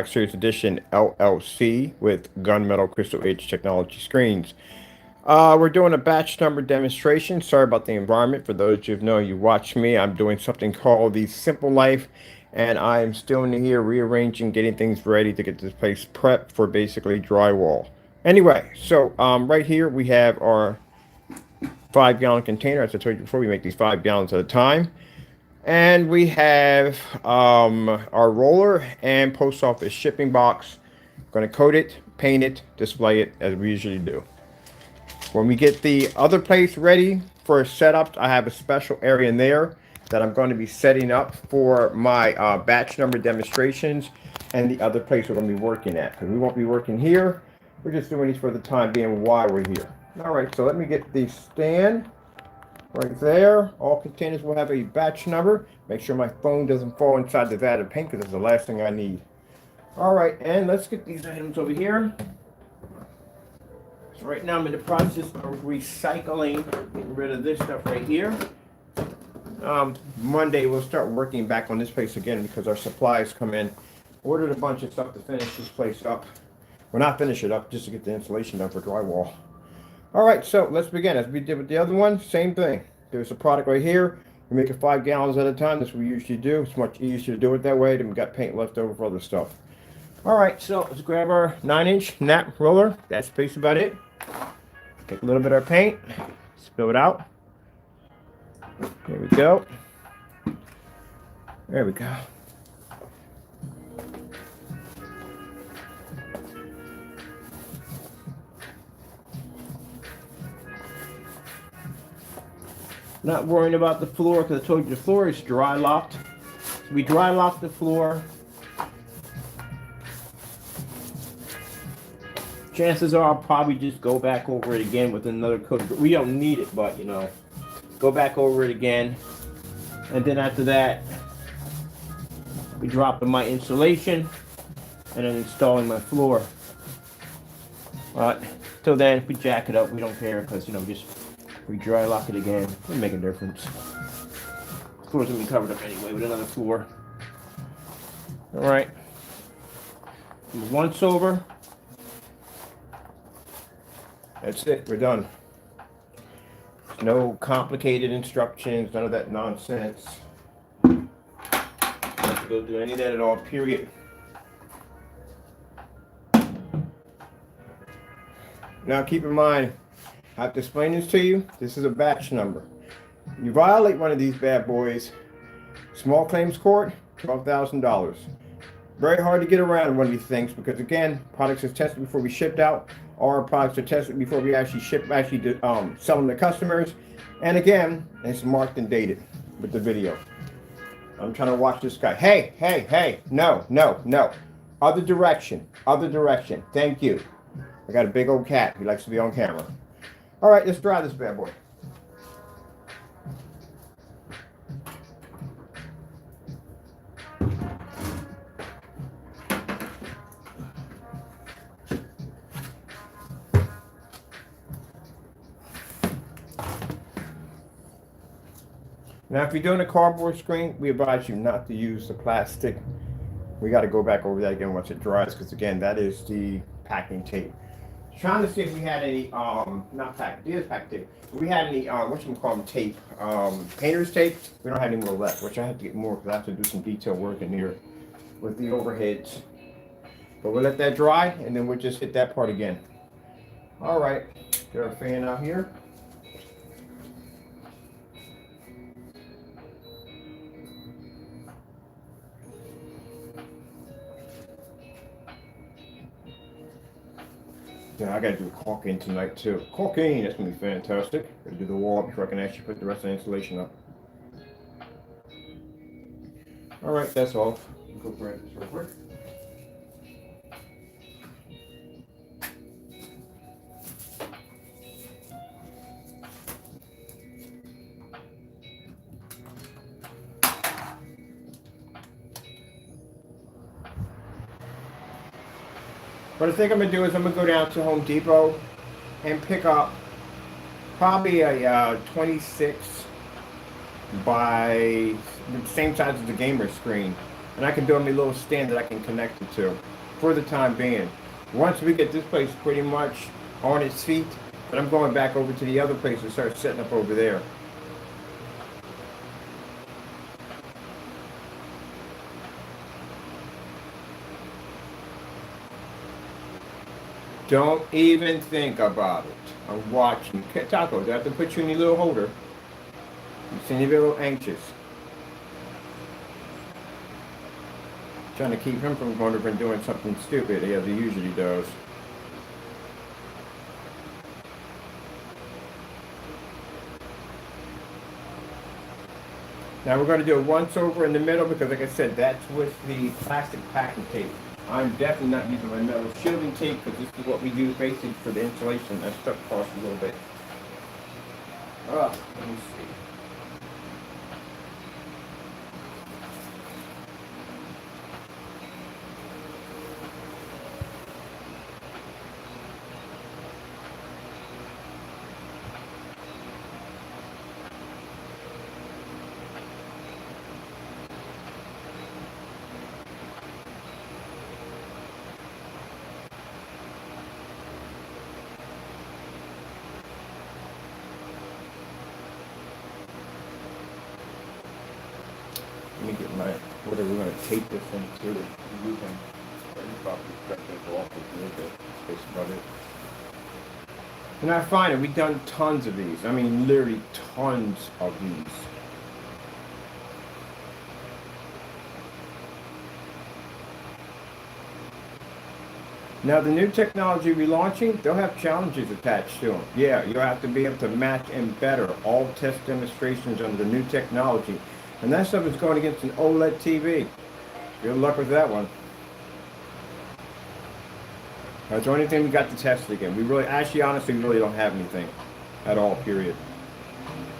Series Edition LLC with gunmetal crystal edge technology screens. We're doing a batch number demonstration. Sorry about the environment. For those of you who know, you watch me. I'm doing something called the Simple Life, and I am still in here rearranging, getting things ready to get this place prepped for basically drywall. Anyway, so right here we have our 5-gallon container. As I told you before, we make these 5 gallons at a time. And we have our roller and post office shipping box. Going to coat it, paint it, display it as we usually do. When we get the other place ready for setup, I have a special area in there that I'm going to be setting up for my batch number demonstrations and the other place we're going to be working at. Because we won't be working here. We're just doing these for the time being while we're here. All right, so let me get the stand. Right there, all containers will have a batch number. Make sure my phone doesn't fall inside the vat of paint because that's the last thing I need. All right, and let's get these items over here. So right now I'm in the process of recycling, getting rid of this stuff right here. Monday we'll start working back on this place again because our supplies come in. Ordered a bunch of stuff to finish this place up. Well, not finish it up, just to get the insulation done for drywall. All right, so let's begin. As we did with the other one, same thing. There's a product right here. We make it 5 gallons at a time. That's what we usually do. It's much easier to do it that way than we got paint left over for other stuff. All right, so let's grab our 9-inch nap roller. That's basically about it. Take a little bit of our paint, spill it out. There we go. There we go. Not worrying about the floor because I told you the floor is dry locked. So we dry lock the floor. Chances are I'll probably just go back over it again with another coat. We don't need it, but you know, go back over it again. And then after that, we drop in my insulation and then installing my floor. But till then, if we jack it up, we don't care because, you know, just we dry lock it again. It'll make a difference. The floor's gonna be covered up anyway with another floor. All right. Once over. That's it. We're done. No complicated instructions. None of that nonsense. Don't have to go do any of that at all. Period. Now keep in mind, I have to explain this to you. This is a batch number. You violate one of these bad boys, small claims court, $12,000. Very hard to get around one of these things because, again, products are tested before we shipped out. Our products are tested before we actually sell them to customers. And again, it's marked and dated with the video. I'm trying to watch this guy. Hey, hey, hey, no, no, no. Other direction, other direction. Thank you. I got a big old cat. He likes to be on camera. All right, let's dry this bad boy. Now, if you're doing a cardboard screen, we advise you not to use the plastic. We got to go back over that again once it dries, because again, that is the packing tape. Trying to see if we had any, not packing, it is packing tape. If we had any, whatchamacallit tape, painter's tape. We don't have any more left, which I have to get more because I have to do some detail work in here with the overheads. But we'll let that dry, and then we'll just hit that part again. All right, get our fan out here. Yeah, I gotta do caulking tonight too. Caulking, that's gonna be fantastic. Gotta do the wall before I can actually put the rest of the insulation up. All right, that's off. Go grab this real quick. What I think I'm gonna do is I'm gonna go down to Home Depot and pick up probably a 26 by the same size as the gamer screen. And I can build me a little stand that I can connect it to for the time being. Once we get this place pretty much on its feet, then I'm going back over to the other place and start setting up over there. Don't even think about it. I'm watching. Taco, do I have to put you in your little holder? You seem to be a little anxious. Trying to keep him from going over and doing something stupid as he usually does. Now we're going to do a once over in the middle because, like I said, that's with the plastic packing tape. I'm definitely not using my metal shielding tape because this is what we use basically for the insulation. That stuff costs a little bit. Let me see. Let me get my, what are we going to tape this into? You can probably cut this off a little bit. That's about it. And I find it, we've done tons of these. I mean, literally tons of these. Now, the new technology we're launching, they'll have challenges attached to them. Yeah, you'll have to be able to match and better all test demonstrations under the new technology. And that stuff is going against an OLED TV. Good luck with that one. That's the only thing we got to test it again. We really, actually, honestly, we really don't have anything at all, period,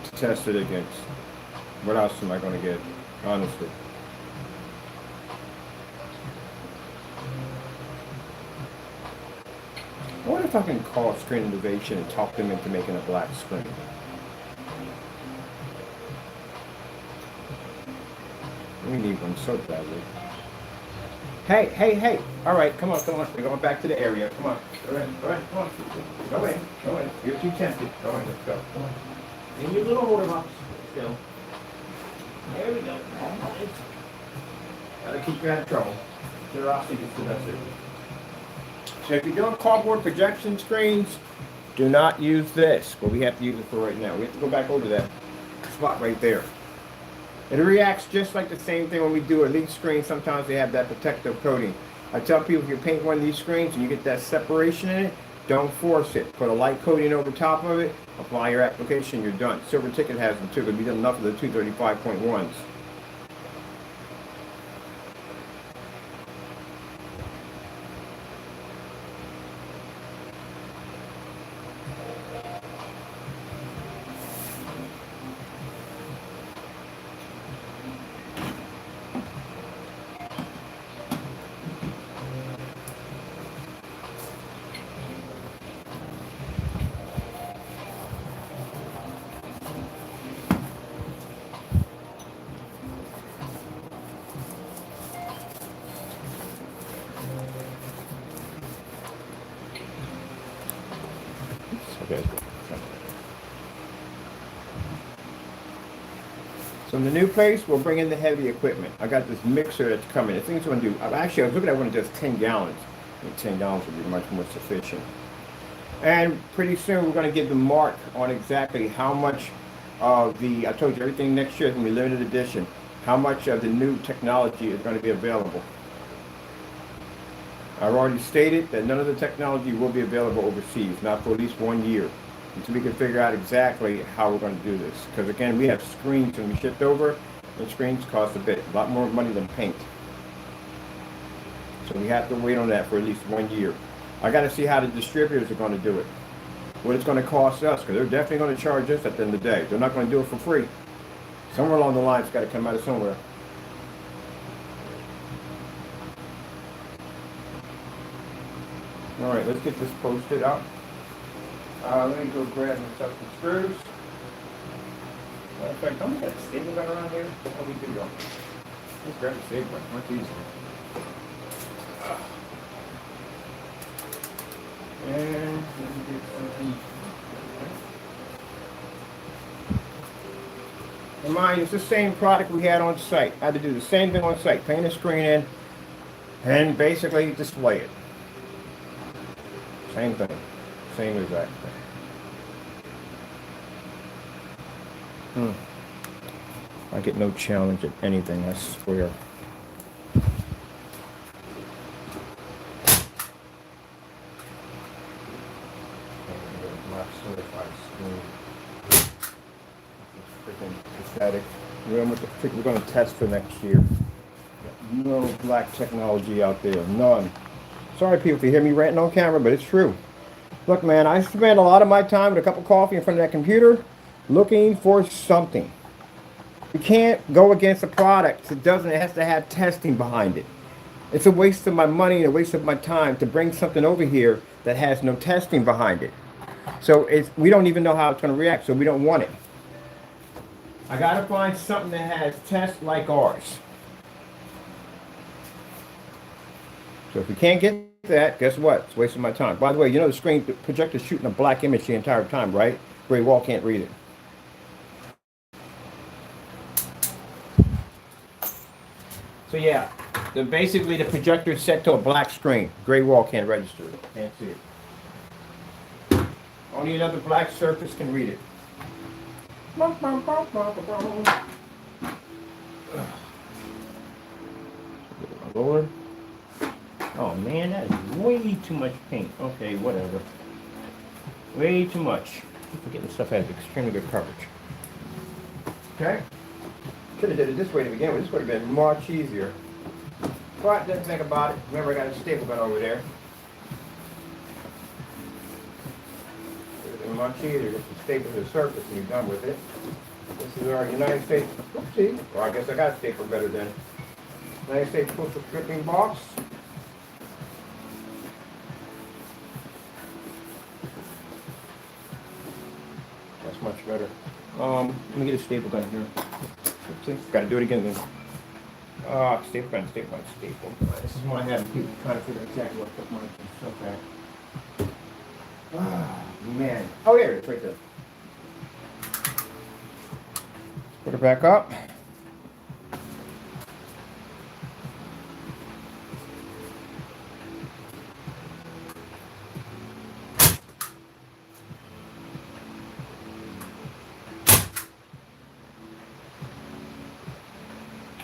to test it against. What else am I going to get, honestly? I wonder if I can call Screen Innovation and talk them into making a black screen. We need one so badly. Hey, hey, hey! All right, come on, come on. We're going back to the area. Come on. Go ahead, come on. Go in, go in. You're too tempted. Go in, let's go. Come on. In your little holder box. Still. There we go. Gotta keep you out of trouble. Curiosity gets the best of you. So if you're doing cardboard projection screens, do not use this. But we have to use it for right now. We have to go back over to that spot right there. It reacts just like the same thing when we do a leaf screen. Sometimes they have that protective coating. I tell people if you paint one of these screens and you get that separation in it, don't force it. Put a light coating over top of it, apply your application, you're done. Silver Ticket has them too, but we done enough of the 235.1s. Okay. So in the new place, we'll bring in the heavy equipment. I got this mixer that's coming. The thing's going to do, actually I was looking at one that's 10 gallons. I think 10 gallons would be much more sufficient. And pretty soon we're going to give the mark on exactly how much of the, I told you everything next year is going to be limited edition, how much of the new technology is going to be available. I've already stated that none of the technology will be available overseas, not for at least 1 year, until we can figure out exactly how we're going to do this. Because again, we have screens when we shipped over, and screens cost a lot more money than paint. So we have to wait on that for at least 1 year. I got to see how the distributors are going to do it, what it's going to cost us, because they're definitely going to charge us at the end of the day. They're not going to do it for free. Somewhere along the line, it's got to come out of somewhere. All right, let's get this posted up. Let me go grab myself some screws. Matter of fact, don't we got a staple gun around here? How we do go? Just grab the stapler, much easier. And let me get something. And mind, it's the same product we had on site. I had to do the same thing on site. Paint a screen in and basically display it. Same thing. Same exact thing. I get no challenge at anything, I swear. Pathetic. We're going to test for next year. No black technology out there. None. Sorry, people, if you hear me ranting on camera, but it's true. Look, man, I spend a lot of my time with a cup of coffee in front of that computer looking for something. You can't go against a product. It has to have testing behind it. It's a waste of my money and a waste of my time to bring something over here that has no testing behind it. So we don't even know how it's going to react, so we don't want it. I got to find something that has tests like ours. So if we can't get that, guess what? It's wasting my time. By the way, you know the projector's shooting a black image the entire time, right? Gray wall can't read it. So yeah, basically the projector is set to a black screen. Gray wall can't register it. Can't see it. Only another black surface can read it. Lord. Oh man, that is way too much paint. Okay, whatever. Way too much. I'm forgetting stuff has extremely good coverage. Okay? Should have did it this way to begin with. This would have been much easier. But didn't think about it. Remember, I got a staple gun over there. Would have been much easier just to staple to the surface and you're done with it. This is our United States. Oopsie. Well, I guess I got a staple better than United States Postal Stripping Box. That's much better. Let me get a staple gun here. Oopsie. Gotta do it again then. Staple gun, staple gun, staple gun. This is what I have people trying to figure out exactly what put mine in. Okay. Man. Oh, here it is, right there. Put it back up.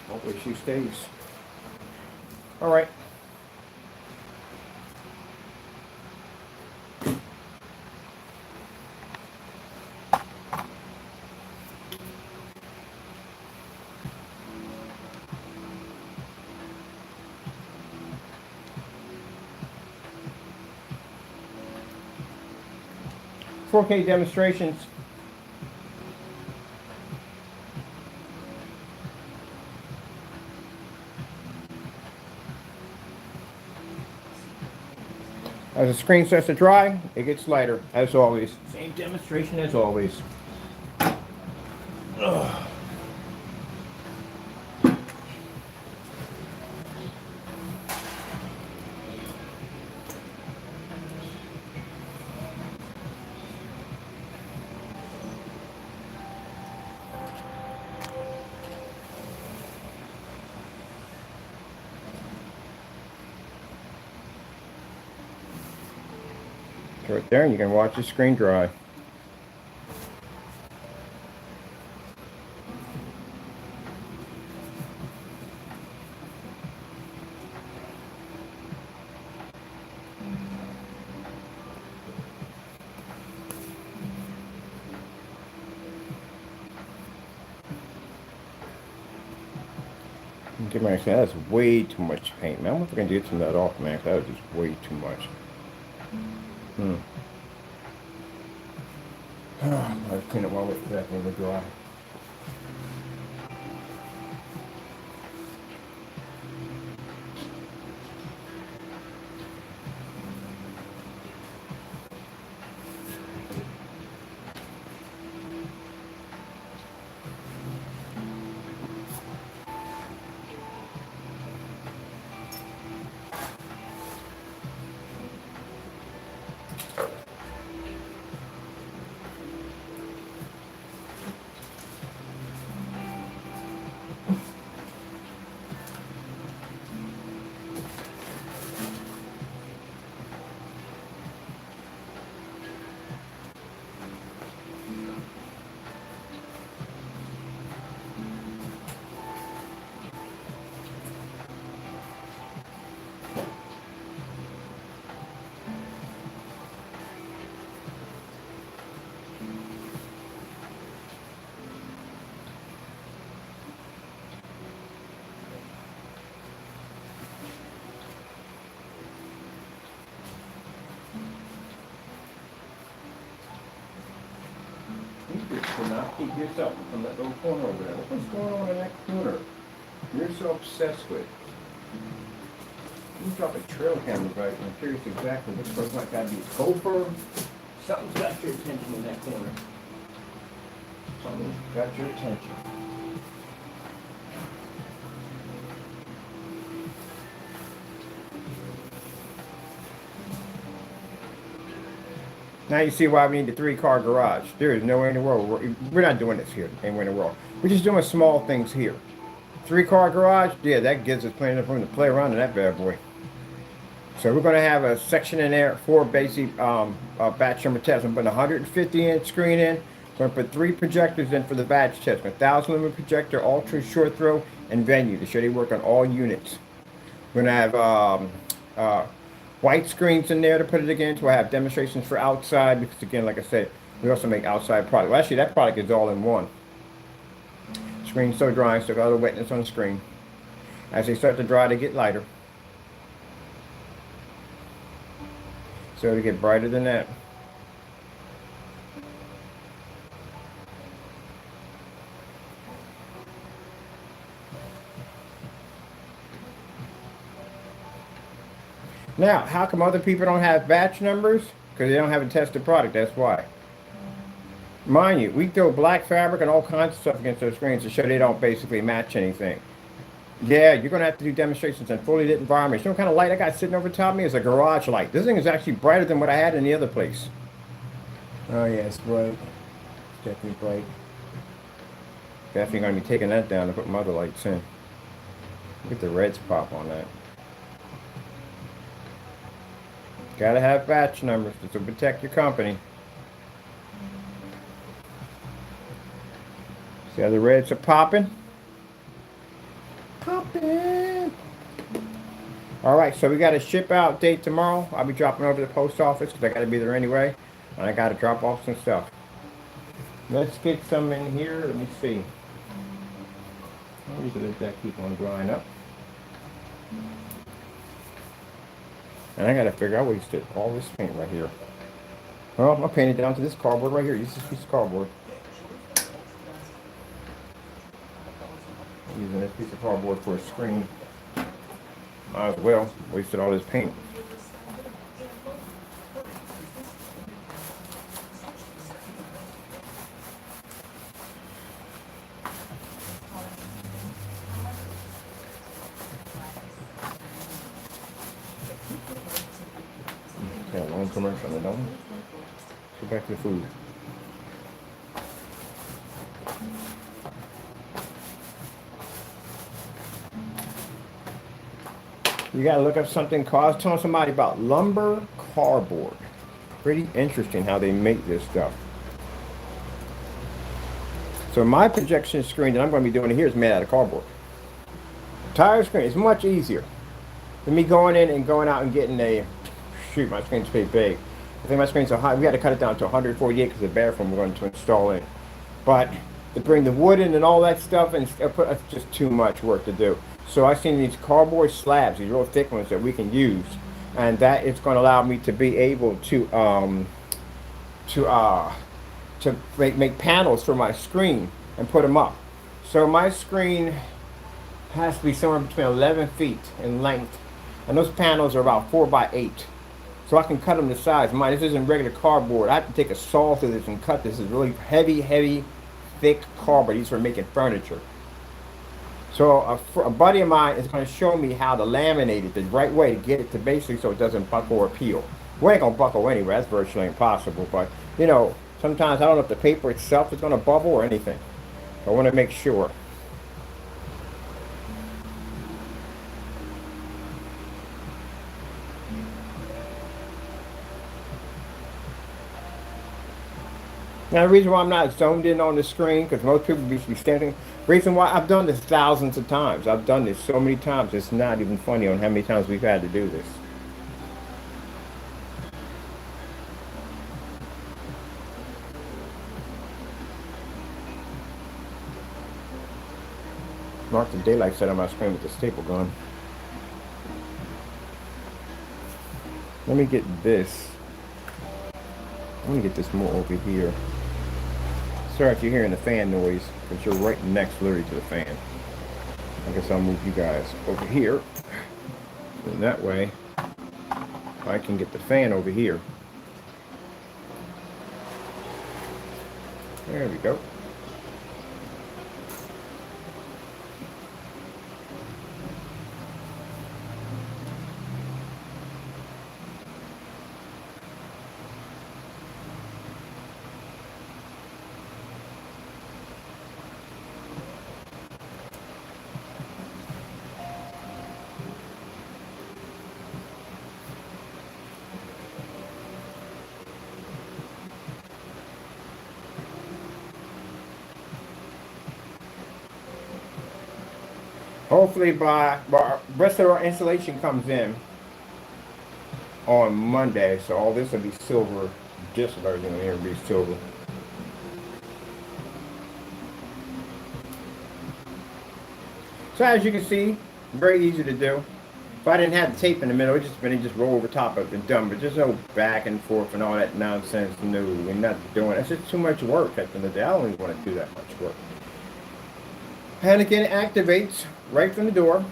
Hopefully she stays. All right. $4K demonstrations. As the screen starts to dry, it gets lighter, as always. Same demonstration as always. Ugh. Right there, and you can watch the screen dry. Get my that's way too much paint, man. I wonder if I can get some of that off, man. That was just way too much. I'll clean it while it's back when it's dry. keep yourself from that little corner over there. What's going on in that corner? You're so obsessed with. You drop a trail camera back, and I'm curious exactly which one might gotta be a gopher. Something's got your attention in that corner. Something's got your attention. Now you see why we need the 3-car garage. There is nowhere in the world. We're not doing this here anywhere in the world. We're just doing small things here. 3-car garage, yeah, that gives us plenty of room to play around in that bad boy. So we're going to have a section in there for basic batch number test. I'm putting a 150-inch screen in. I'm going to put 3 projectors in for the batch test. 1,000 lumen projector, ultra short throw, and venue to show they work on all units. We're going to have white screens in there to put it against. We'll have demonstrations for outside because, again, like I said, we also make outside product. Well, actually, that product is all in one. Screen's so dry, so got a little wetness on the screen. As they start to dry, they get lighter. So to get brighter than that. Now, how come other people don't have batch numbers? Because they don't have a tested product, that's why. Mind you, we throw black fabric and all kinds of stuff against those screens to show they don't basically match anything. Yeah, you're going to have to do demonstrations in fully lit environments. You know what kind of light I got sitting over top of me? Is a garage light. This thing is actually brighter than what I had in the other place. Oh yeah, it's bright. It's definitely bright. Definitely going to be taking that down to put my other lights in. Look at the reds pop on that. Gotta have batch numbers to protect your company. See how the reds are popping? Popping! Alright, so we got a ship out date tomorrow. I'll be dropping over to the post office because I gotta be there anyway. And I gotta drop off some stuff. Let's get some in here. Let me see. I'll usually let that keep on drying up. And I gotta figure out, I wasted all this paint right here. Well, I'll paint it down to this cardboard right here. Use this piece of cardboard. Using this piece of cardboard for a screen. Might as well. Wasted all this paint. Okay, long commercial, I don't. Go back to the food. You gotta look up something called, I was telling somebody about lumber cardboard. Pretty interesting how they make this stuff. So my projection screen that I'm going to be doing here is made out of cardboard. Tire screen is much easier than me going in and going out and getting a, shoot, my screen's pretty big. I think my screen's so high, we got to cut it down to 148 because the bathroom we're going to install in. But to bring the wood in and all that stuff, and it's just too much work to do. So I've seen these cardboard slabs, these real thick ones that we can use, and that is going to allow me to be able to make panels for my screen and put them up. So my screen has to be somewhere between 11 feet in length, and those panels are about 4 by 8. So I can cut them to size. Mine, this isn't regular cardboard. I have to take a saw through this and cut this. It's really heavy, thick cardboard. These are making furniture. So a buddy of mine is going to show me how to laminate it the right way to get it to basically so it doesn't buckle or peel. We ain't going to buckle anyway. That's virtually impossible. But, you know, sometimes I don't know if the paper itself is going to bubble or anything. I want to make sure. Now, the reason why I'm not zoned in on the screen, because most people be standing, reason why I've done this thousands of times. I've done this so many times, it's not even funny on how many times we've had to do this. Mark the daylight set on my screen with the staple gun. Let me get this. Let me get this more over here. Sorry if you're hearing the fan noise, because you're right next literally to the fan. I guess I'll move you guys over here. And that way, I can get the fan over here. There we go. Hopefully by rest of our installation comes in on Monday, so all this will be silver, just about everything here will be silver. So as you can see, very easy to do. If I didn't have the tape in the middle, it's just roll over top of it and done. But there's no back and forth and all that nonsense. No, we're not doing it. It's just too much work at the end of the day. I don't even want to do that much work. And again, it activates right from the door.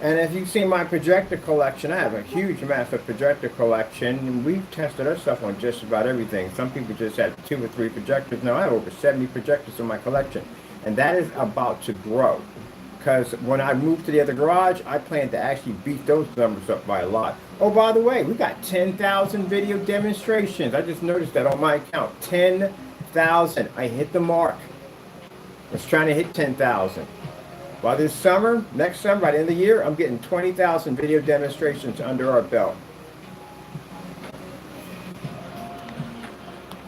And if you've seen my projector collection, I have a huge, massive projector collection. We've tested our stuff on just about everything. Some people just have 2 or 3 projectors. Now I have over 70 projectors in my collection. And that is about to grow. Because when I move to the other garage, I plan to actually beat those numbers up by a lot. Oh, by the way, we got 10,000 video demonstrations. I just noticed that on my account. 10,000. I hit the mark. I was trying to hit 10,000. By this summer, next summer, by the end of the year, I'm getting 20,000 video demonstrations under our belt.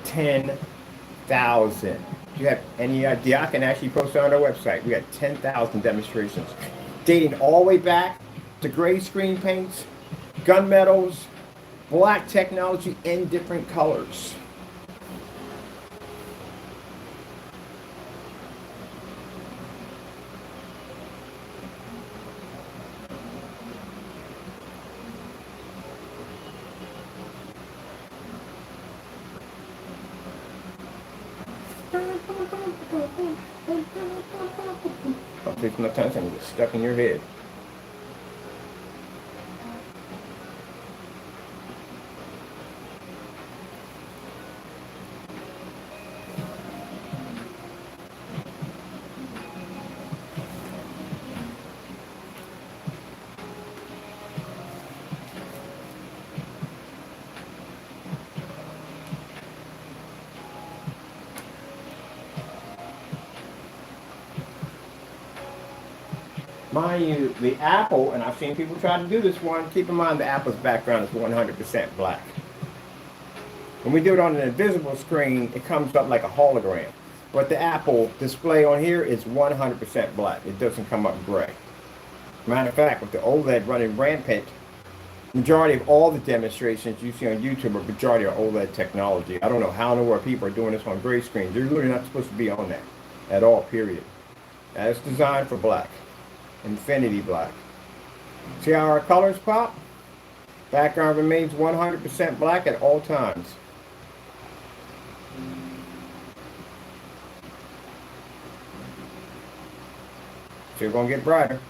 10,000. Do you have any idea? I can actually post it on our website. We got 10,000 demonstrations, dating all the way back to gray screen paints, gunmetals, black technology, and different colors. I'll take enough time to get stuck in your head. Mind you, the apple, and I've seen people try to do this one, keep in mind the apple's background is 100% black. When we do it on an invisible screen, it comes up like a hologram. But the apple display on here is 100% black. It doesn't come up gray. Matter of fact, with the OLED running rampant, majority of all the demonstrations you see on YouTube are majority of OLED technology. I don't know how in the world people are doing this on gray screens. They're really not supposed to be on that at all, period. That's designed for black. Infinity black. See how our colors pop? Background remains 100% black at all times. Still gonna get brighter.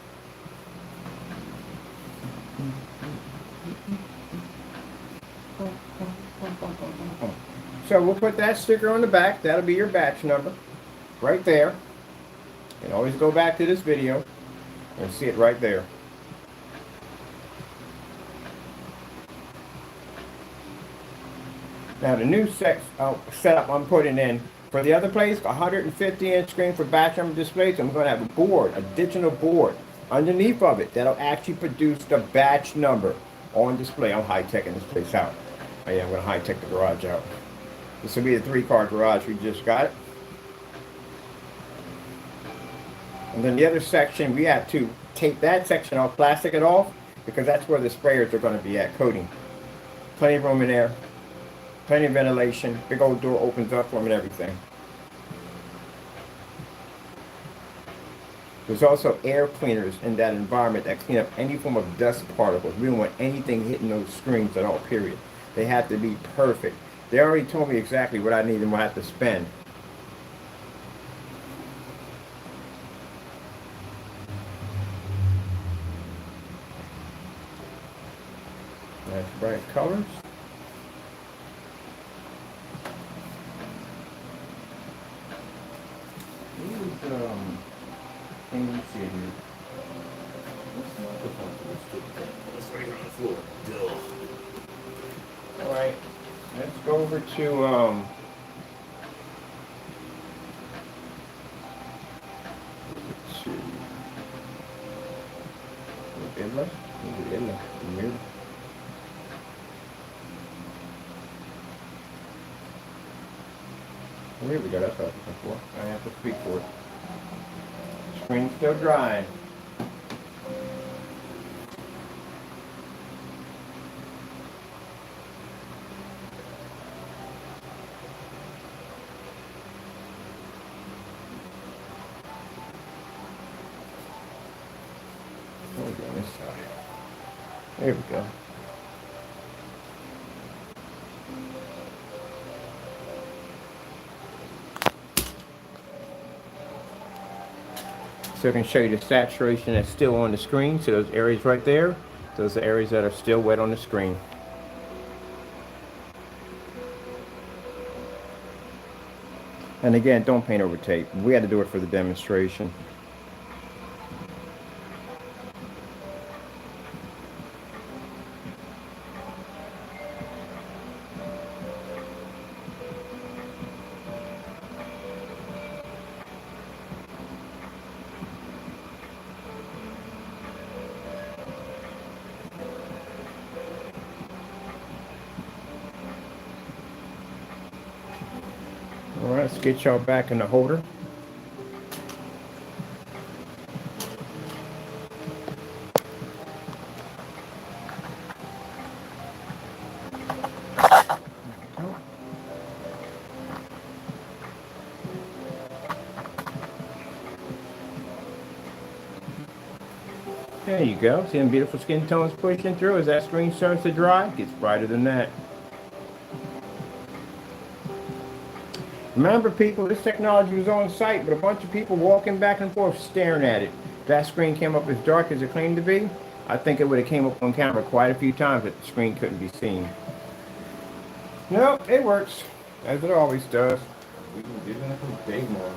So we'll put that sticker on the back. That'll be your batch number right there. You can always go back to this video and see it right there. Now the new setup I'm putting in for the other place, 150-inch screen for batch number displays. I'm going to have a board, a digital board underneath of it that'll actually produce the batch number on display. I'm high-teching this place out. Oh yeah, I'm going to high-tech the garage out. This will be the 3-car garage we just got. And then the other section, we have to take that section off, plastic it off, because that's where the sprayers are going to be at, coating. Plenty of room in there, plenty of ventilation, big old door opens up for them and everything. There's also air cleaners in that environment that clean up any form of dust particles. We don't want anything hitting those screens at all, period. They have to be perfect. They already told me exactly what I need and what I have to spend bright colors. Can you see it here? Let's raise it on the floor. All right, let's go over to here we go, that's what I was looking for. I have to speak for it. Screen's still drying. What we on this side? There we go. So I can show you the saturation that's still on the screen. So those areas right there, those are areas that are still wet on the screen. And again, don't paint over tape. We had to do it for the demonstration. All right, let's get y'all back in the holder. There you go. See them beautiful skin tones pushing through as that screen starts to dry? It gets brighter than that. Remember, people, this technology was on site, but a bunch of people walking back and forth staring at it. If that screen came up as dark as it claimed to be, I think it would have came up on camera quite a few times that the screen couldn't be seen. Nope, it works, as it always does. We can do that for a day more.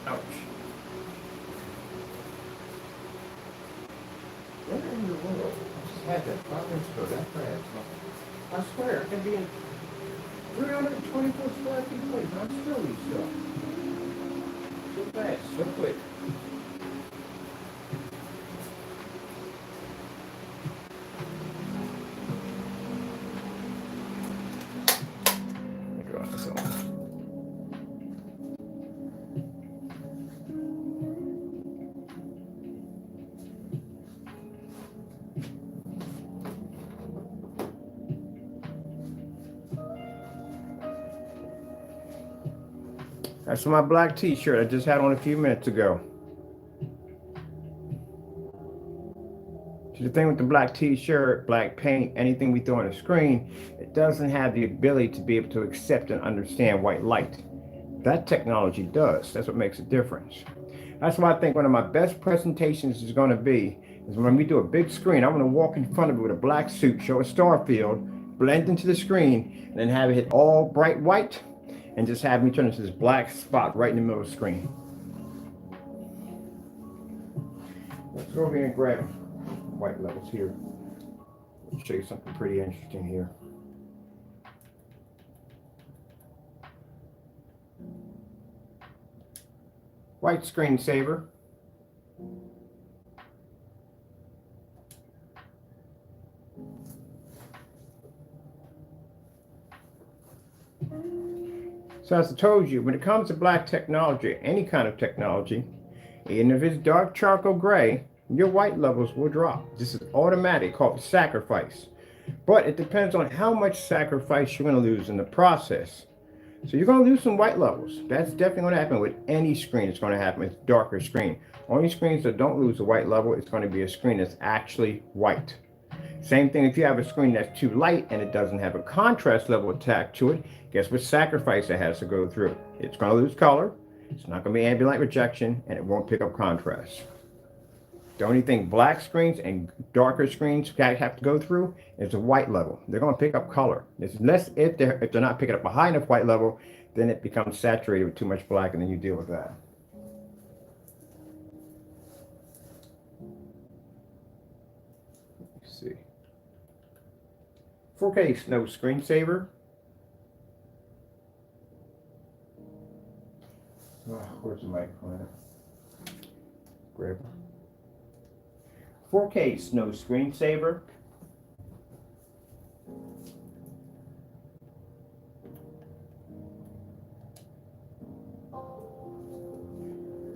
Ouch. Where in the world just had that province go that fast? I swear, it can be in 324 square feet away. I'm still these stuff. So fast, so quick. Let me go on this one. That's my black t-shirt I just had on a few minutes ago. So the thing with the black t-shirt, black paint, anything we throw on the screen, it doesn't have the ability to be able to accept and understand white light. That technology does. That's what makes a difference. That's why I think one of my best presentations is going to be is when we do a big screen, I'm going to walk in front of it with a black suit, show a star field, blend into the screen, and then have it hit all bright white. and just have me turn into this black spot right in the middle of the screen. Let's go over here and grab white levels here. Let me show you something pretty interesting here. White screensaver. So as I told you, when it comes to black technology, any kind of technology, even if it's dark charcoal gray, your white levels will drop. This is automatic, called sacrifice. But it depends on how much sacrifice you're going to lose in the process. So you're going to lose some white levels. That's definitely going to happen with any screen. It's going to happen with darker screen. Only screens that don't lose a white level, it's going to be a screen that's actually white. Same thing if you have a screen that's too light and it doesn't have a contrast level attached to it, guess what sacrifice it has to go through? It's going to lose color, it's not going to be ambient light rejection, and it won't pick up contrast. The only thing black screens and darker screens have to go through is the white level. They're going to pick up color. It's less if they're not picking up a high enough white level, then it becomes saturated with too much black, and then you deal with that. Let's see. 4K no screensaver. Oh, where's the microphone at? Grab it. 4K snow screensaver.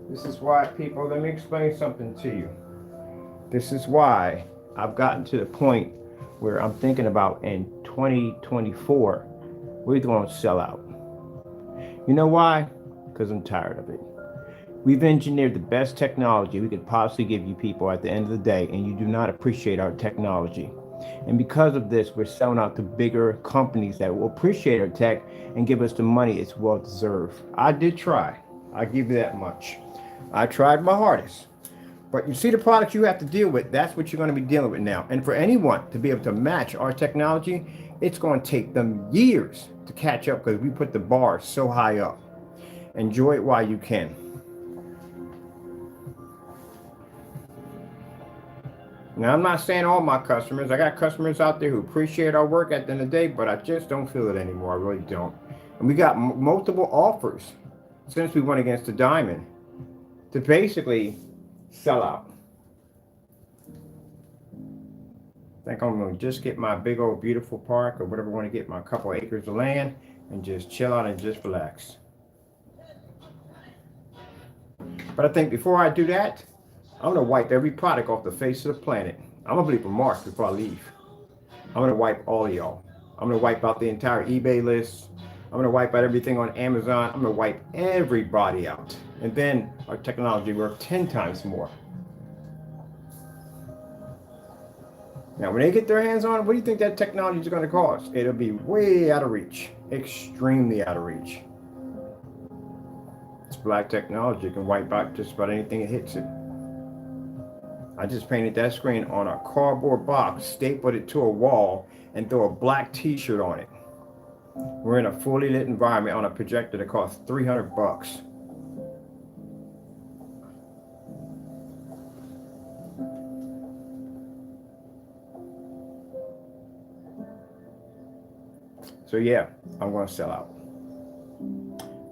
This is why people, let me explain something to you. This is why I've gotten to the point where I'm thinking about in 2024, we're going to sell out. You know why? Because I'm tired of it. We've engineered the best technology we could possibly give you people at the end of the day, and you do not appreciate our technology. And because of this, we're selling out to bigger companies that will appreciate our tech and give us the money it's well deserved. I did try. I give you that much. I tried my hardest. But you see the products you have to deal with, that's what you're going to be dealing with now. And for anyone to be able to match our technology, it's going to take them years to catch up because we put the bar so high up. Enjoy it while you can. Now, I'm not saying all my customers. I got customers out there who appreciate our work at the end of the day, but I just don't feel it anymore. I really don't. And we got multiple offers since we went against the Diamond to basically sell out. I think I'm going to just get my big old beautiful park or whatever I want to get, my couple acres of land, and just chill out and just relax. But I think before I do that, I'm going to wipe every product off the face of the planet. I'm going to leave a mark before I leave. I'm going to wipe all of y'all. I'm going to wipe out the entire eBay list. I'm going to wipe out everything on Amazon. I'm going to wipe everybody out. And then our technology worth 10 times more. Now, when they get their hands on it, what do you think that technology is going to cost? It'll be way out of reach. Extremely out of reach. It's black technology. It can wipe out just about anything that hits it. I just painted that screen on a cardboard box, stapled it to a wall, and throw a black t-shirt on it. We're in a fully lit environment on a projector that costs $300. So yeah, I'm going to sell out.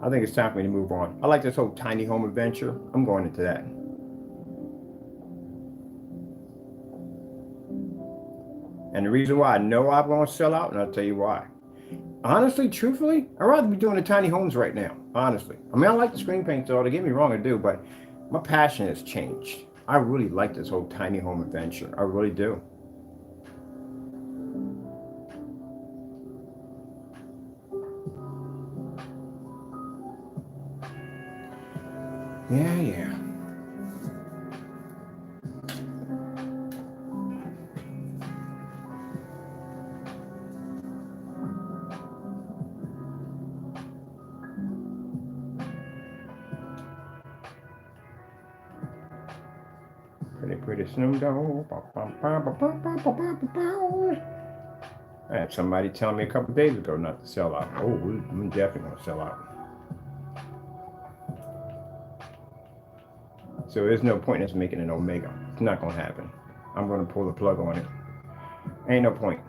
I think it's time for me to move on. I like this whole tiny home adventure. I'm going into that. And the reason why I know I'm going to sell out, and I'll tell you why. Honestly, truthfully, I'd rather be doing the tiny homes right now, honestly. I mean, I like the screen paints, so don't get me wrong, I do, but my passion has changed. I really like this whole tiny home adventure. I really do. Yeah. Pretty Snoop Dogg. I had somebody telling me a couple days ago not to sell out. Oh, we're definitely going to sell out. So there's no point in us making an Omega. It's not going to happen. I'm going to pull the plug on it. Ain't no point.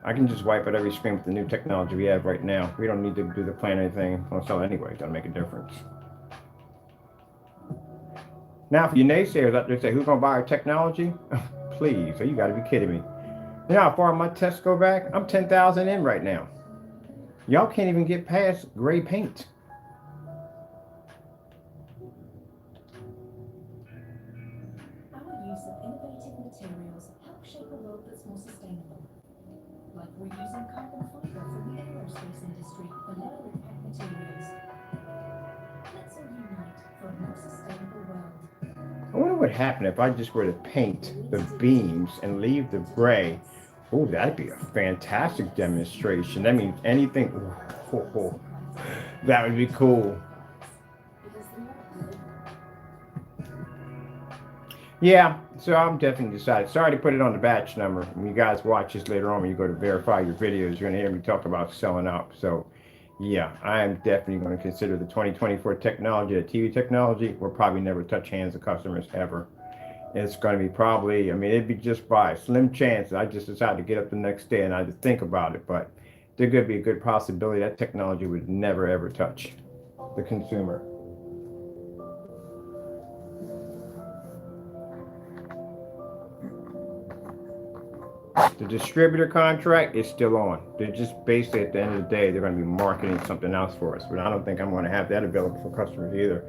I can just wipe out every screen with the new technology we have right now. We don't need to do the plan or anything. I'll sell it anyway. It doesn't make a difference. Now, for you naysayers out there say, who's going to buy our technology? Please, you got to be kidding me. You know how far my tests go back? I'm 10,000 in right now. Y'all can't even get past gray paint. Our use of innovative materials help shape a world that's more sustainable. Like reusing carbon fiber from the aerospace industry for low impact materials. Let's all unite for a more sustainable world. I wonder what happened if I just were to paint the beams and leave the gray. Oh, that'd be a fantastic demonstration. That means anything. Oh, that would be cool. Yeah, so I'm definitely decided. Sorry to put it on the batch number. When you guys watch this later on, when you go to verify your videos, you're going to hear me talk about selling out. So, yeah, I am definitely going to consider the 2024 technology, the TV technology. We'll probably never touch hands of customers ever. It's going to be probably, I mean, it'd be just by a slim chance. I just decided to get up the next day and I had to think about it. But there could be a good possibility that technology would never, ever touch the consumer. The distributor contract is still on. They're just basically at the end of the day, they're going to be marketing something else for us. But I don't think I'm going to have that available for customers either.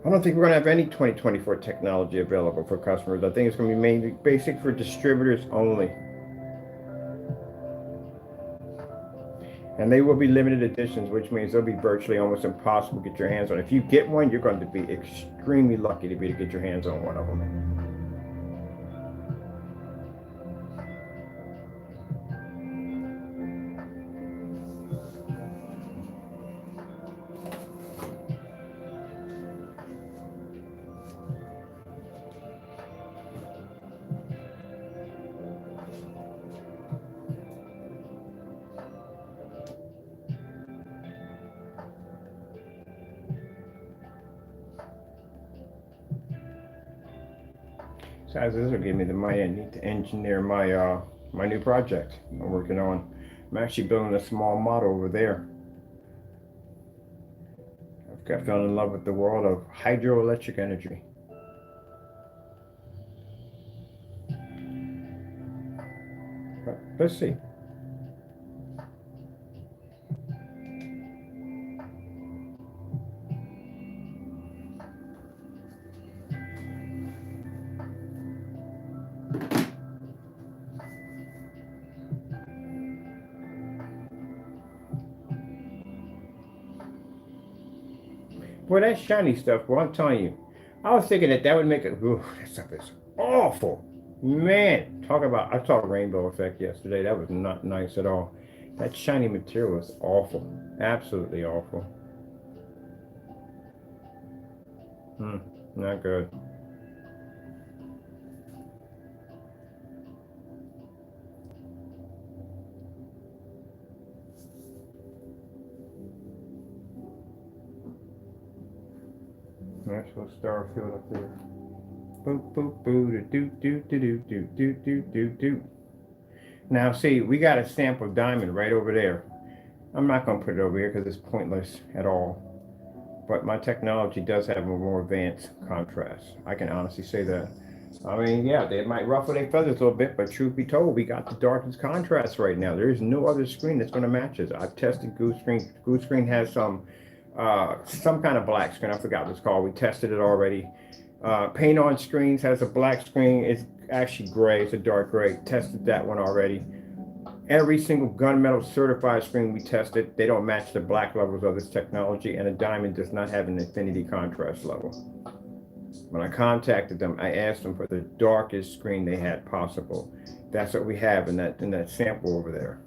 I don't think we're going to have any 2024 technology available for customers. I think it's going to be mainly basic for distributors only. And they will be limited editions, which means they'll be virtually almost impossible to get your hands on. If you get one, you're going to be extremely lucky to get your hands on one of them. So as this will give me the money I need to engineer my my new project I'm working on. I'm actually building a small model over there. I've fallen in love with the world of hydroelectric energy. But let's see. Boy, that shiny stuff, boy, I'm telling you. I was thinking that would make it, ooh, that stuff is awful. Man, I saw a rainbow effect yesterday. That was not nice at all. That shiny material is awful. Absolutely awful. Not good. Nice little star field up there. Boop, boop, boo, do, do, do, do, do, do, do, do, do. Now, see, we got a sample diamond right over there. I'm not going to put it over here because it's pointless at all. But my technology does have a more advanced contrast. I can honestly say that. I mean, yeah, they might ruffle their feathers a little bit, but truth be told, we got the darkest contrast right now. There is no other screen that's going to match this. I've tested Goose Screen. Goose Screen has some kind of black screen. I forgot what it's called. We tested it already. Paint on Screens has a black screen. It's actually gray. It's a dark gray. Tested that one already. Every single gunmetal certified screen we tested, they don't match the black levels of this technology, and a diamond does not have an infinity contrast level. When I contacted them, I asked them for the darkest screen they had possible. That's what we have in that sample over there.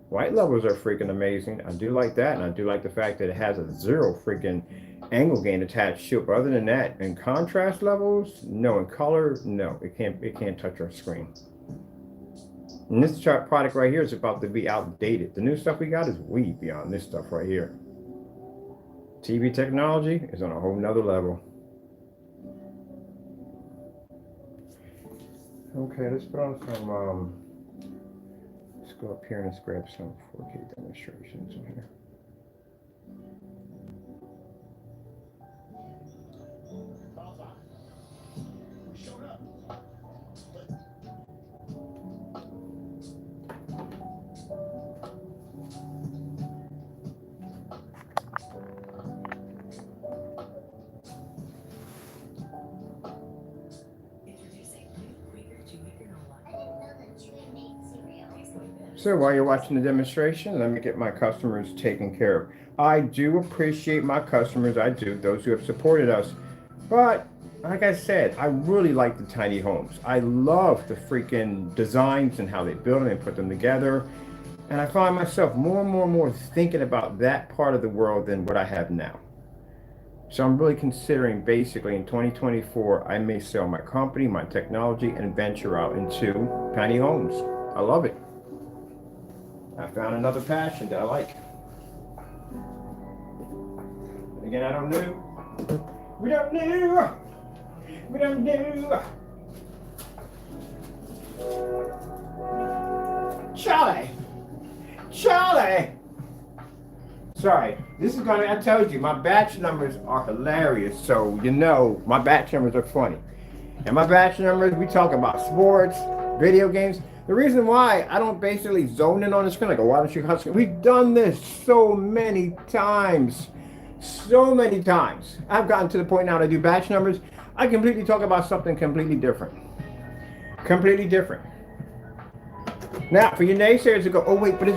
White levels are freaking amazing. I do like that, and I do like the fact that it has a 0 freaking angle gain attached to it. But other than that, in contrast levels, no. In color, no. It can't touch our screen. And this product right here is about to be outdated. The new stuff we got is way beyond this stuff right here. TV technology is on a whole nother level. Okay, let's put on some, let's go up here and let's grab some 4K demonstrations in here. So while you're watching the demonstration, let me get my customers taken care of. I do appreciate my customers, I do, those who have supported us. But like I said, I really like the tiny homes. I love the freaking designs and how they build them and put them together. And I find myself more and more thinking about that part of the world than what I have now. So I'm really considering basically in 2024, I may sell my company, my technology, and venture out into tiny homes. I love it. I found another passion that I like. And again, I don't know. We don't know. We don't know. Charlie. Charlie. Sorry, this is gonna, I told you, my batch numbers are hilarious. So, you know, my batch numbers are funny. And my batch numbers, we talk about sports, video games. The reason why I don't basically zone in on the screen, like, why don't you hustle? We've done this so many times. So many times. I've gotten to the point now that I do batch numbers. I completely talk about something completely different. Completely different. Now, for your naysayers to go, oh wait, but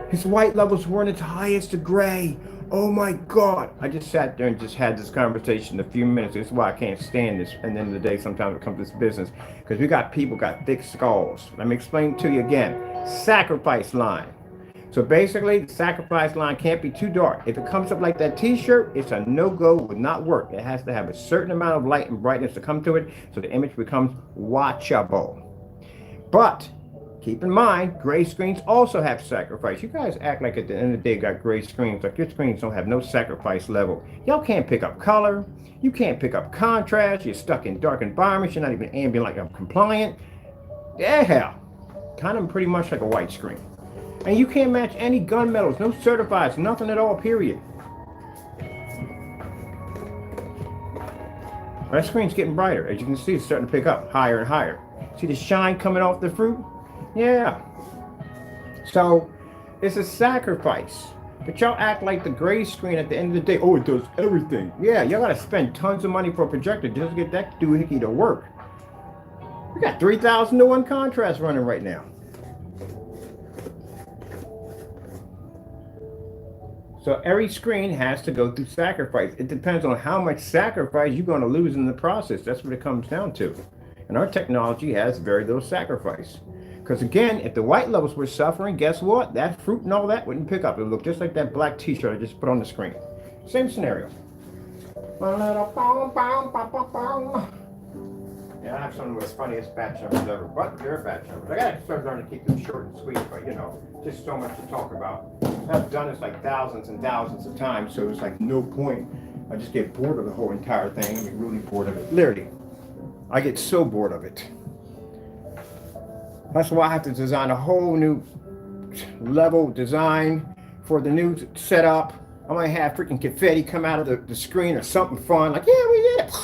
his white levels weren't its highest to gray. Oh my God. I just sat there and just had this conversation a few minutes. This is why I can't stand this. And then the day sometimes it comes to this business. Because we got people got thick skulls. Let me explain to you again. Sacrifice line. So basically, the sacrifice line can't be too dark. If it comes up like that t-shirt, it's a no-go, would not work. It has to have a certain amount of light and brightness to come to it so the image becomes watchable. But keep in mind, gray screens also have sacrifice. You guys act like at the end of the day you got gray screens, like your screens don't have no sacrifice level. Y'all can't pick up color. You can't pick up contrast. You're stuck in dark environments. You're not even ambient like I'm compliant. Yeah, kind of pretty much like a white screen. And you can't match any gunmetals, no certifieds, nothing at all, period. That screen's getting brighter. As you can see, it's starting to pick up higher and higher. See the shine coming off the fruit? Yeah. So it's a sacrifice. But y'all act like the gray screen at the end of the day, oh, it does everything. Yeah, y'all gotta spend tons of money for a projector just to get that doohickey to work. We got 3,000 to 1 contrast running right now. So every screen has to go through sacrifice. It depends on how much sacrifice you're going to lose in the process. That's what it comes down to. And our technology has very little sacrifice. Because again, if the white levels were suffering, guess what? That fruit and all that wouldn't pick up. It would look just like that black t-shirt I just put on the screen. Same scenario. Yeah, I have some of the funniest batch numbers ever, but they're batch numbers. I gotta start learning to keep them short and sweet, but you know, just so much to talk about. I've done this like thousands and thousands of times, so it's like no point. I just get bored of the whole entire thing. I get really bored of it. Literally, I get so bored of it. That's why I have to design a whole new level design for the new setup. I might have freaking confetti come out of the screen or something fun, like, yeah, we did it.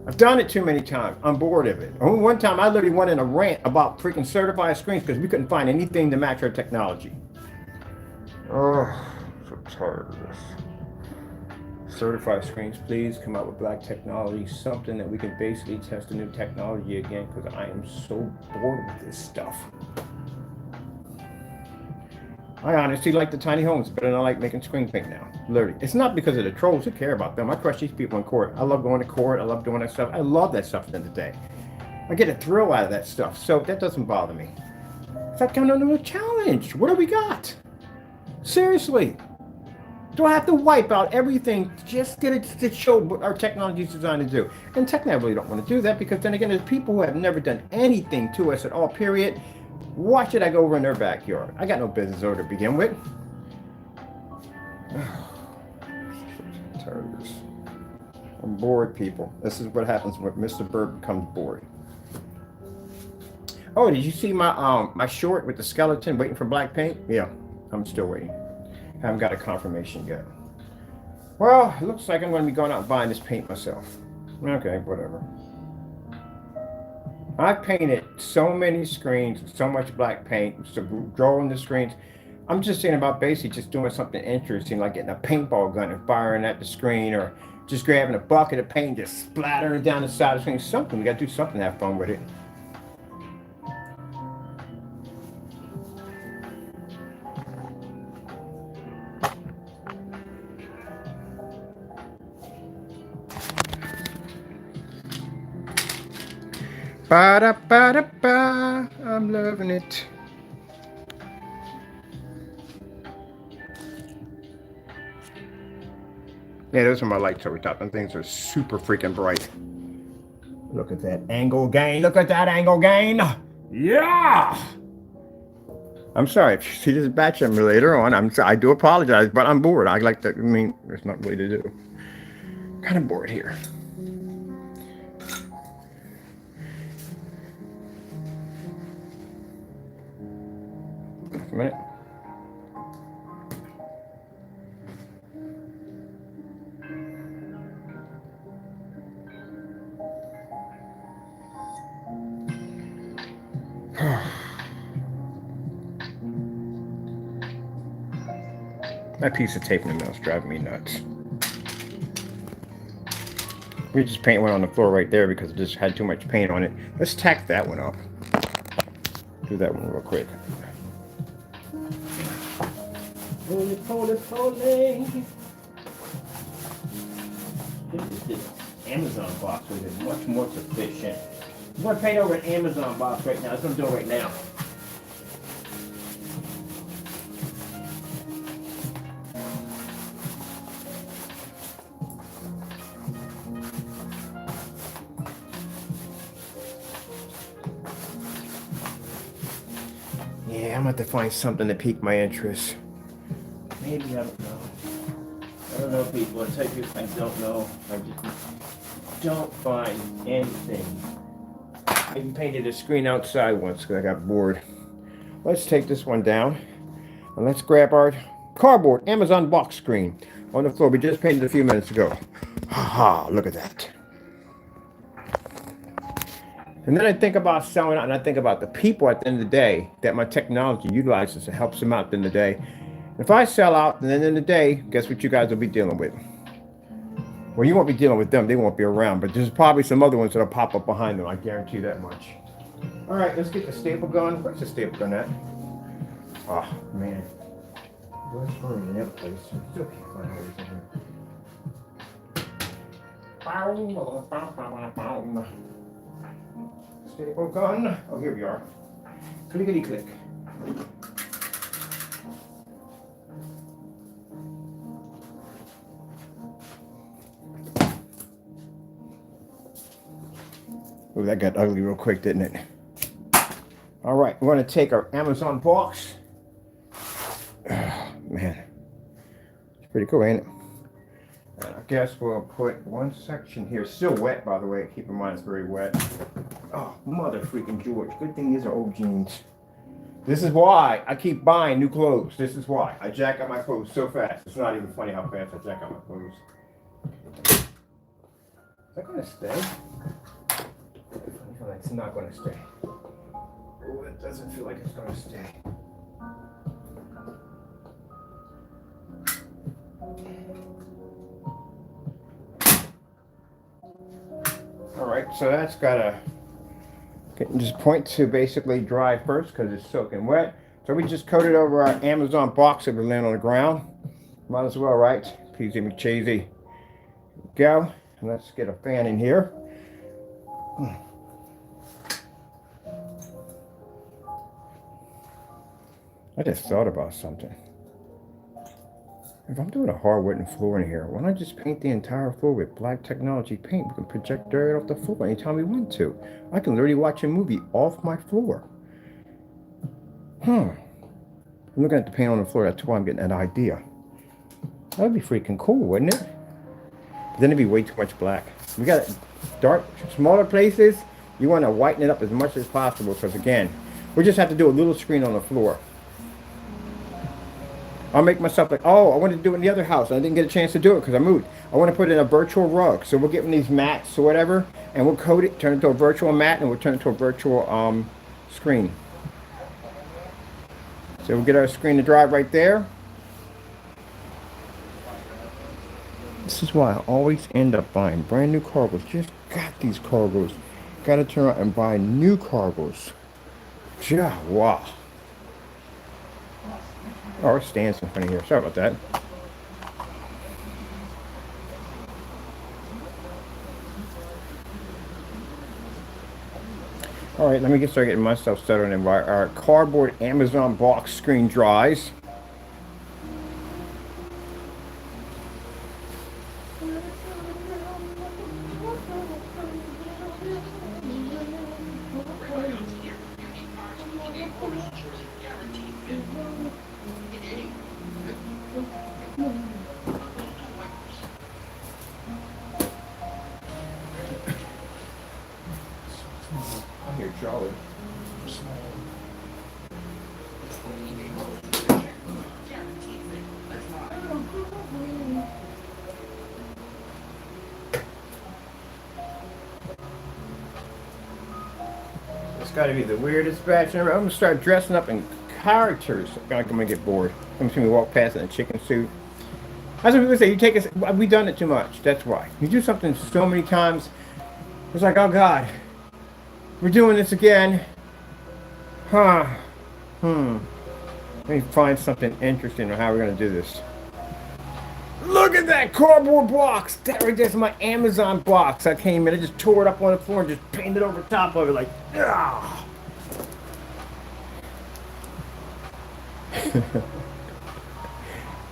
I've done it too many times. I'm bored of it. One time I literally went in a rant about freaking certified screens because we couldn't find anything to match our technology. Oh, so tired of this. Certified screens, please come out with black technology, something that we can basically test the new technology again, because I am so bored with this stuff. I honestly like the tiny homes better than I like making screen paint now. Literally. It's not because of the trolls who care about them. I crush these people in court. I love going to court. I love doing that stuff. I love that stuff at the end of the day. I get a thrill out of that stuff. So that doesn't bother me. It's like kind of a challenge. What do we got? Seriously. Do I have to wipe out everything to just get it to show what our technology is designed to do? And technically, I really don't want to do that because then again, there's people who have never done anything to us at all, period. Why should I go over in their backyard? I got no business over to begin with. I'm tired of this. I'm bored, people. This is what happens when Mr. Bird becomes bored. Oh, did you see my short with the skeleton waiting for black paint? Yeah, I'm still waiting. Haven't got a confirmation yet. Well, it looks like I'm going to be going out and buying this paint myself. Okay, whatever. I painted so many screens with so much black paint, so drawing the screens. I'm just thinking about basically just doing something interesting, like getting a paintball gun and firing at the screen, or just grabbing a bucket of paint and just splattering it down the side of the screen. Something. We got to do something to have fun with it. Ba-da-ba-da-ba. I'm loving it. Yeah, those are my lights over top. And things are super freaking bright. Look at that angle gain. Look at that angle gain. Yeah. I'm sorry. If you see this batch later on, I do apologize, but I'm bored. I like to, I mean, there's not really to do. Kind of bored here. A minute. That piece of tape in the middle is driving me nuts. We just paint one on the floor right there because it just had too much paint on it. Let's tack that one up. Do that one real quick. Holy. This Amazon box is much more sufficient. I'm going to paint over an Amazon box right now. That's what I'm doing right now. Yeah, I'm going to have to find something to pique my interest. Maybe, I don't know. I don't know, people. I tell you, I don't know. I just don't find anything. I even painted a screen outside once because I got bored. Let's take this one down. And let's grab our cardboard Amazon box screen on the floor. We just painted a few minutes ago. Ha, look at that. And then I think about selling out, and I think about the people at the end of the day that my technology utilizes and helps them out at the end of the day. If I sell out, then at the end of the day, guess what you guys will be dealing with? Well, you won't be dealing with them. They won't be around. But there's probably some other ones that'll pop up behind them. I guarantee you that much. All right, let's get the staple gun. Where's the staple gun at? Oh, man. Where's going in that place? Still can't find everything here. Staple gun. Oh, here we are. Clickety click. Oh, that got ugly real quick, didn't it? All right, we're going to take our Amazon box. Oh, man. It's pretty cool, ain't it? And I guess we'll put one section here. Still wet, by the way. Keep in mind it's very wet. Oh, mother freaking George. Good thing these are old jeans. This is why I keep buying new clothes. This is why. I jack out my clothes so fast. It's not even funny how fast I jack out my clothes. Is that going to stay? I feel like it's not going to stay. Oh, it doesn't feel like it's going to stay. All right, so that's got to just point to basically dry first because it's soaking wet. So we just coated over our Amazon box that we're laying on the ground. Might as well, right? Peasy McCheesy. Go. And let's get a fan in here. I just thought about something. If I'm doing a hard wooden floor in here, why don't I just paint the entire floor with black technology paint? We can project right off the floor anytime we want to. I can literally watch a movie off my floor. I'm looking at the paint on the floor. That's why I'm getting that idea. That'd be freaking cool, wouldn't it? But then it'd be way too much black. We got dark, smaller places. You want to whiten it up as much as possible because, again, we just have to do a little screen on the floor. I'll make myself like, oh, I wanted to do it in the other house. I didn't get a chance to do it because I moved. I want to put in a virtual rug. So we'll get one of these mats or whatever, and we'll coat it, turn it into a virtual mat, and we'll turn it into a virtual screen. So we'll get our screen to drive right there. This is why I always end up buying brand new cargos. Just got these cargos. Got to turn around and buy new cargos. Yeah, wow. Oh, it stands in front of here. Sorry about that. All right, let me start getting myself settled in while our cardboard Amazon box screen dries. Jolly. It's got to be the weirdest batch ever. I'm gonna start dressing up in characters. I'm gonna get bored. I'm just gonna walk past in a chicken suit. That's what people say. You take us. We've done it too much. That's why. You do something so many times. It's like, oh God. We're doing this again. Let me find something interesting on how we're going to do this. Look at that cardboard box. That right there's my Amazon box. I came in, I just tore it up on the floor and just painted over top of it like, ah.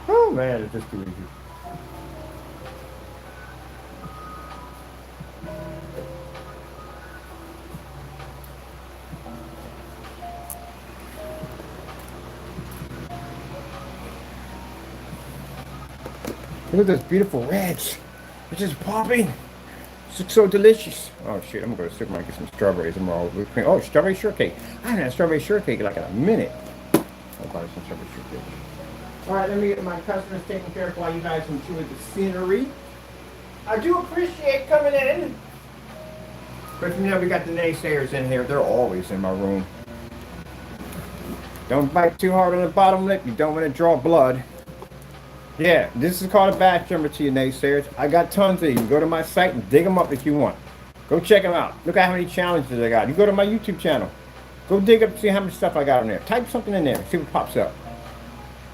Oh man, it's just too easy. Look at those beautiful reds. They're just popping. It's so delicious. Oh shit, I'm gonna go to the supermarket and get some strawberries and all whipped cream. Oh, strawberry shortcake. I haven't had strawberry shortcake like in a minute. I'll buy some strawberry shortcake. Alright, let me get my customers taken care of while you guys enjoy the scenery. I do appreciate coming in. But you know, we got the naysayers in here. They're always in my room. Don't bite too hard on the bottom lip. You don't want to draw blood. Yeah, this is called a batch number to you naysayers. I got tons of you. Go to my site and dig them up if you want. Go check them out. Look at how many challenges I got. You go to my YouTube channel. Go dig up and see how much stuff I got on there. Type something in there. See what pops up.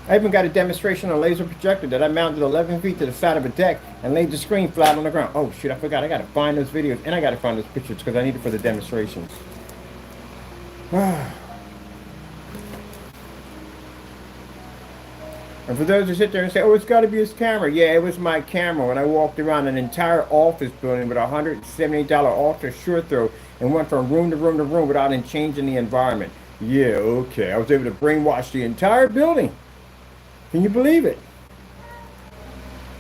I even got a demonstration on a laser projector that I mounted 11 feet to the side of a deck and laid the screen flat on the ground. Oh shit, I forgot. I got to find those videos and I got to find those pictures because I need it for the demonstrations. And for those who sit there and say, oh, it's got to be his camera. Yeah, it was my camera when I walked around an entire office building with a $178 Ultra Sure Throw and went from room to room to room without even changing the environment. Yeah, okay. I was able to brainwash the entire building. Can you believe it?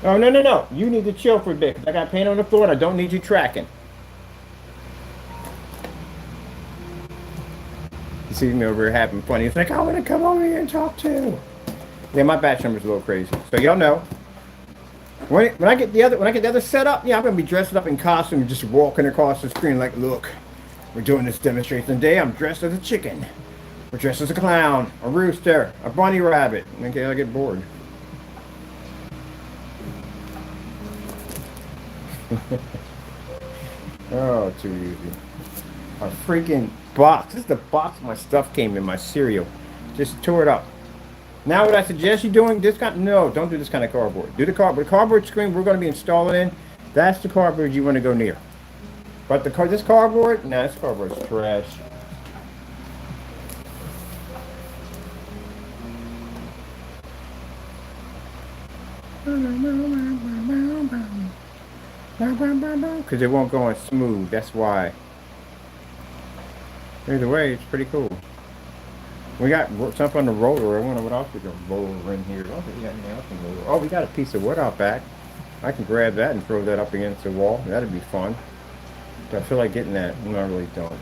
Oh, no, no, no. You need to chill for a bit. I got paint on the floor and I don't need you tracking. You see me over here having fun. He's like, I want to come over here and talk too. Yeah, my batch number's a little crazy. So y'all know. When I get the other set up, yeah, I'm gonna be dressed up in costume and just walking across the screen like, look, we're doing this demonstration today. I'm dressed as a chicken. We're dressed as a clown, a rooster, a bunny rabbit. Okay, I get bored. Oh, too easy. A freaking box. This is the box my stuff came in, my cereal. Just tore it up. Now what I suggest you doing, no, don't do this kind of cardboard. Do the cardboard screen we're going to be installing in, that's the cardboard you want to go near. But this cardboard, nah, this cardboard's trash. Because it won't go on smooth. That's why. Either way, it's pretty cool. We got stuff on the roller. I wonder what else we got roller in here. I don't think we got anything else in the roller. Oh, we got a piece of wood out back. I can grab that and throw that up against the wall. That'd be fun. Do I feel like getting that? No, I really don't.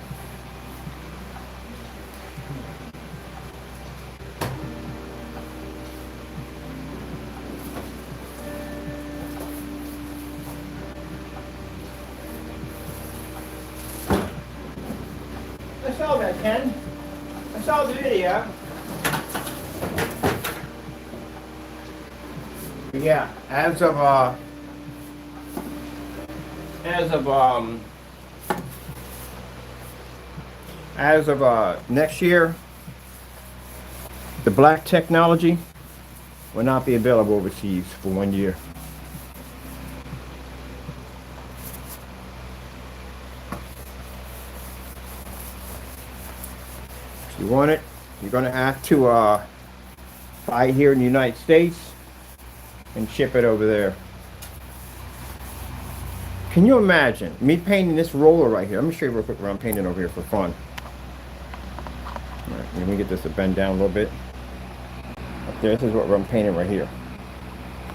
That's all that, Ken. That's all the video. Yeah, as of next year, the black technology will not be available overseas for 1 year. If you want it, you're going to have to buy it here in the United States and ship it over there. Can you imagine me painting this roller right here? Let me show you real quick what I'm painting over here for fun. All right, let me get this to bend down a little bit. Up there, this is what I'm painting right here.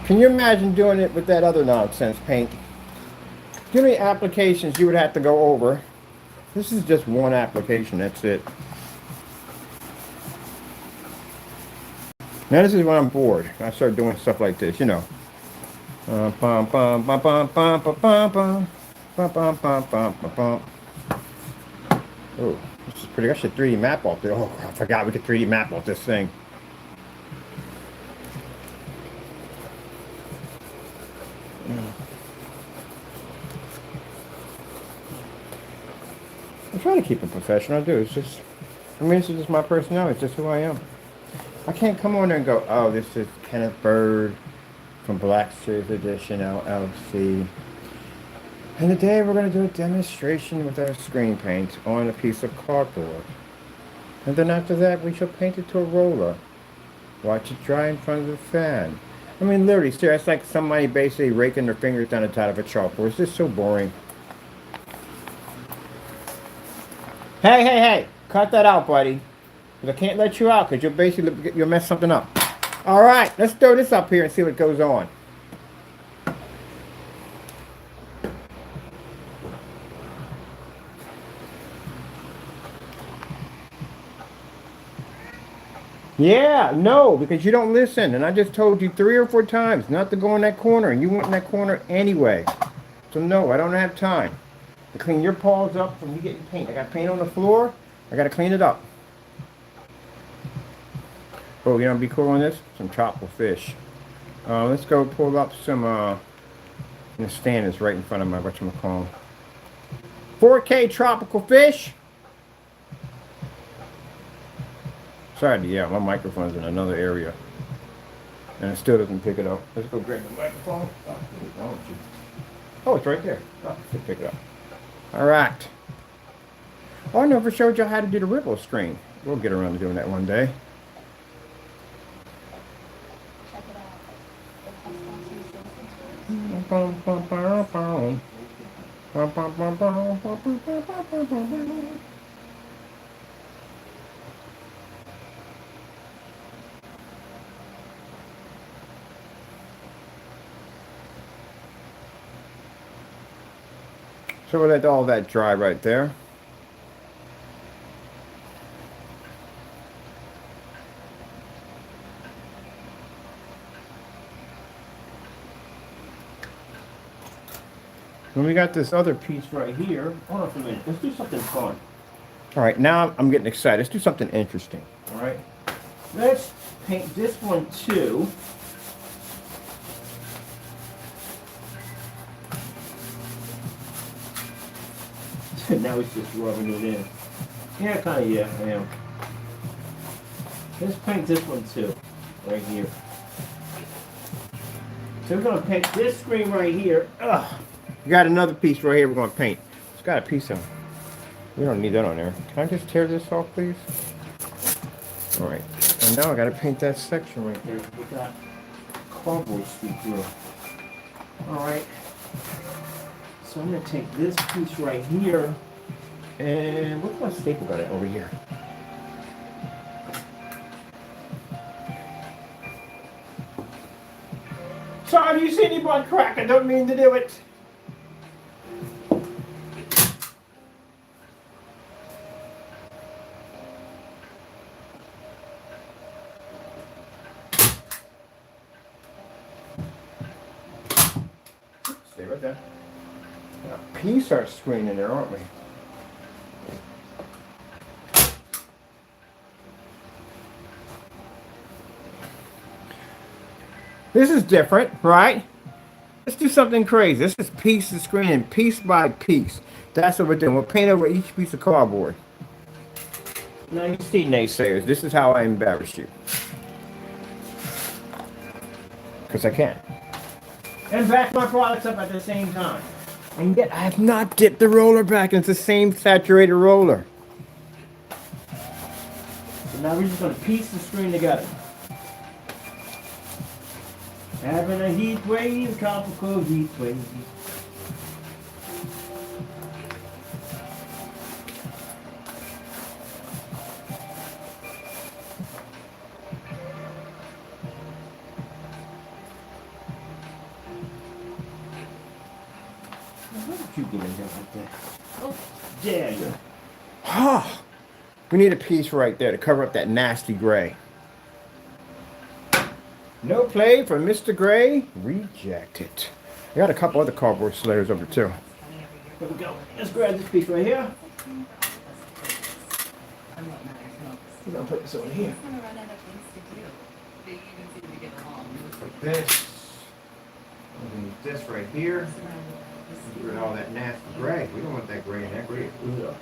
Can you imagine doing it with that other nonsense paint? How many applications you would have to go over? This is just one application, that's it. Now this is when I'm bored. I start doing stuff like this, you know. Oh, this is pretty. I should 3D map off there. Oh, I forgot we could 3D map off this thing. I try to keep it professional. I do. It's just, I mean, this is just my personality. It's just who I am. I can't come on there and go, oh, this is Kenneth Bird from Black Series Edition LLC. And today we're going to do a demonstration with our screen paint on a piece of cardboard. And then after that, we shall paint it to a roller. Watch it dry in front of the fan. I mean, literally, seriously, it's like somebody basically raking their fingers down the top of a chalkboard. It's just so boring. Hey, hey, hey! Cut that out, buddy. Because I can't let you out, because you'll mess something up. All right, let's throw this up here and see what goes on. Yeah, no, because you don't listen. And I just told you 3 or 4 times not to go in that corner. And you went in that corner anyway. So no, I don't have time to clean your paws up from you getting paint. I got paint on the floor. I got to clean it up. Oh, you know, be cool on this? Some tropical fish. Let's go pull up some, the stand is right in front of my, whatchamacallit. 4K tropical fish. Sorry, yeah, my microphone's in another area. And it still doesn't pick it up. Let's go grab the microphone. Oh, it's right there. Oh, let's pick it up. All right. Oh, I never showed you how to do the ripple screen. We'll get around to doing that one day. So we'll let all that dry right there. Then we got this other piece right here. Hold on for a minute. Let's do something fun. All right, now I'm getting excited. Let's do something interesting. All right. Let's paint this one too. Now it's just rubbing it in. Yeah, kind of, yeah, I am. Let's paint this one too, right here. So we're going to paint this screen right here. Ugh. We got another piece right here we're going to paint. It's got a piece of, we don't need that on there. Can I just tear this off, please? All right. And now I got to paint that section right there. We got cardboard stick through. All right. So I'm going to take this piece right here, and what's my staple gun over here? Sorry, do you see any blood crack? I don't mean to do it. Stay right there. Got a piece our screen in there, aren't we? This is different, right? Let's do something crazy. This is piece of screen, piece by piece. That's what we're doing. We'll paint over each piece of cardboard. Now you see, naysayers, this is how I embarrass you. Because I can. And back my products up at the same time. And yet I have not dipped the roller back into the same saturated roller. So now we're just going to piece the screen together. Having a heat wave, tropical heat wave. How did you get in there like that? Oh, there you go. We need a piece right there to cover up that nasty gray. No play for Mr. Gray. Rejected. I got a couple other cardboard slayers over too. Here we go. Let's grab this piece right here. We're gonna put this over here. Like this. We need this right here. Get rid of all that nasty gray. We don't want that gray in that gray. Ugh.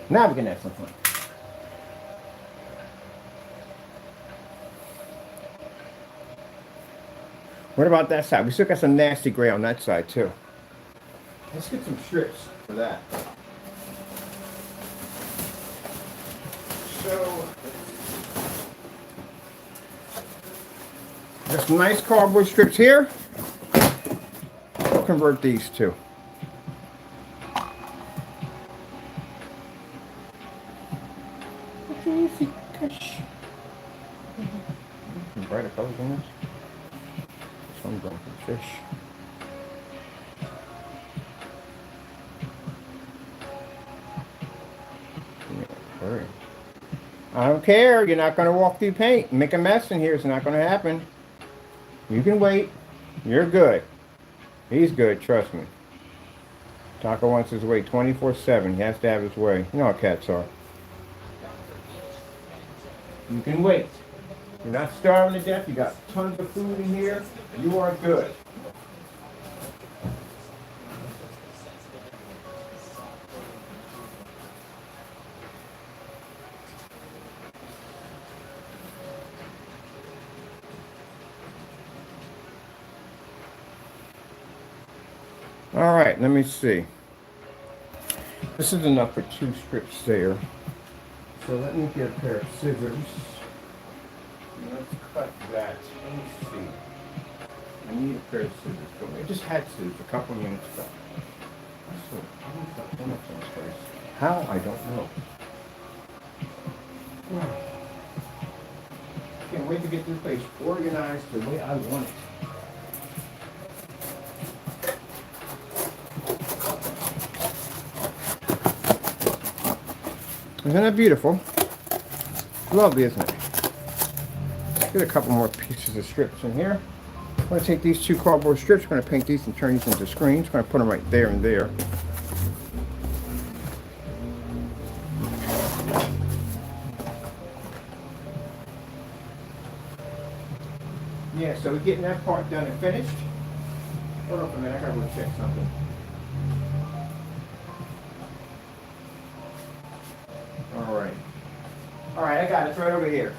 Now we can have some fun. What about that side? We still got some nasty gray on that side too. Let's get some strips for that. So, there's some nice cardboard strips here. We'll convert these too. Some brighter colors in this. Some going for fish. Hurry. I don't care. You're not going to walk through paint. Make a mess in here. It's not going to happen. You can wait. You're good. He's good. Trust me. Taco wants his way 24/7. He has to have his way. You know how cats are. You can wait. You're not starving to death. You got tons of food in here. You are good. All right, let me see. This is enough for 2 strips there. So let me get a pair of scissors. Let's cut that. Let me see. I need a pair of scissors for me. I just had scissors a couple minutes ago. So, I need to cut one of those first. How? I don't know. Can't wait to get this place organized the way I want it. Isn't that beautiful? Lovely, isn't it? Let's get a couple more pieces of strips in here. I'm going to take these 2 cardboard strips. I'm going to paint these and turn these into screens. I'm going to put them right there and there. Yeah, so we're getting that part done and finished. Hold on for a minute. I got to go check something. All right, I got it. It's right over here.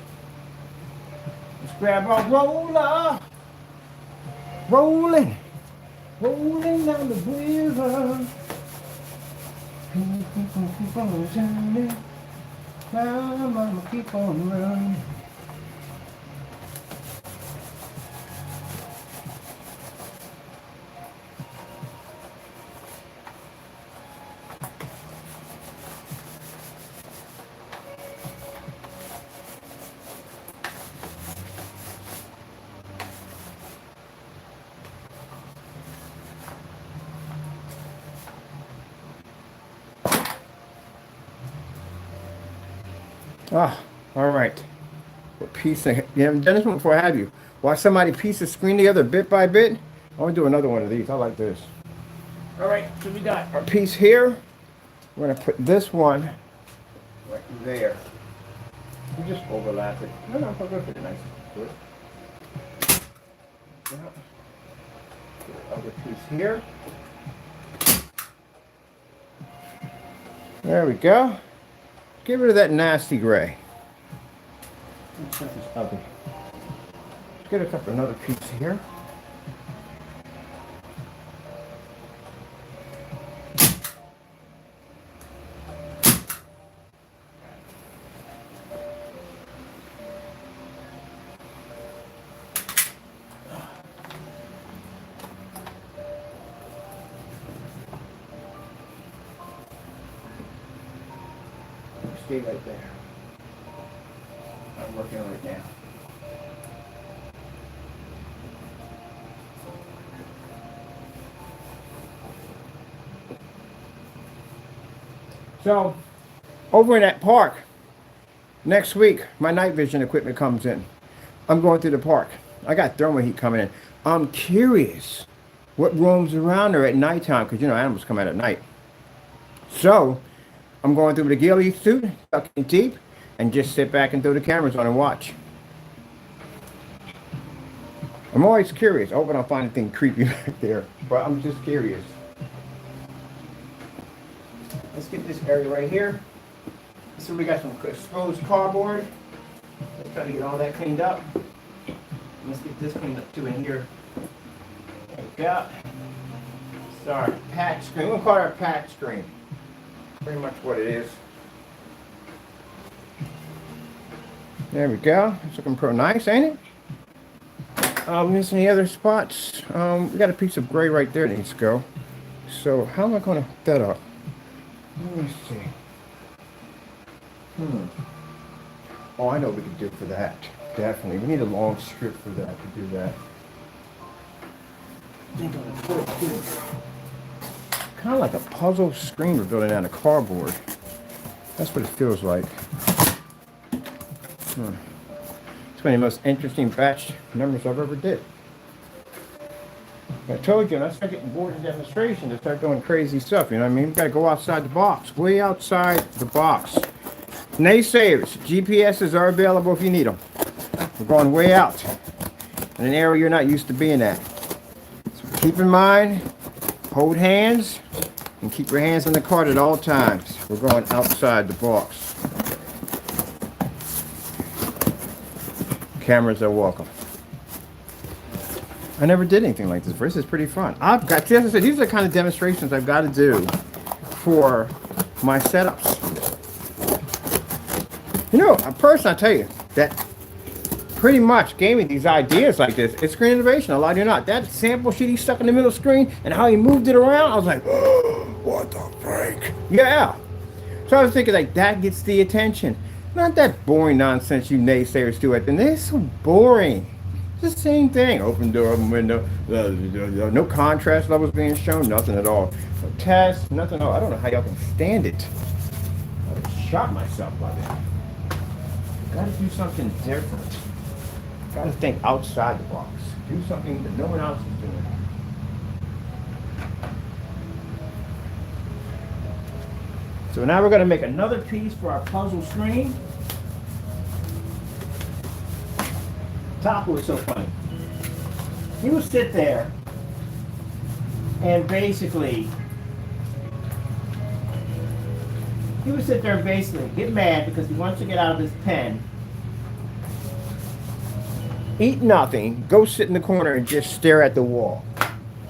Let's grab our roller. Rolling down the river. Keep on shining. Mama, keep on running. Ah, all right. What piece? You haven't done this one before, have you? Watch somebody piece the screen together bit by bit. I'm gonna do another one of these. I like this. All right, so we got our piece here. We're gonna put this one right there. We just overlap it. No, I'll go for the nice. Good. Yeah. Other piece here. There we go. Get rid of that nasty gray. Let's get another piece here. Stay right there. I'm working on it now. So, over in that park, next week, my night vision equipment comes in. I'm going through the park. I got thermal heat coming in. I'm curious what roams around there at nighttime, because, you know, animals come out at night. So, I'm going through the ghillie suit, tucking deep, and just sit back and throw the cameras on and watch. I'm always curious. I hope I don't find anything creepy back there, but I'm just curious. Let's get this area right here. So we got some exposed cardboard. Let's try to get all that cleaned up. Let's get this cleaned up too in here. There we go. Sorry, patch screen. We'll call it our patch screen. Pretty much what it is. There we go. It's looking pretty nice, ain't it? Missing any other spots? We got a piece of gray right there that needs to go. So how am I going to hook that up? Let me see. Oh, I know what we could do for that. Definitely. We need a long strip for that to do that. I think I'm going to put it here. Kind of like a puzzle screen we're building out of cardboard. That's what it feels like. It's one of the most interesting batch numbers I've ever did. I told you, when I start getting bored of demonstration, to start doing crazy stuff, you know what I mean? We gotta go outside the box, way outside the box. Naysayers, GPSs are available if you need them. We're going way out in an area you're not used to being at. So keep in mind, hold hands, and keep your hands on the cart at all times. We're going outside the box. Cameras are welcome. I never did anything like this. This is pretty fun. As I said, these are the kind of demonstrations I've got to do for my setups. You know, a person, I tell you, that pretty much gave me these ideas like this. It's Screen Innovation, I lie to you not. That sample sheet he stuck in the middle of the screen and how he moved it around, I was like, oh, what the freak? Yeah. So I was thinking, like, that gets the attention. Not that boring nonsense you naysayers do at the end. It's so boring. It's the same thing. Open door, open window. No contrast levels being shown. Nothing at all. No test. Nothing at all. I don't know how y'all can stand it. I would have shot myself by that. Gotta do something different. Gotta think outside the box. Do something that no one else is doing. So now we're gonna make another piece for our puzzle screen. Taco was so funny. He would sit there and basically get mad because he wants to get out of his pen, eat nothing, go sit in the corner and just stare at the wall.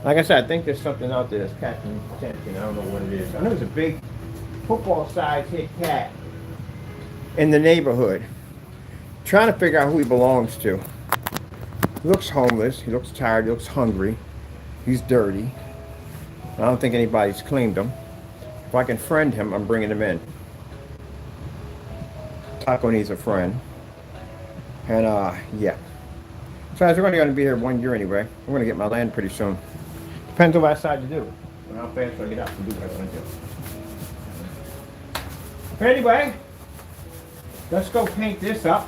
Like I said, I think there's something out there that's catching attention. I don't know what it is. I know it's a big football-sized hit cat in the neighborhood. Trying to figure out who he belongs to. He looks homeless. He looks tired. He looks hungry. He's dirty. I don't think anybody's claimed him. If I can friend him, I'm bringing him in. Taco needs a friend. And, yeah. Besides, we're only going to be here 1 year anyway. I'm going to get my land pretty soon. Depends on what I decide to do. And how fast I get out and do what I want to do. But anyway, let's go paint this up.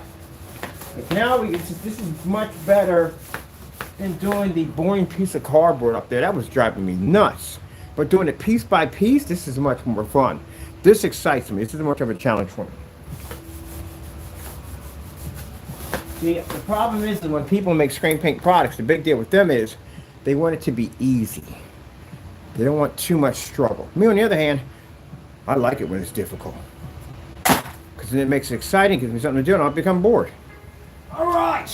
But now this is much better than doing the boring piece of cardboard up there. That was driving me nuts. But doing it piece by piece, this is much more fun. This excites me. This is much of a challenge for me. See, the problem is that when people make screen paint products, the big deal with them is they want it to be easy. They don't want too much struggle. Me, on the other hand, I like it when it's difficult. Because then it makes it exciting, gives me something to do, and I'll become bored. All right.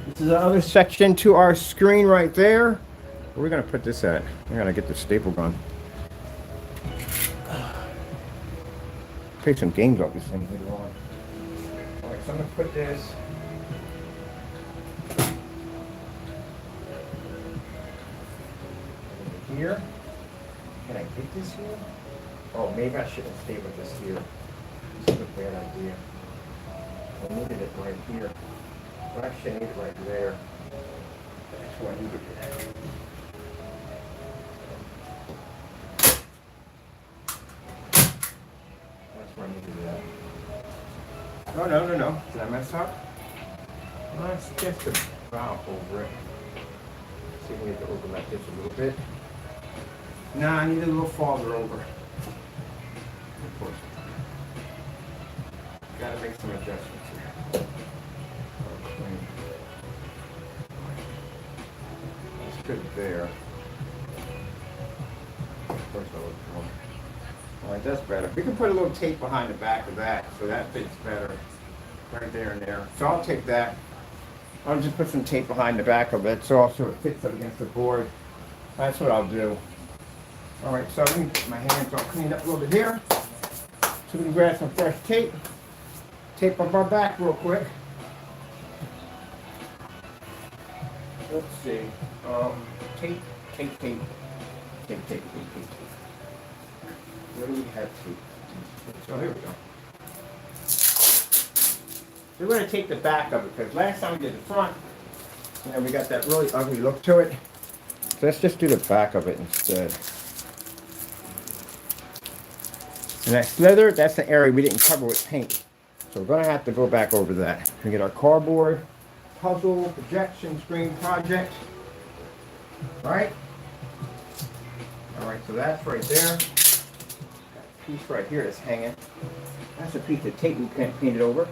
This is the other section to our screen right there. Where are we going to put this at? I got to get the staple gun. Play some games off this thing later on. All right, so I'm going to put this. Here. Can I get this here? Oh, maybe I shouldn't staple this here. This is a bad idea. I needed it right here. Well, actually, I need it right there. That's where I needed it at. That's where I needed it at. No. Did I mess up? Let's just about over it. See if we need to overlap this a little bit. Nah, I need it a little farther over. Of course. Gotta make some adjustments here. That's good there. Of course I look wrong. Alright, that's better. We can put a little tape behind the back of that so that fits better. Right there and there. So I'll take that. I'll just put some tape behind the back of it so it fits up against the board. That's what I'll do. Alright, so let me get my hands all cleaned up a little bit here. So we can grab some fresh tape. Tape up our back real quick. Let's see. Tape. Where do we have tape? Oh, here we go. We're going to take the back of it because last time we did the front, and we got that really ugly look to it. So let's just do the back of it instead. And that slither, that's the area we didn't cover with paint. So we're going to have to go back over that. We get our cardboard puzzle projection screen project. Right? Alright, so that's right there. That piece right here that's hanging. That's a piece of tape we can't paint it over.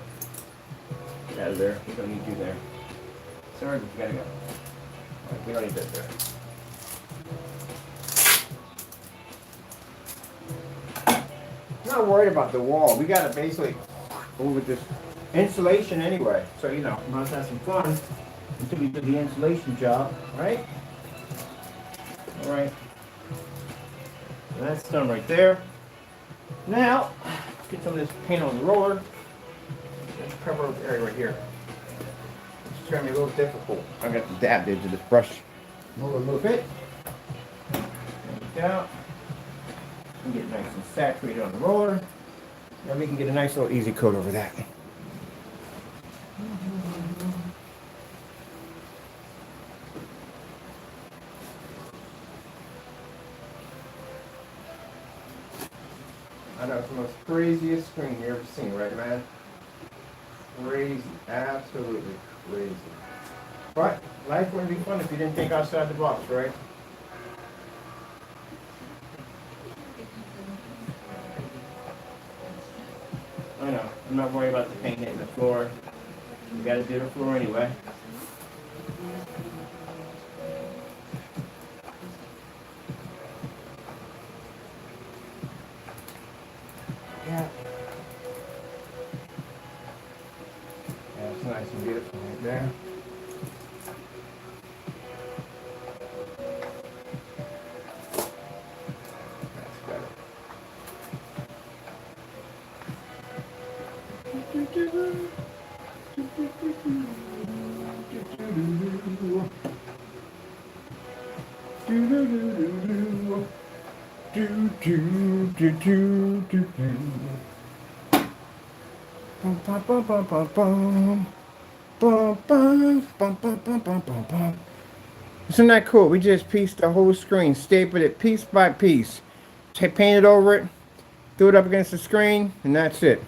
Get out of there. We don't need you there. Sorry, but you gotta go. Right, we don't need that there. I'm not worried about the wall. We gotta basically go with this insulation anyway. So, you know, we must have some fun until we do the insulation job, right? Alright. That's done right there. Now, let's get some of this paint on the roller. Let's cover the area right here. It's trying to be a little difficult. I'm going to have to dab the edge of this brush roller a little bit. There we go. And get nice and saturated on the roller. Now we can get a nice little easy coat over that. I know it's the most craziest screen you ever seen, right, man? Crazy, absolutely crazy. But life wouldn't be fun if you didn't think outside the box, right? I know, I'm not worried about the paint hitting the floor. You gotta do the floor anyway. Yeah. That's nice and beautiful right there. That's better. Isn't that cool? We just pieced the whole screen, stapled it piece by piece, painted over it, threw it up against the screen, and that's it.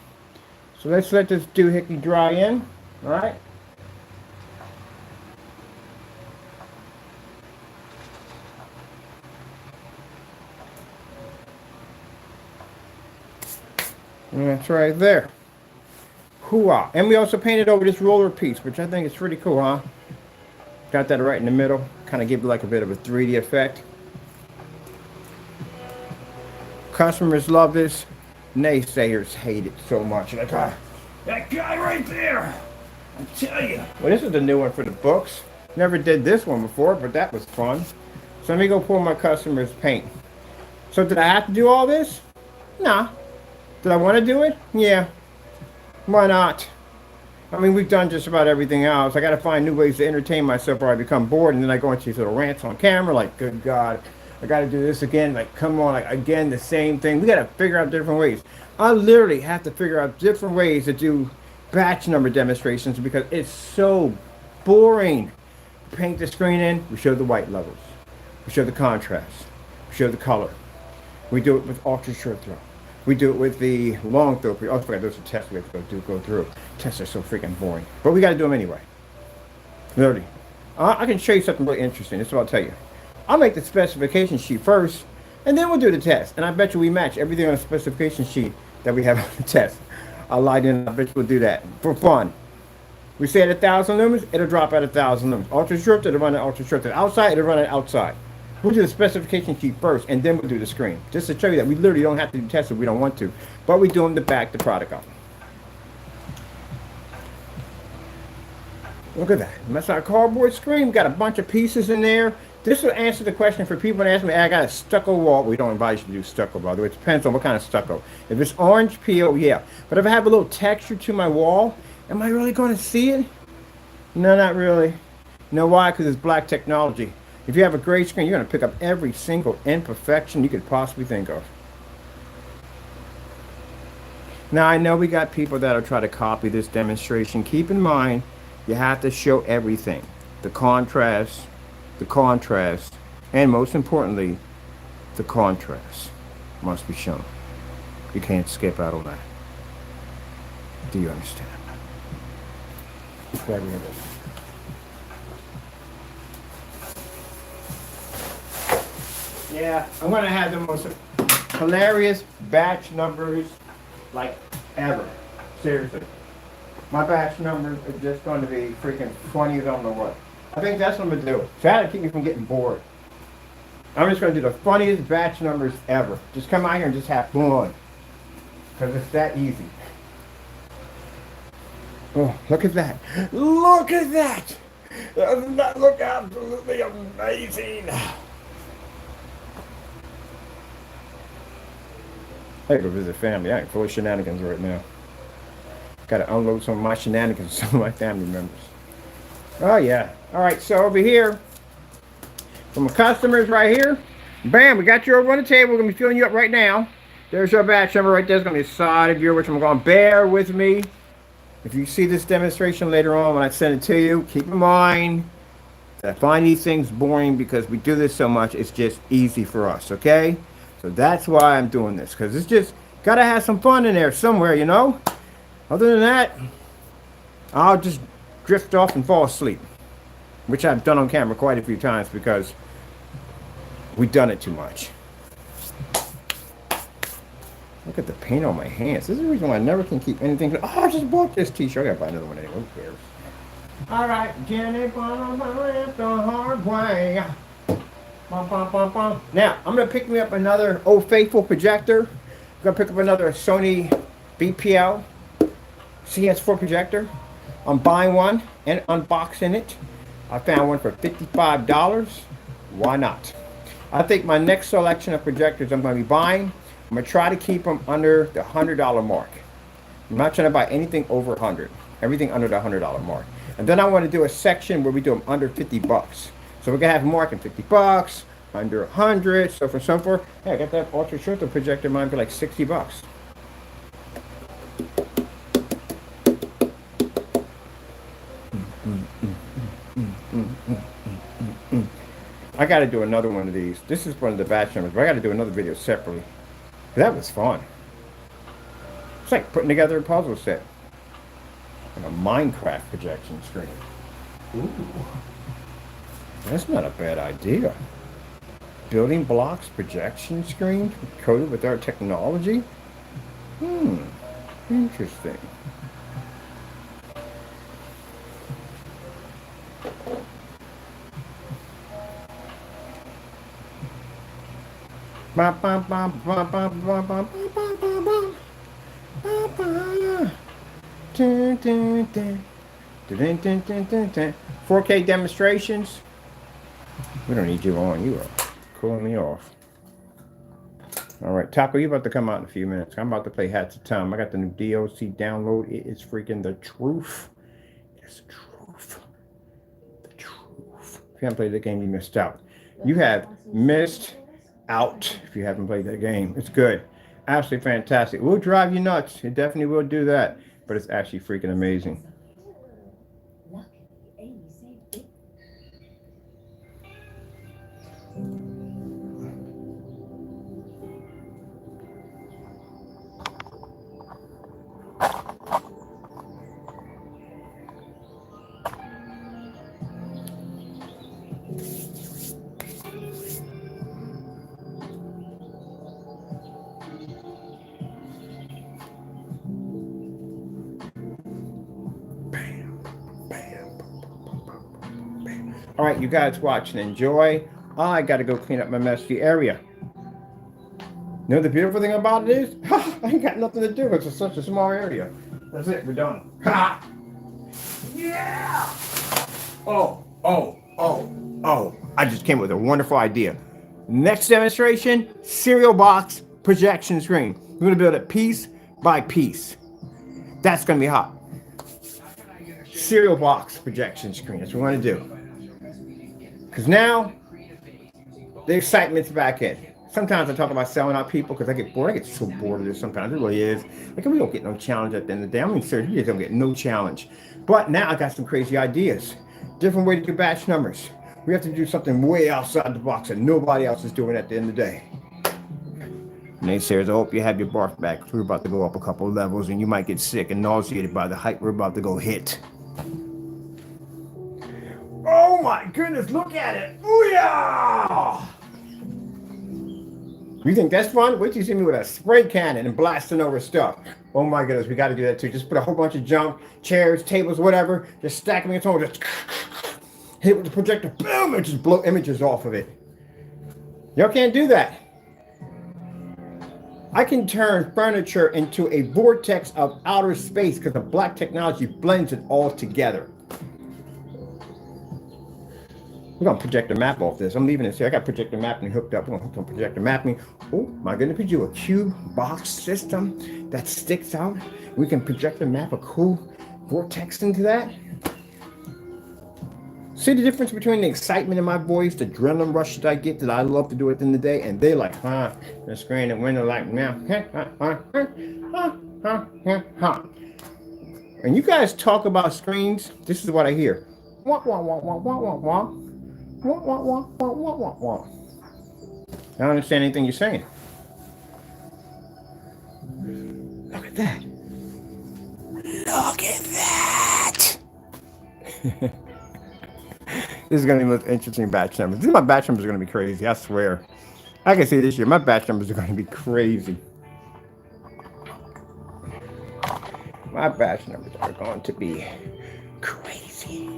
So let's let this doohickey dry in. All right. And that's right there. Hoo-ah. And we also painted over this roller piece, which I think is pretty cool, huh? Got that right in the middle. Kind of give it like a bit of a 3D effect. Customers love this. Naysayers hate it so much. Like, ah, that guy right there. I tell you. Well, this is the new one for the books. Never did this one before, but that was fun. So let me go pull my customers' paint. So did I have to do all this? Nah. Did I want to do it? Yeah. Why not? I mean, we've done just about everything else. I got to find new ways to entertain myself or I become bored, and then I go into these little rants on camera like, good God, I got to do this again. Like, come on, like, again, the same thing. We got to figure out different ways. I literally have to figure out different ways to do batch number demonstrations because it's so boring. Paint the screen in, we show the white levels. We show the contrast. We show the color. We do it with ultra short throw. We do it with the long throw. Oh, I forgot those are tests we have to go through. Tests are so freaking boring. But we got to do them anyway. Literally. I can show you something really interesting. This is what I'll tell you. I'll make the specification sheet first, and then we'll do the test. And I bet you we match everything on the specification sheet that we have on the test. I'll lie in. I bet you we'll do that for fun. We say at 1,000 lumens, it'll drop at 1,000 lumens. Ultra short, it'll run at ultra short. Outside, it'll run at outside. We'll do the specification sheet first, and then we'll do the screen. Just to show you that we literally don't have to do tests if we don't want to. But we do them to back the product up. Look at that. That's our cardboard screen. We got a bunch of pieces in there. This will answer the question for people that ask me, I got a stucco wall. We don't advise you to do stucco, by the way. It depends on what kind of stucco. If it's orange peel, yeah. But if I have a little texture to my wall, am I really going to see it? No, not really. You know why? Because it's black technology. If you have a gray screen, you're going to pick up every single imperfection you could possibly think of. Now, I know we got people that'll try to copy this demonstration. Keep in mind, you have to show everything. The contrast, and most importantly, the contrast must be shown. You can't skip out on that. Do you understand? Grab your this. Yeah, I'm gonna have the most hilarious batch numbers like ever. Seriously. My batch numbers are just going to be freaking funny as I don't know what. I think that's what I'm gonna do. Try to keep me from getting bored. I'm just gonna do the funniest batch numbers ever. Just come out here and just have fun. Because it's that easy. Oh, look at that. Look at that! Doesn't that look absolutely amazing? I gotta go visit family. I ain't full of shenanigans right now. Gotta unload some of my shenanigans to some of my family members. Oh yeah. Alright, so over here, for my customers right here, bam, we got you over on the table. We're gonna be filling you up right now. There's your batch number right there. It's gonna be a side of you, which I'm gonna bear with me. If you see this demonstration later on when I send it to you, keep in mind that I find these things boring because we do this so much, it's just easy for us, okay? So that's why I'm doing this, because it's just gotta have some fun in there somewhere, you know? Other than that, I'll just drift off and fall asleep, which I've done on camera quite a few times because we've done it too much. Look at the paint on my hands. This is the reason why I never can keep anything. Oh, I just bought this t-shirt. I gotta buy another one anyway. Who cares? All right, Jenny, the hard way. Bum, bum, bum, bum. Now, I'm going to pick me up another Old Faithful projector. I'm going to pick up another Sony BPL CS4 projector. I'm buying one and unboxing it. I found one for $55. Why not? I think my next selection of projectors I'm going to be buying, I'm going to try to keep them under the $100 mark. I'm not trying to buy anything over 100. Everything under the $100 mark. And then I want to do a section where we do them under 50 bucks. So we're gonna have them marking 50 bucks, under 100, so for so forth. Hey, I got that ultra short projector, mine for like 60 bucks. I got to do another one of these. This is one of the batch numbers, but I got to do another video separately. That was fun. It's like putting together a puzzle set. Like a Minecraft projection screen. Ooh. That's not a bad idea. Building blocks projection screen coated with our technology? Interesting. Ba, ba, ba, ba, ba, ba, ba, ba, ba, ba. 4K demonstrations. We don't need you on. You are cooling me off. All right, Taco, you about to come out in a few minutes. I'm about to play Hats of Time. I got the new DLC download. It is freaking the truth. It's the truth. The truth. If you haven't played the game, you missed out. You have missed out if you haven't played that game. It's good. Absolutely fantastic. It will drive you nuts. It definitely will do that. But it's actually freaking amazing. All right, you guys watch and enjoy. I got to go clean up my messy area. You know the beautiful thing about it is, I ain't got nothing to do. It's just such a small area. That's it. We're done. Yeah. Oh. I just came with a wonderful idea. Next demonstration, cereal box projection screen. We're going to build it piece by piece. That's going to be hot. Cereal box projection screen. That's what we want to do. Because now, the excitement's back in. Sometimes I talk about selling out people because I get bored. I get so bored of this sometimes. It really is. Like, we don't get no challenge at the end of the day. I mean, seriously, you don't get no challenge. But now I got some crazy ideas. Different way to do batch numbers. We have to do something way outside the box that nobody else is doing at the end of the day. Naysayers, I hope you have your barf back. We're about to go up a couple of levels and you might get sick and nauseated by the height we're about to go hit. Oh my goodness, look at it. Booyah! You think that's fun? Wait till you see me with a spray cannon and blasting over stuff. Oh my goodness, we got to do that too. Just put a whole bunch of junk, chairs, tables, whatever. Just stack them in its own. Just hit it with the projector. Boom! And just blow images off of it. Y'all can't do that. I can turn furniture into a vortex of outer space because the black technology blends it all together. We're going to project a map off this. I'm leaving this here. I got projector mapping hooked up. We're going to hook on projector mapping. Oh my goodness, we do a cube box system that sticks out. We can project a map a cool vortex into that. See the difference between the excitement in my voice, the adrenaline rush that I get that I love to do at the end of the day, and they like, the screen and window like, now, And you guys talk about screens, this is what I hear. Wah, wah, wah, wah, wah, wah, wah. Wah, wah, wah, wah, wah, wah, wah. I don't understand anything you're saying. Look at that. Look at that. This is going to be the most interesting batch numbers. My batch numbers are going to be crazy, I swear. I can see this year, my batch numbers are going to be crazy. My batch numbers are going to be crazy.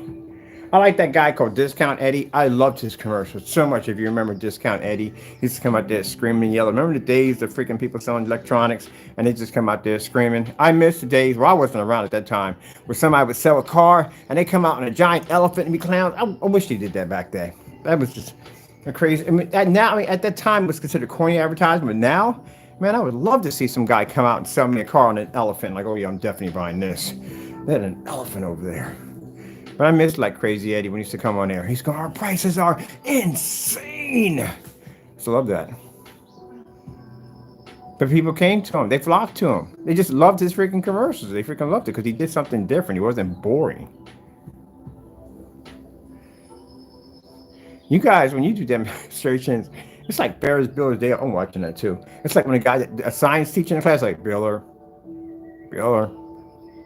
I like that guy called Discount Eddie. I loved his commercials so much. If you remember Discount Eddie, he used to come out there screaming and yelling. Remember the days of freaking people selling electronics and they just come out there screaming? I miss the days where I wasn't around at that time, where somebody would sell a car and they come out on a giant elephant and be clowns. I wish they did that back then. That was just a crazy. At that time it was considered corny advertising, but now Man, I would love to see some guy come out and sell me a car on an elephant. Like, oh yeah, I'm definitely buying this. They had an elephant over there. But I miss like Crazy Eddie when he used to come on there. He's going, our prices are insane. I just love that. But people came to him. They flocked to him. They just loved his freaking commercials. They freaking loved it because he did something different. He wasn't boring. You guys, when you do demonstrations, it's like Ferris Bueller's Day. I'm watching that too. It's like when a science teacher in the class, like Bueller.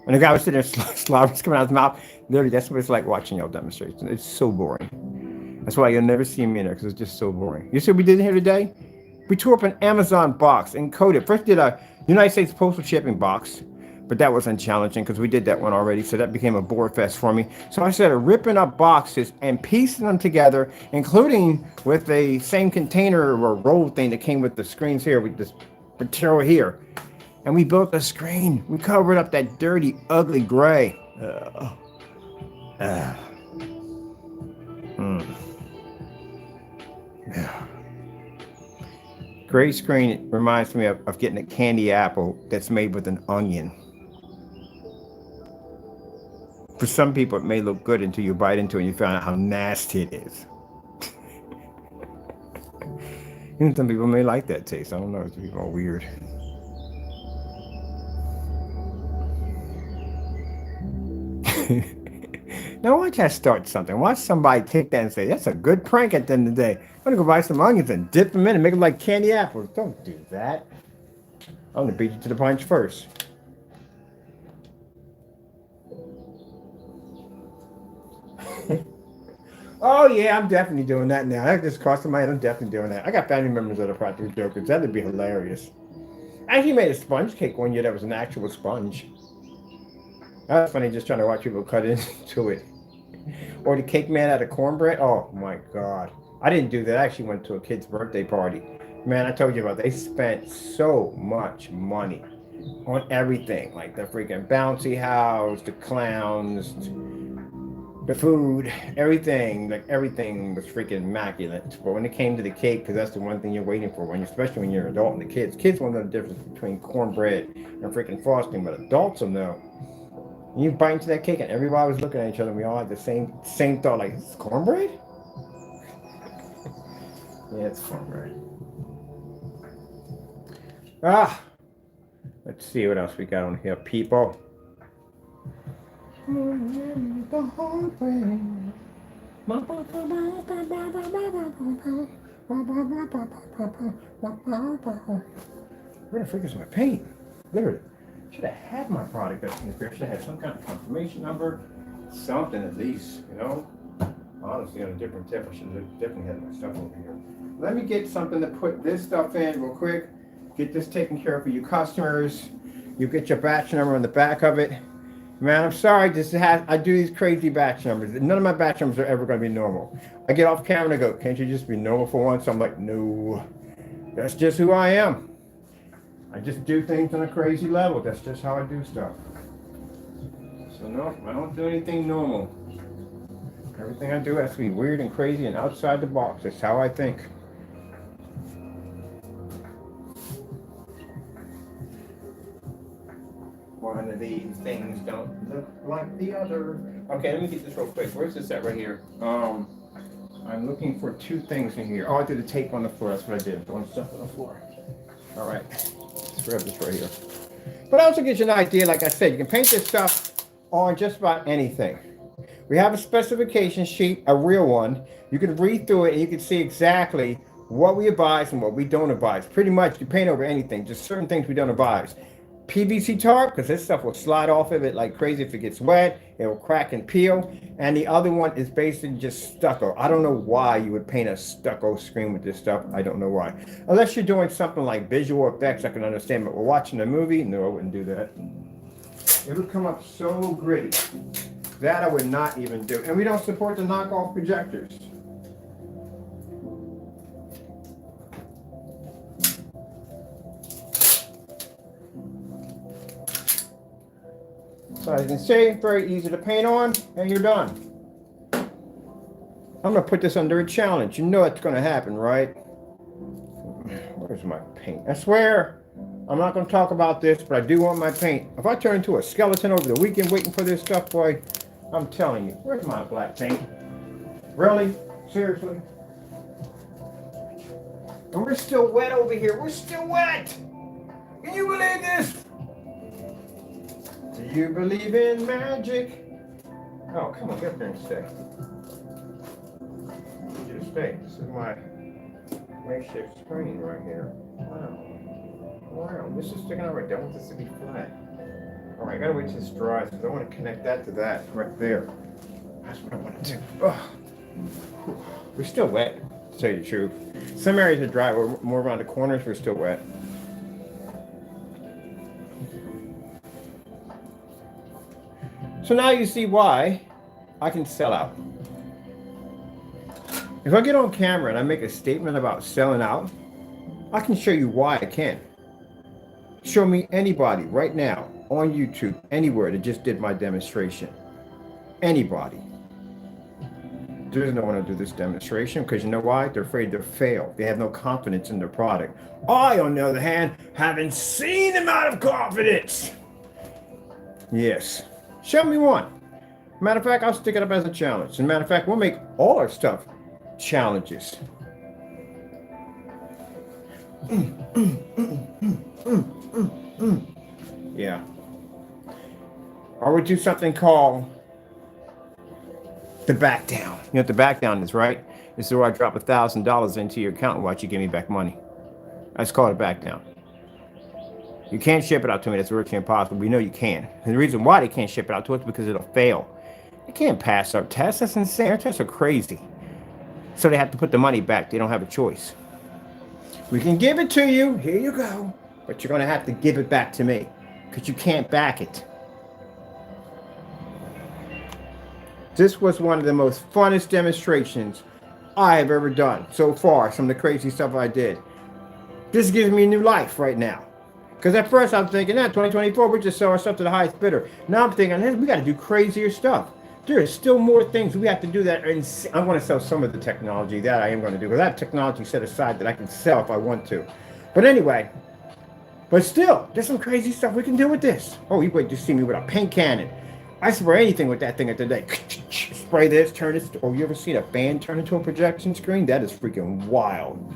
And the guy was sitting there, slobber's coming out of his mouth. Literally, that's what it's like watching y'all demonstrations. It's so boring. That's why you'll never see me in there because it's just so boring. You see what we did here today? We tore up an Amazon box and coded. First did a United States Postal Shipping box, but that wasn't challenging because we did that one already. So that became a bore fest for me. So I started ripping up boxes and piecing them together, including with the same container or roll thing that came with the screens here, with this material here. And we built a screen. We covered up that dirty, ugly gray. Yeah. Gray screen reminds me of getting a candy apple that's made with an onion. For some people, it may look good until you bite into it and you find out how nasty it is. Even some people may like that taste. I don't know. Some people are weird. Now watch I start something. Watch somebody take that and say, that's a good prank at the end of the day. I'm going to go buy some onions and dip them in and make them like candy apples. Don't do that. I'm going to beat you to the punch first. Oh, yeah, I'm definitely doing that now. That just cost some money. I'm definitely doing that. I got family members that are practical jokers. That would be hilarious. I actually made a sponge cake one year that was an actual sponge. That was funny just trying to watch people cut into it. Or the cake man out of cornbread. Oh, my God. I didn't do that. I actually went to a kid's birthday party. Man, I told you about it. They spent so much money on everything. Like the freaking bouncy house, the clowns, the food, everything. Like everything was freaking immaculate. But when it came to the cake, because that's the one thing you're waiting for, especially when you're an adult and the kids won't know the difference between cornbread and freaking frosting, but adults will know. And you bite into that cake and everybody was looking at each other and we all had the same thought, like, it's cornbread? Yeah, it's cornbread. Let's see what else we got on here, people. The hard way. Where the frick is my paint? Literally. Should have had my product up in here. Should have had some kind of confirmation number. Something at least, you know? Honestly, on a different tip, I should have definitely had my stuff over here. Let me get something to put this stuff in real quick. Get this taken care of for you customers. You get your batch number on the back of it. Man, I'm sorry. I do these crazy batch numbers. None of my batch numbers are ever going to be normal. I get off camera and I go, can't you just be normal for once? I'm like, no. That's just who I am. I just do things on a crazy level. That's just how I do stuff. So no, I don't do anything normal. Everything I do has to be weird and crazy and outside the box. That's how I think. One of these things don't look like the other. Okay, let me get this real quick. Where's this at right here? I'm looking for two things in here. Oh, I did the tape on the floor. That's what I did. Throwing stuff on the floor. All right. Let's grab this right here. But it also gives you an idea, like I said, you can paint this stuff on just about anything. We have a specification sheet, a real one. You can read through it and you can see exactly what we advise and what we don't advise. Pretty much, you paint over anything, just certain things we don't advise. PVC tarp, because this stuff will slide off of it like crazy if it gets wet. It will crack and peel. And the other one is basically just stucco. I don't know why you would paint a stucco screen with this stuff. I don't know why. Unless you're doing something like visual effects, I can understand. But we're watching a movie. No, I wouldn't do that. It would come up so gritty. That I would not even do. And we don't support the knockoff projectors. So as you can see, very easy to paint on, and you're done. I'm gonna put this under a challenge. You know it's gonna happen, right? Where's my paint? I swear, I'm not going to talk about this, but I do want my paint. If I turn into a skeleton over the weekend waiting for this stuff, boy, I'm telling you, where's my black paint? Really? Seriously? And we're still wet over here. We're still wet. Can you believe this? Do you believe in magic? Oh, come on, get up here and stay. I need you to stay. This is my makeshift screen right here. Wow. Wow, this is sticking out right there. I want this to be flat. All right, I gotta wait till this dries because I want to connect that to that right there. That's what I want to do. Ugh. We're still wet, to tell you the truth. Some areas are dry. We're more around the corners. We're still wet. So now you see why I can sell out. If I get on camera and I make a statement about selling out, I can show you why I can. Show me anybody right now on YouTube, anywhere that just did my demonstration. Anybody. There's no one to do this demonstration because you know why? They're afraid to fail. They have no confidence in their product. I, on the other hand, have an insane amount of confidence. Yes. Show me one. Matter of fact, I'll stick it up as a challenge. As a matter of fact, we'll make all our stuff challenges. Yeah. Or we do something called the back down. You know what the back down is, right? It's where I drop $1,000 into your account and watch you give me back money. That's called a back down. You can't ship it out to me. That's virtually impossible. We know you can. And the reason why they can't ship it out to us is because it'll fail. They can't pass our tests. That's insane. Our tests are crazy. So they have to put the money back. They don't have a choice. We can give it to you. Here you go. But you're going to have to give it back to me because you can't back it. This was one of the most funnest demonstrations I have ever done so far. Some of the crazy stuff I did. This gives me new life right now. Because at first I'm thinking, 2024, we just sell our stuff to the highest bidder. Now I'm thinking, we got to do crazier stuff. There is still more things we have to do that. I want to sell some of the technology that I am going to do. Because I have technology set aside that I can sell if I want to. But anyway, but still, there's some crazy stuff we can do with this. Oh, you wait to see me with a paint cannon. I spray anything with that thing at the day. Spray this, turn this. Oh, you ever seen a fan turn into a projection screen? That is freaking wild.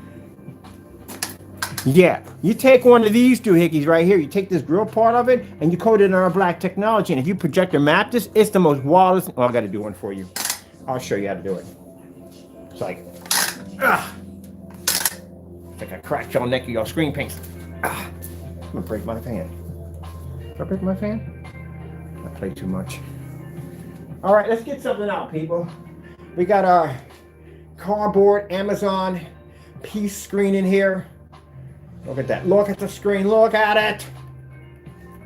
Yeah, you take one of these doohickeys right here, you take this grill part of it, and you coat it in our black technology, and if you projector map this, it's the most wildest. Oh, I got to do one for you. I'll show you how to do it. It's like, it's like I cracked your neck of your screen paints. I'm gonna break my fan. Did I break my fan? I play too much. All right, let's get something out, people. We got our cardboard Amazon piece screen in here. Look at that. Look at the screen. Look at it.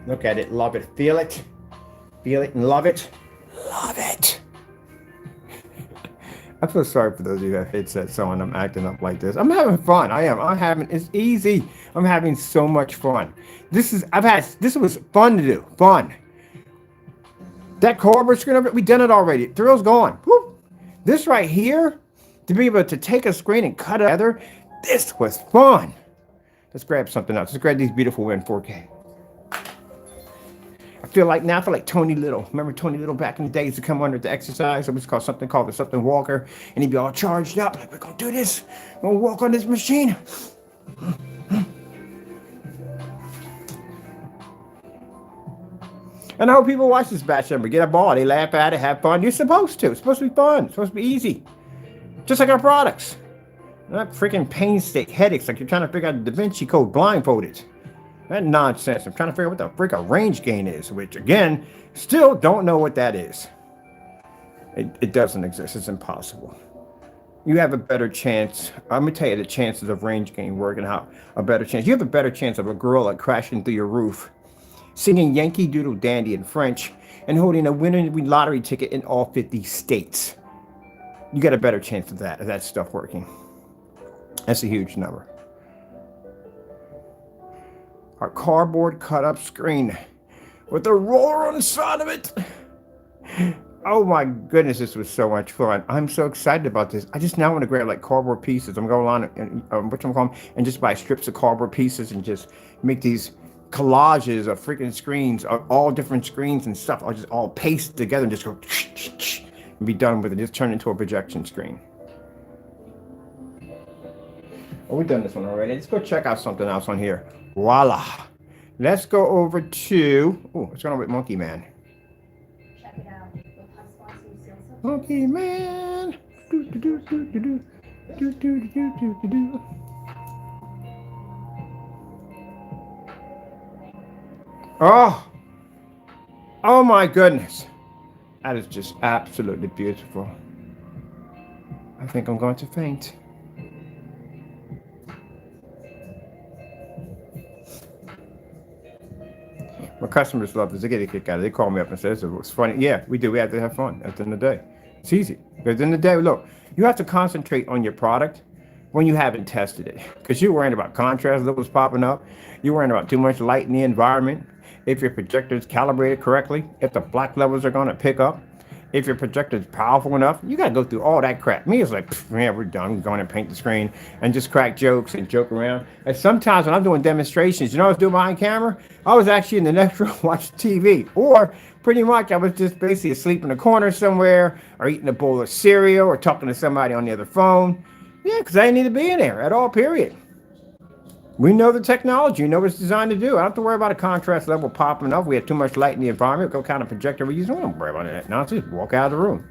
Look at it. Love it. Feel it. Feel it and love it. Love it. I feel sorry for those of you that headsets on. I'm acting up like this. I'm having fun. I am. I'm having. It's easy. I'm having so much fun. This was fun to do. Fun. That cardboard screen of it, we done it already. Thrill's gone. Woo. This right here, to be able to take a screen and cut it together, this was fun. Let's grab something else. Let's grab these beautiful Win 4K. I feel like Tony Little. Remember Tony Little back in the days to come under the exercise? It was called something walker. And he'd be all charged up. Like, we're going to do this. We're going to walk on this machine. And I hope people watch this batch number. Get a ball. They laugh at it. Have fun. You're supposed to. It's supposed to be fun. It's supposed to be easy. Just like our products. Not freaking painstaking headaches like you're trying to figure out the Da Vinci Code blindfolded. That nonsense. I'm trying to figure out what the frick a range gain is, which again, still don't know what that is. It doesn't exist. It's impossible. You have a better chance. I'm going to tell you the chances of range gain working out. A better chance. You have a better chance of a gorilla crashing through your roof, singing Yankee Doodle Dandy in French, and holding a winning lottery ticket in all 50 states. You got a better chance of that stuff working. That's a huge number. Our cardboard cut up screen with a roller on the side of it. Oh my goodness, this was so much fun. I'm so excited about this. I just now want to grab like cardboard pieces. I'm going on and and just buy strips of cardboard pieces and just make these collages of freaking screens, of all different screens and stuff. I'll just all paste together and just go and be done with it. Just turn it into a projection screen. Oh, we've done this one already. Let's go check out something else on here. Voila. Let's go over to, oh, what's going on with Monkey Man? Check it out. With HubSpot's new sales hub. Monkey Man. Do, do, do, do, do, do. Do, do, do, do, do, do. Oh. Oh my goodness. That is just absolutely beautiful. I think I'm going to faint. My customers love this. They get a kick out of it. They call me up and say, it's funny. Yeah, we do. We have to have fun at the end of the day. It's easy. Because at the end of the day, look, you have to concentrate on your product when you haven't tested it. Because you're worrying about contrast levels popping up. You're worrying about too much light in the environment. If your projector is calibrated correctly, if the black levels are going to pick up, if your projector is powerful enough, you got to go through all that crap. Me, it's like, yeah, we're done. We're going to paint the screen and just crack jokes and joke around. And sometimes when I'm doing demonstrations, you know what I was doing behind camera? I was actually in the next room watching TV. Or pretty much I was just basically asleep in a corner somewhere or eating a bowl of cereal or talking to somebody on the other phone. Yeah, because I didn't need to be in there at all, period. We know the technology. We know what it's designed to do. I don't have to worry about a contrast level popping up. We have too much light in the environment. What kind of projector we use? I don't worry about that nonsense. Walk out of the room.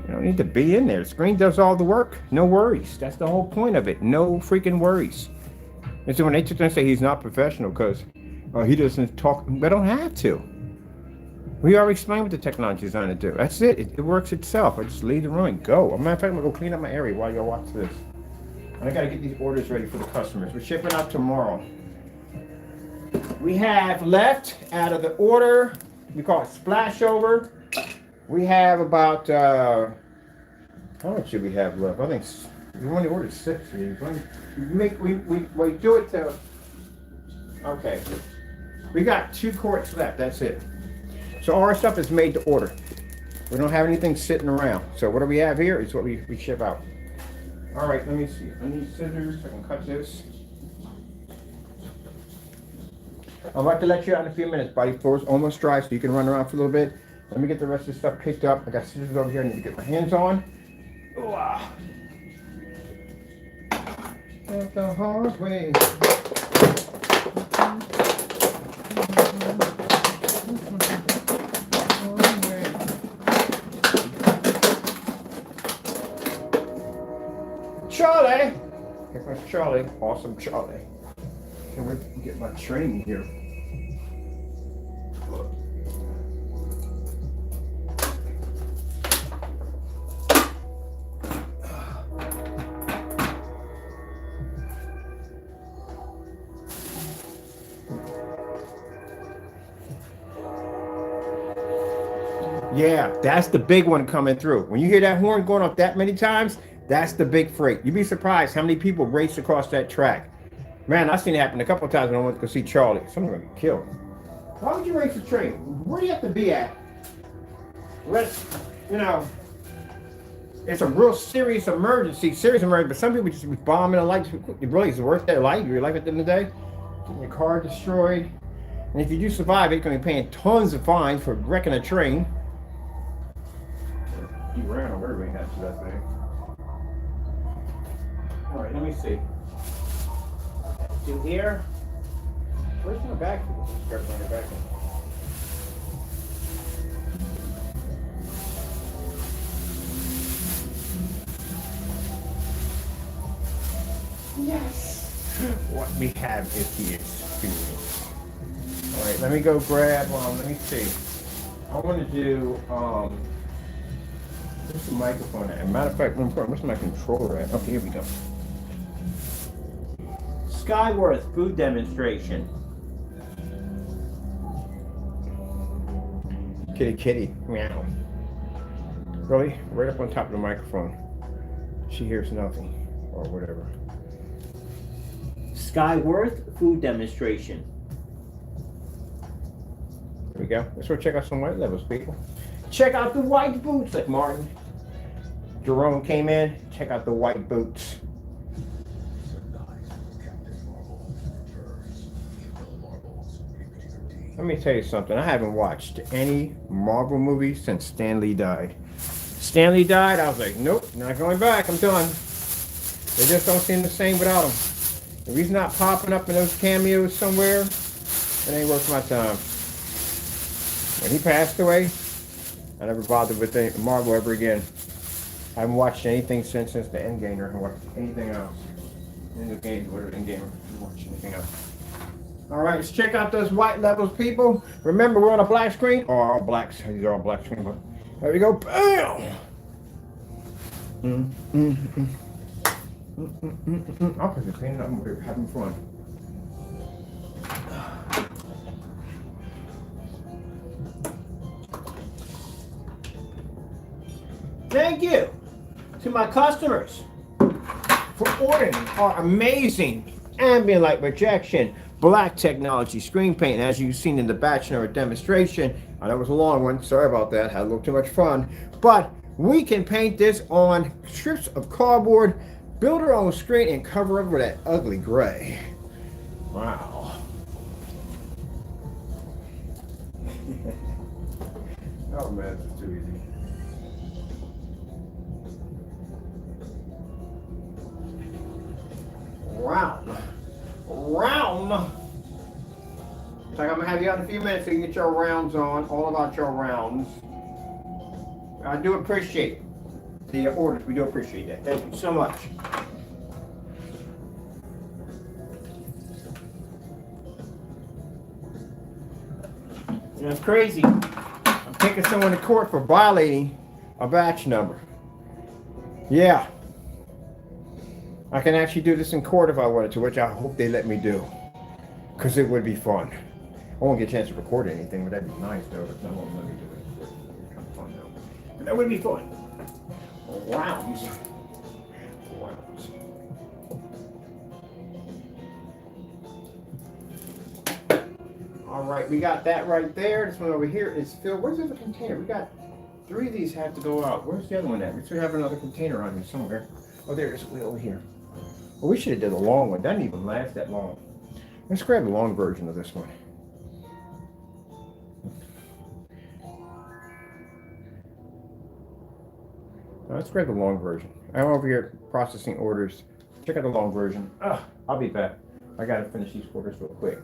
You don't need to be in there. The screen does all the work. No worries. That's the whole point of it. No freaking worries. And so when they say he's not professional because he doesn't talk, they don't have to. We already explained what the technology is designed to do. That's it. It works itself. I just leave the room and go. As a matter of fact, I'm going to go clean up my area while y'all watch this. And I got to get these orders ready for the customers. We're shipping out tomorrow. We have left out of the order, we call it splash over. We have about, how much should we have left? I think we only ordered 6. We do it to, okay. We got 2 quarts left. That's it. So all our stuff is made to order. We don't have anything sitting around. So what do we have here is what we ship out. All right, let me see. I need scissors so I can cut this. I'm about to let you out in a few minutes, buddy. Floor's almost dry, so you can run around for a little bit. Let me get the rest of this stuff picked up. I got scissors over here I need to get my hands on. That's the hard way. Charlie! Here comes Charlie. Awesome Charlie. Can't wait to get my training here. Yeah, that's the big one coming through. When you hear that horn going off that many times, that's the big freight. You'd be surprised how many people race across that track. Man, I've seen it happen a couple of times when I went to go see Charlie. Someone's gonna get killed. Why would you race a train? Where do you have to be at? You know, it's a real serious emergency, but some people just be bombing the lights. It really is worth their life. Your life at the end of the day, getting your car destroyed. And if you do survive, you're gonna be paying tons of fines for wrecking a train. You ran over everybody has to that thing. All right, let me see. In here. Where's my vacuum? Grab my vacuum. Yes. What we have is the experience. All right, let me go grab. Let me see. I want to do. Where's the microphone at? Matter of fact, where's my controller at? Okay, here we go. Skyworth food demonstration. Kitty, kitty, meow. Really? Right up on top of the microphone. She hears nothing, or whatever. Skyworth food demonstration. we go. Let's go check out some white levels, people. Check out the white boots, like Martin. Jerome came in. Check out the white boots. Let me tell you something. I haven't watched any Marvel movie since Stan Lee died. Stan Lee died, I was like, nope, not going back. I'm done. They just don't seem the same without him. If he's not popping up in those cameos somewhere, it ain't worth my time. When he passed away, I never bothered with Marvel ever again. I haven't watched anything since the Endgame or watched anything else. Endgame, whatever Endgame, I haven't watched anything else. All right, let's check out those white levels, people. Remember, we're on a black screen. Oh, all blacks. These are all black screen, but there we go. Bam! I'll put the cleaning up. We're having fun. Thank you to my customers for ordering our amazing ambient light projection black technology screen paint. As you've seen in the batch number demonstration, I know it was a long one, sorry about that, had a little too much fun, but we can paint this on strips of cardboard, build our own screen, and cover over that ugly gray. Wow. Oh man, this is too easy. Round. It's like I'm gonna have you out in a few minutes so you can get your rounds on, all about your rounds. I do appreciate the orders. We do appreciate that. Thank you so much. And it's crazy. I'm taking someone to court for violating a batch number. Yeah. I can actually do this in court if I wanted to, which I hope they let me do. Because it would be fun. I won't get a chance to record anything, but that'd be nice though, but no one will let me do it. It's kind of fun though. But that would be fun. Rounds. Alright, we got that right there. This one over here is filled. Where's the other container? We got 3 of these have to go out. Where's the other one at? We should have another container on here somewhere. Oh, there it is, way over here. Well, we should have done the long one. That didn't even last that long. Let's grab the long version of this one. Let's grab the long version. I'm over here processing orders. Check out the long version. I'll be back. I gotta finish these orders real quick.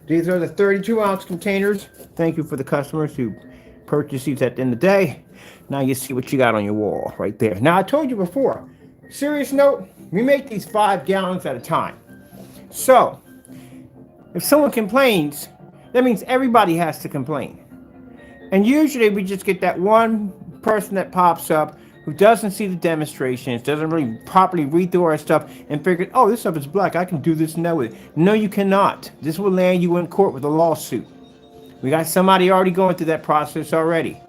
These are the 32-ounce containers. Thank you for the customers who purchased these at the end of the day. Now you see what you got on your wall right there. Now I told you before, serious note, we make these 5 gallons at a time. So, if someone complains, that means everybody has to complain. And usually we just get that one person that pops up who doesn't see the demonstrations, doesn't really properly read through our stuff, and figures, oh, this stuff is black, I can do this and that with it. No, you cannot. This will land you in court with a lawsuit. We got somebody already going through that process already.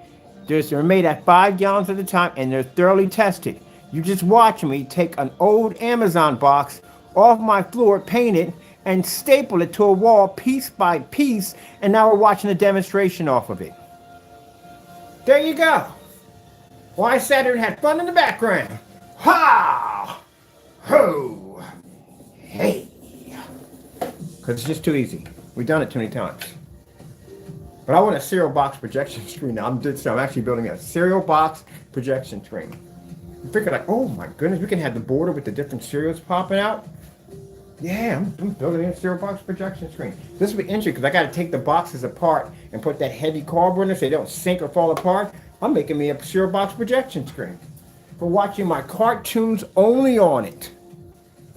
They're made at 5 gallons at a time, and they're thoroughly tested. You just watch me take an old Amazon box off my floor, paint it, and staple it to a wall piece by piece, and now we're watching a demonstration off of it. There you go. Well, I sat here and had fun in the background. Ha! Ho! Hey! Because it's just too easy. We've done it too many times. But I want a serial box projection screen now. I'm actually building a serial box projection screen. I figured like, oh my goodness, we can have the border with the different serials popping out. Yeah, I'm building a serial box projection screen. This will be interesting because I got to take the boxes apart and put that heavy cardboard in there so they don't sink or fall apart. I'm making me a serial box projection screen for watching my cartoons only on it.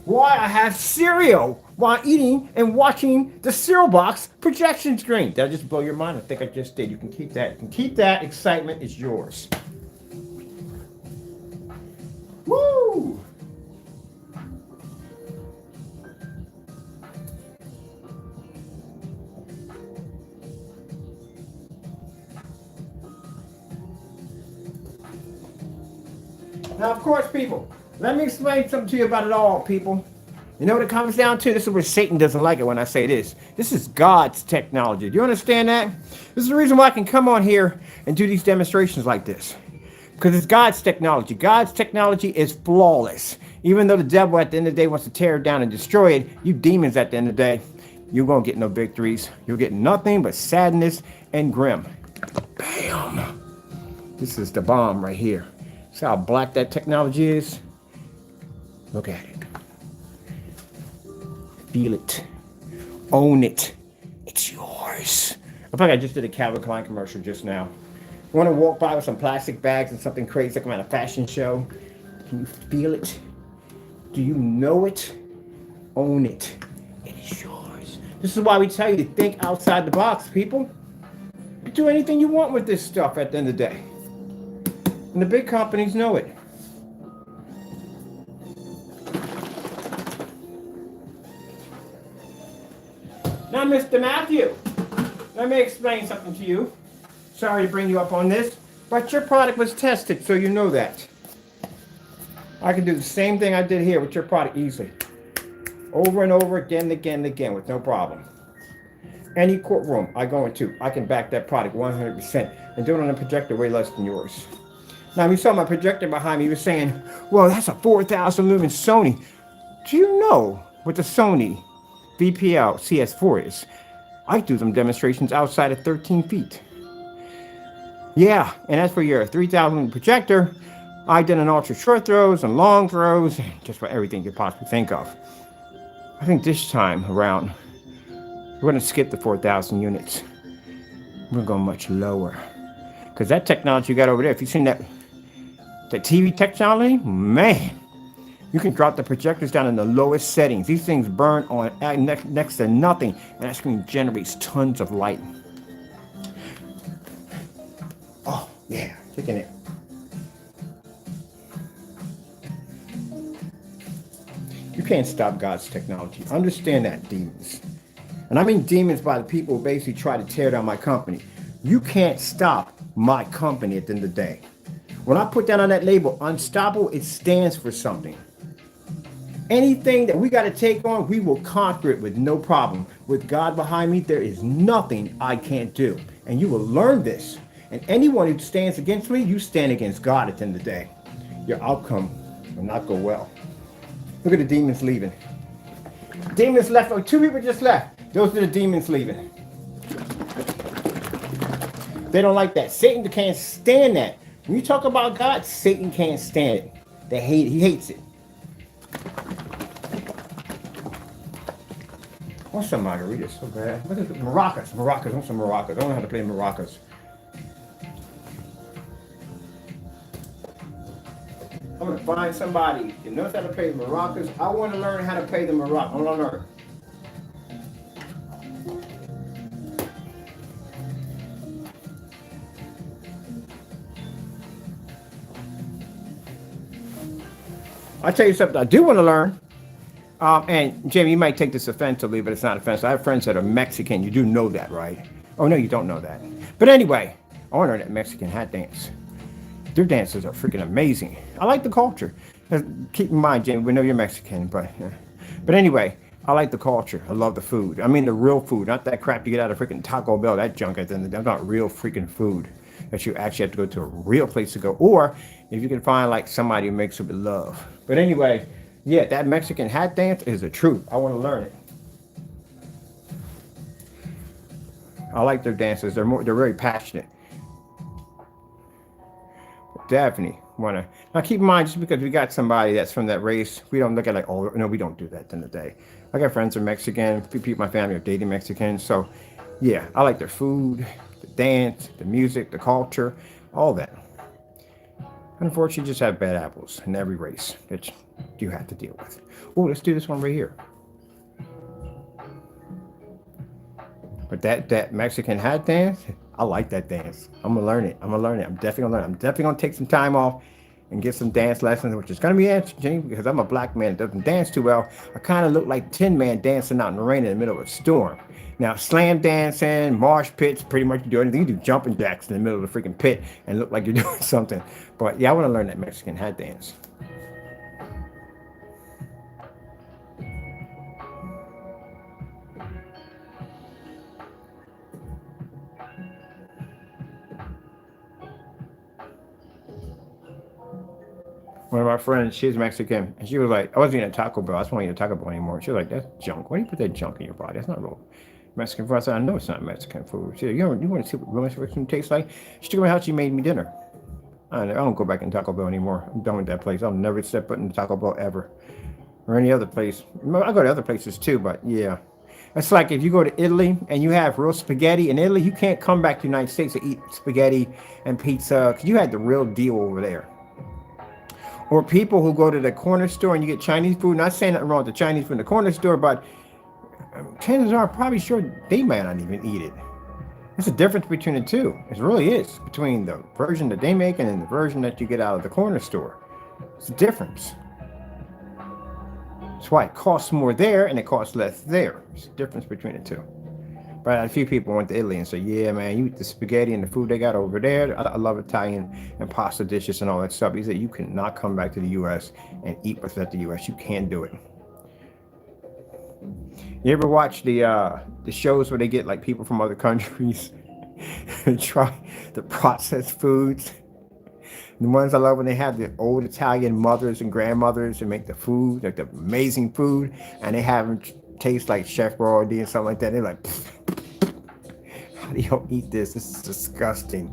Why I have cereal while eating and watching the cereal box projection screen. Did I just blow your mind? I think I just did. You can keep that. You can keep that. Excitement is yours. Woo! Now, of course, people, let me explain something to you about it all, people. You know what it comes down to? This is where Satan doesn't like it when I say this. This is God's technology. Do you understand that? This is the reason why I can come on here and do these demonstrations like this. Because it's God's technology. God's technology is flawless. Even though the devil at the end of the day wants to tear it down and destroy it, you demons at the end of the day, you won't get no victories. You'll get nothing but sadness and grim. Bam! This is the bomb right here. See how black that technology is? Look at it. Feel it. Own it. It's yours. I feel like I just did a Calvin Klein commercial just now. You want to walk by with some plastic bags and something crazy like I'm at a fashion show? Can you feel it? Do you know it? Own it. It is yours. This is why we tell you to think outside the box, people. You do anything you want with this stuff at the end of the day. And the big companies know it. Now, Mr. Matthew, let me explain something to you. Sorry to bring you up on this, but your product was tested, so you know that. I can do the same thing I did here with your product easily. Over and over again and again and again with no problem. Any courtroom I go into, I can back that product 100% and do it on a projector way less than yours. Now, you saw my projector behind me, you were saying, well, that's a 4,000 lumen Sony. Do you know what the Sony VPL CS4 is? I do some demonstrations outside of 13 feet. Yeah, and as for your 3,000 lumen projector, I did an ultra short throws and long throws, just about everything you possibly think of. I think this time around, we're going to skip the 4,000 units. We're going much lower. Because that technology you got over there, if you've seen that TV technology, man, you can drop the projectors down in the lowest settings. These things burn on next to nothing, and that screen generates tons of light. Oh, yeah, taking it. You can't stop God's technology. Understand that, demons. And I mean demons by the people who basically try to tear down my company. You can't stop my company at the end of the day. When I put that on that label, unstoppable, it stands for something. Anything that we got to take on, we will conquer it with no problem. With God behind me, there is nothing I can't do. And you will learn this. And anyone who stands against me, you stand against God at the end of the day. Your outcome will not go well. Look at the demons leaving. Demons left. Oh, 2 people just left. Those are the demons leaving. They don't like that. Satan can't stand that. When you talk about God, Satan can't stand it. They hate it. He hates it. I want some margaritas so bad. What is it? Maracas. Maracas. I want some maracas. I don't know how to play maracas. I'm going to find somebody who knows how to play the maracas. I want to learn how to play the maracas. I want to learn. I'll tell you something I do want to learn. And Jimmy, you might take this offensively, but it's not offensive. I have friends that are Mexican. You do know that, right? Oh, no, you don't know that. But anyway, I want to learn that Mexican hat dance. Their dances are freaking amazing. I like the culture. Keep in mind, Jimmy, we know you're Mexican, but anyway, I like the culture. I love the food. I mean the real food, not that crap you get out of freaking Taco Bell, that junk at the end of the day. Not real freaking food that you actually have to go to a real place to go. Or if you can find like somebody who makes it with love. But anyway, yeah, that Mexican hat dance is the truth. I want to learn it. I like their dances. They're very passionate. Definitely want to. Now keep in mind, just because we got somebody that's from that race, we don't look at like, oh, no, we don't do that at the end of the day. I got friends who are Mexican. People in my family are dating Mexicans. So yeah, I like their food, the dance, the music, the culture, all that. Unfortunately, you just have bad apples in every race that you have to deal with. Oh, let's do this one right here. But that Mexican hat dance, I like that dance. I'm gonna learn it. I'm definitely gonna learn it. I'm definitely gonna take some time off and get some dance lessons, which is gonna be interesting because I'm a black man that doesn't dance too well. I kind of look like Tin Man dancing out in the rain in the middle of a storm. Now, slam dancing, marsh pits, pretty much you do anything. You do jumping jacks in the middle of the freaking pit and look like you're doing something. But yeah, I want to learn that Mexican hat dance. One of our friends, she's Mexican, and she was like, I wasn't eating a Taco Bell. I just want to eat a Taco Bell anymore. She was like, that's junk. Why do you put that junk in your body? That's not real Mexican food. I said, I know it's not Mexican food. She said, you want to see what real Mexican food tastes like? She took me how she made me dinner. I don't go back in Taco Bell anymore. I'm done with that place. I'll never step foot in Taco Bell ever. Or any other place. I go to other places too, but yeah. It's like if you go to Italy and you have real spaghetti in Italy, you can't come back to the United States to eat spaghetti and pizza because you had the real deal over there. Or people who go to the corner store and you get Chinese food. Not saying nothing wrong with the Chinese food in the corner store, but chances are probably sure they might not even eat it. There's a difference between the two. It really is between the version that they make and then the version that you get out of the corner store. It's a difference. That's why it costs more there and it costs less there. It's a difference between the two. But a few people went to Italy and said, yeah, man, you eat the spaghetti and the food they got over there. I love Italian and pasta dishes and all that stuff. He said, you cannot come back to the U.S. and eat what's at the U.S. You can't do it. You ever watch the shows where they get like people from other countries and try the processed foods? The ones I love when they have the old Italian mothers and grandmothers and make the food, like the amazing food, and they have them taste like Chef Boyardee and something like that. They're like, how do you eat this? This is disgusting.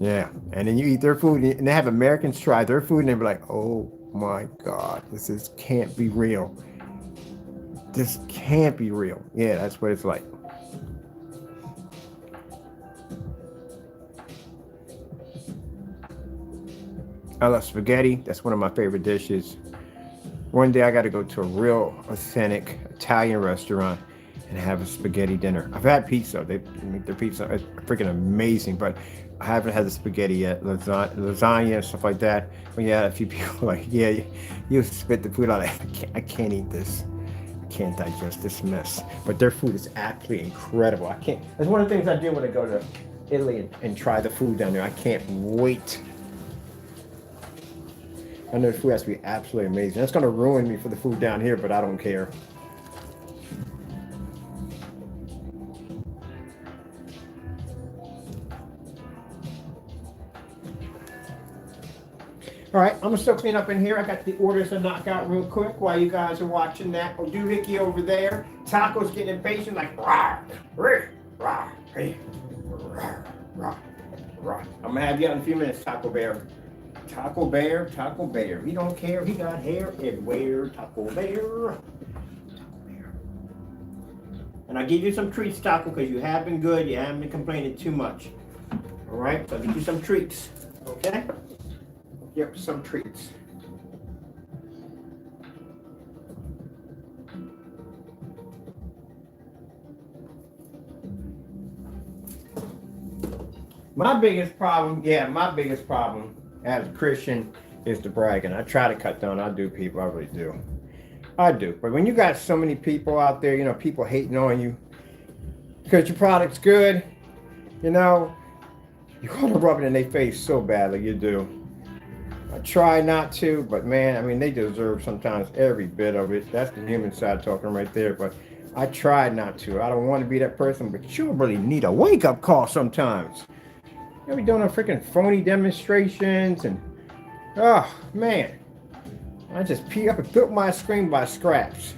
Yeah, and then you eat their food, and they have Americans try their food, and they're like, oh my God, this can't be real. This can't be real. Yeah, that's what it's like. I love spaghetti. That's one of my favorite dishes. One day I got to go to a real authentic Italian restaurant and have a spaghetti dinner. I've had pizza. They make their pizza. It's freaking amazing, but I haven't had the spaghetti yet. Lasagna and stuff like that. But yeah, a few people like, yeah, you spit the food out. I can't eat this. I can't digest this mess. But their food is absolutely incredible. I can't. That's one of the things I do when I go to Italy and try the food down there. I can't wait. I know the food has to be absolutely amazing. That's going to ruin me for the food down here, but I don't care. All right, I'm going to still clean up in here. I got the orders to knock out real quick while you guys are watching that. Oh, Doohickey over there. Taco's getting impatient like, rah, rah, rah, rah, rah, rah. I'm going to have you out in a few minutes, Taco Bear. Taco Bear, Taco Bear. He don't care. He got hair everywhere. Taco Bear. Taco Bear. And I give you some treats, Taco, because you have been good. You haven't been complaining too much. All right? So I'll give you some treats. Okay? Yep, some treats. My biggest problem as a Christian is the bragging. I try to cut down. I do, people. I really do. I do. But when you got so many people out there, you know, people hating on you because your product's good, you know, you want to rub it in their face so badly. You do. I try not to, but man, I mean, they deserve sometimes every bit of it. That's the human side talking right there. But I try not to. I don't want to be that person, but you really need a wake-up call sometimes. You'll be doing a freaking phony demonstrations and, oh man, I just pee up and built my screen by scraps.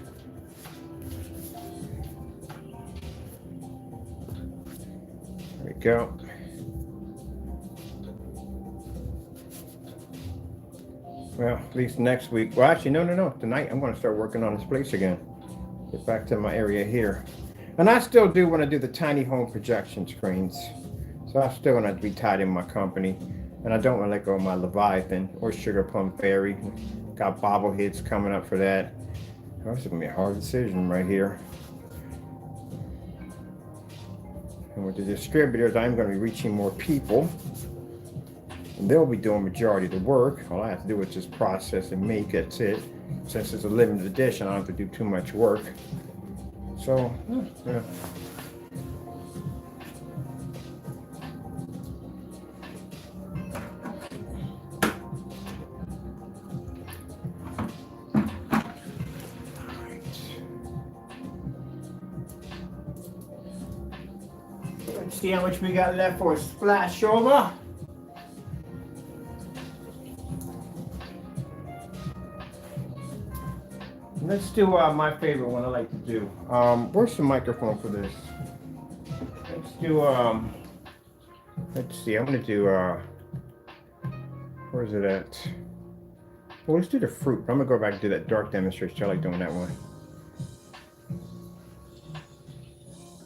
There we go. Well, at least next week. Well, actually, no. Tonight I'm going to start working on this place again. Get back to my area here. And I still do want to do the tiny home projection screens. So I still want to be tied in my company, and I don't want to let go of my Leviathan or Sugar Plum Fairy. Got bobbleheads coming up for that. That's going to be a hard decision right here. And with the distributors, I'm going to be reaching more people, and they'll be doing majority of the work. All I have to do is just process and make. That's it. Since it's a limited edition, I don't have to do too much work. So, yeah. Let's see how much we got left for a splash over. Let's do my favorite one I like to do. Where's the microphone for this? Let's do, let's see, I'm gonna do, where's it at? Well, let's do the fruit. I'm gonna go back and do that dark demonstration. I like doing that one.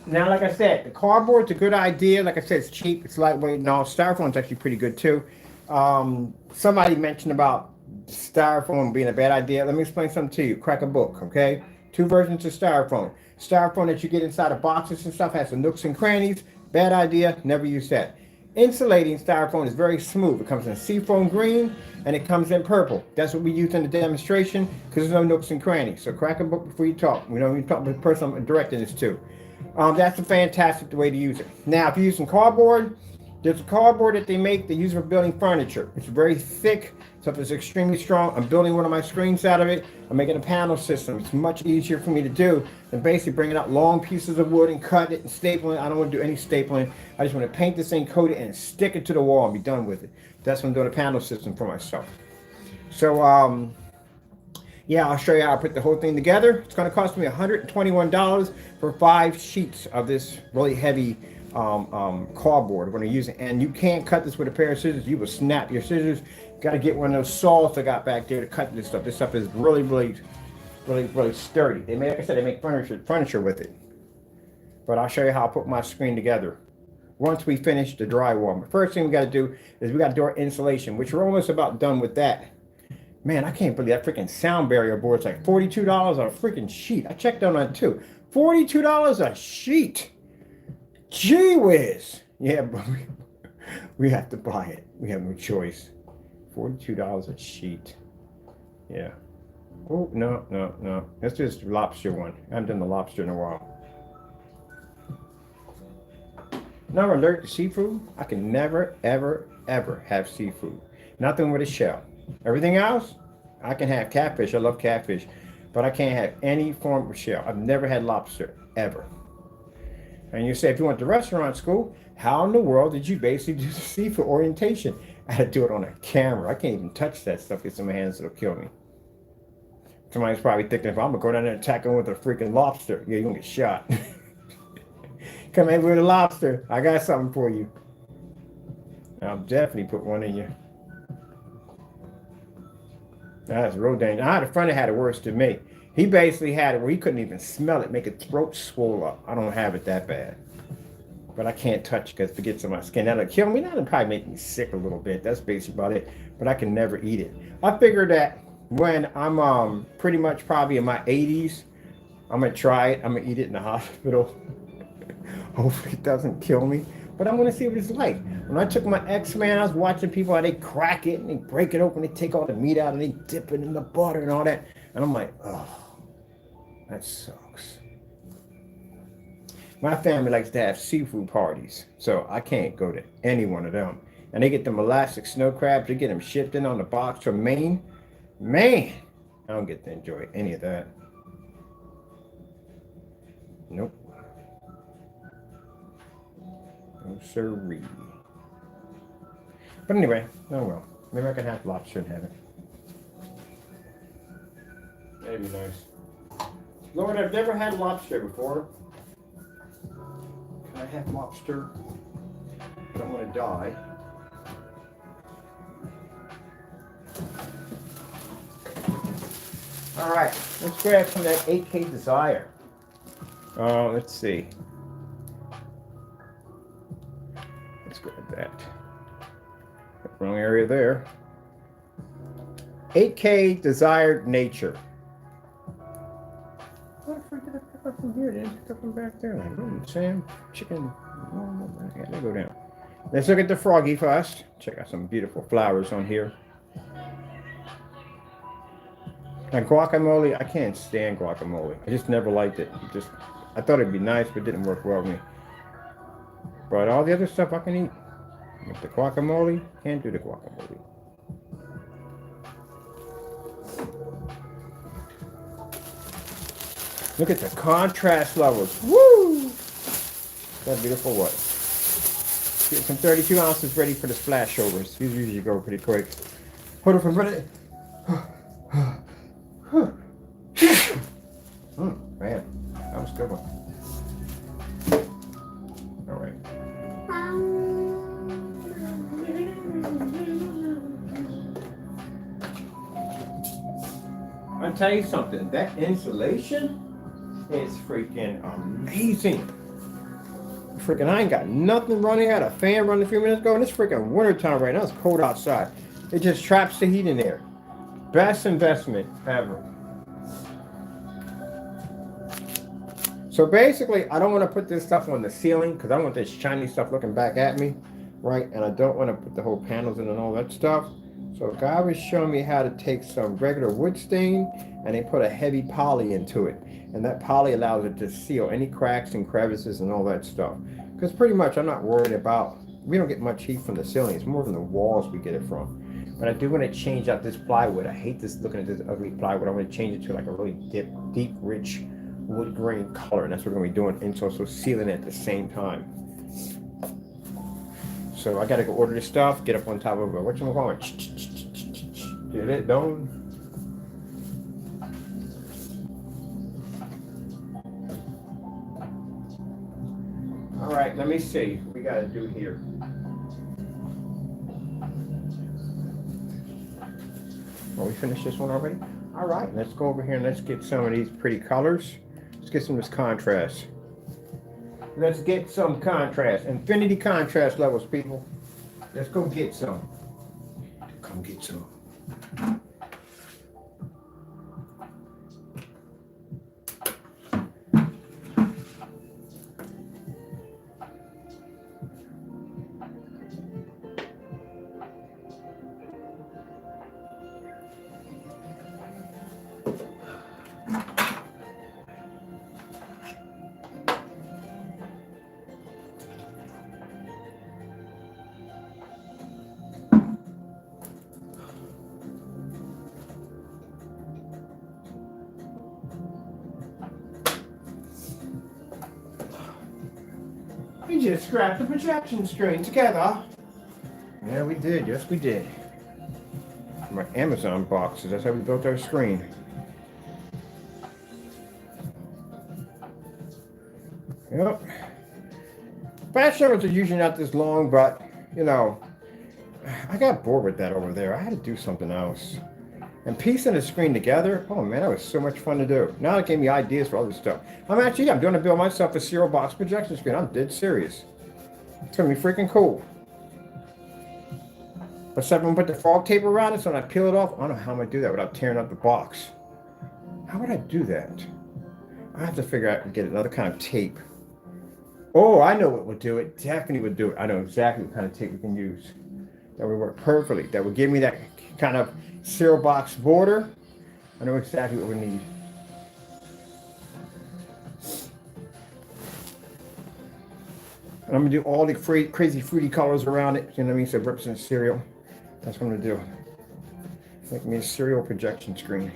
Now, like I said, the cardboard's a good idea. Like I said, it's cheap, it's lightweight, and all. Styrofoam's actually pretty good too. Somebody mentioned about styrofoam being a bad idea. Let me explain something to you. Crack a book, okay? Two versions of styrofoam. Styrofoam that you get inside of boxes and stuff has some nooks and crannies. Bad idea, never use that. Insulating styrofoam is very smooth. It comes in seafoam green and it comes in purple. That's what we use in the demonstration because there's no nooks and crannies. So crack a book before you talk. You know, you talk with the person I'm directing this to. That's a fantastic way to use it. Now, if you're using cardboard, there's a cardboard that they make. They use for building furniture. It's very thick, so it's extremely strong. I'm building one of my screens out of it. I'm making a panel system. It's much easier for me to do than basically bringing out long pieces of wood and cut it and stapling it. I don't want to do any stapling. I just want to paint this thing, coat it, and stick it to the wall and be done with it. That's when I'm doing a panel system for myself. So, yeah, I'll show you how I put the whole thing together. It's going to cost me $121 for 5 sheets of this really heavy cardboard. We're going to use it, and you can't cut this with a pair of scissors. You will snap your scissors. You got to get one of those saws I got back there to cut this stuff. This stuff is really, really, really, really sturdy. They make, like I said, they make furniture with it. But I'll show you how I put my screen together once we finish the drywall. The first thing we got to do is we got to do our insulation, which we're almost about done with that. Man, I can't believe that freaking sound barrier board's like $42 on a freaking sheet. I checked on that too. $42 a sheet. Gee whiz. Yeah, but we have to buy it. We have no choice. $42 a sheet. Yeah. Oh, no. Let's do this lobster one. I haven't done the lobster in a while. Now I'm allergic to seafood. I can never, ever have seafood. Nothing with a shell. Everything else, I can have catfish. I love catfish. But I can't have any form of shell. I've never had lobster, ever. And you say, if you went to restaurant school, how in the world did you basically do the seafood orientation? I had to do it on a camera. I can't even touch that stuff. It's in my hands, it'll kill me. Somebody's probably thinking, if I'm going to go down there and attack them with a freaking lobster, yeah, you're going to get shot. Come in with a lobster. I got something for you. I'll definitely put one in you. That's real dangerous. I had a friend that had it worse than me. He basically had it where he couldn't even smell it, make his throat swell up. I don't have it that bad. But I can't touch it because it gets on my skin. That'll kill me. That'll probably make me sick a little bit. That's basically about it. But I can never eat it. I figured that when I'm pretty much probably in my 80s, I'm going to try it. I'm going to eat it in the hospital. Hopefully it doesn't kill me. But I want to see what it's like. When I took my X-Man, I was watching people how they crack it and they break it open, they take all the meat out and they dip it in the butter and all that. And I'm like, oh, that sucks. My family likes to have seafood parties, so I can't go to any one of them. And they get them elastic snow crabs, they get them shipped in on the box from Maine. Man, I don't get to enjoy any of that. Nope. No siree. But anyway, oh well. Maybe I can have lobster in heaven. That'd be nice. Lord, I've never had lobster before. Can I have lobster? I don't want to die. All right, let's grab some of that 8K Desire. Let's see. Let's grab that. Wrong area there. 8K Desired Nature. Oh, I forget to pick up from here. Then pick up from back there. Like, oh, Sam, chicken. Yeah, they go down. Let's look at the froggy first. Check out some beautiful flowers on here. Now guacamole, I can't stand guacamole. I just never liked it. I thought it'd be nice, but it didn't work well with me. But all the other stuff I can eat. But the guacamole, can't do the guacamole. Look at the contrast levels. Woo! That beautiful what? Get some 32 ounces ready for the splashovers. These usually go pretty quick. Hold on for a minute. good one. All right. I'll tell you something, that insulation is freaking amazing. Freaking, I ain't got nothing running. I had a fan running a few minutes ago, and it's freaking winter time right now. It's cold outside. It just traps the heat in there. Best investment ever. So basically, I don't want to put this stuff on the ceiling because I want this shiny stuff looking back at me, right? And I don't want to put the whole panels in and all that stuff. So a guy was showing me how to take some regular wood stain and they put a heavy poly into it. And that poly allows it to seal any cracks and crevices and all that stuff. Because pretty much I'm not worried about, we don't get much heat from the ceiling. It's more from the walls we get it from. But I do want to change out this plywood. I hate this looking at this ugly plywood. I want to change it to like a really deep, rich wood grain color. And that's what we're going to be doing. And it's also sealing it at the same time. So I got to go order this stuff, get up on top of it. Whatchamacallit? Get it done. All right, let me see what we got to do here. Well, we finished this one already? All right, let's go over here and let's get some of these pretty colors. Let's get some of this contrast. Let's get some contrast. Infinity contrast levels, people. Let's go get some. Come get some. We just scrapped the projection screen together. Yeah, we did. Yes, we did. My Amazon boxes. That's how we built our screen. Yep. Batch numbers are usually not this long, but, you know, I got bored with that over there. I had to do something else. And piecing the screen together, oh man, that was so much fun to do. Now it gave me ideas for other stuff. I'm doing a build myself a serial box projection screen. I'm dead serious. It's gonna be freaking cool. But so I'm gonna put the fog tape around it so when I peel it off, I don't know how I'm gonna do that without tearing up the box. How would I do that? I have to figure out and get another kind of tape. Oh, I know what would do it. Definitely would do it. I know exactly what kind of tape we can use. That would work perfectly. That would give me that kind of serial box border. I know exactly what we need. And I'm gonna do all the crazy fruity colors around it. You know what I mean? So it represents cereal. That's what I'm gonna do. Make me a cereal projection screen.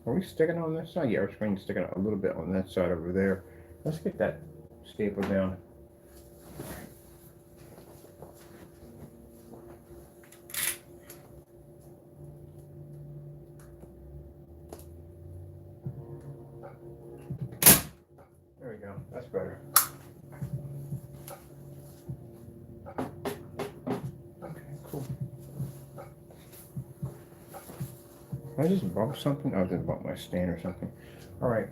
Are we sticking on this side? Yeah, our screen's sticking out a little bit on that side over there. Let's get that staple down. There we go. That's better. Okay, cool. Did I just bump something? Oh, I didn't bump my stand or something. All right,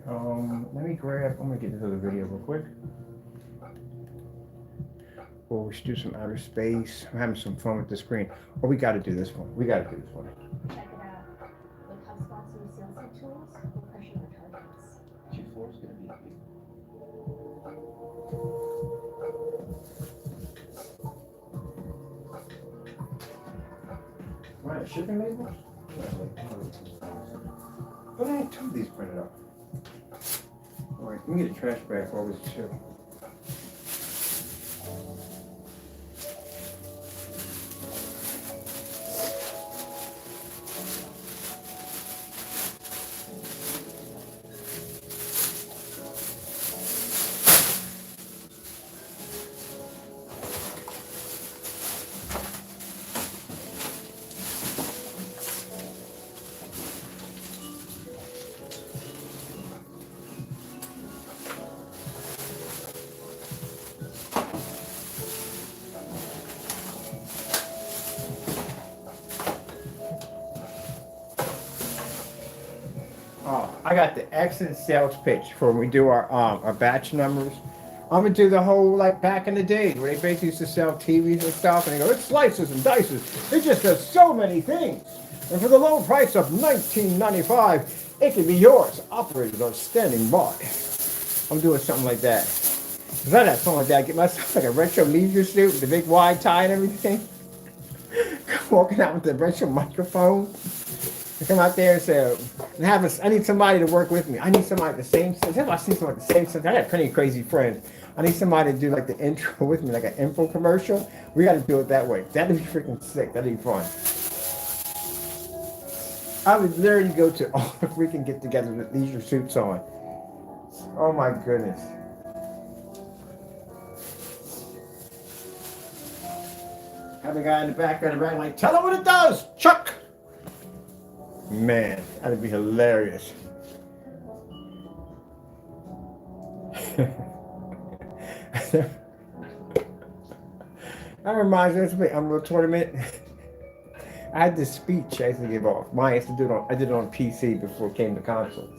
let me grab, I'm gonna get this other video real quick. Well, we should do some outer space. I'm having some fun with the screen. Oh, we gotta do this one. We gotta do this one. Check it out. With HubSpot's new sales tech tools, we'll crush your targets. Q4 is going to be big. Right, shipping labels? But I had two of these printed up. All right, let me get a trash bag for all this too. I got the excellent sales pitch for when we do our batch numbers. I'm gonna do the whole like back in the day where they basically used to sell TVs and stuff, and they go, it slices and dices. It just does so many things, and for the low price of $19.95, it can be yours. Operators are standing by. I'm doing something like that. Cause I got something like that. Get myself like a retro leisure suit with the big wide tie and everything. Walking out with the retro microphone. I come out there and say, I need somebody to work with me. I need somebody the same sense. I see somebody the same sense. I got plenty of crazy friends. I need somebody to do like the intro with me, like an info commercial. We got to do it that way. That'd be freaking sick. That'd be fun. I would literally go to all the freaking get together with leisure suits on. Oh my goodness. Have a guy in the background like, tell him what it does, Chuck. Man, that'd be hilarious. That reminds me of the Unreal Tournament. I had this speech I used to give off. I did it on PC before it came to console.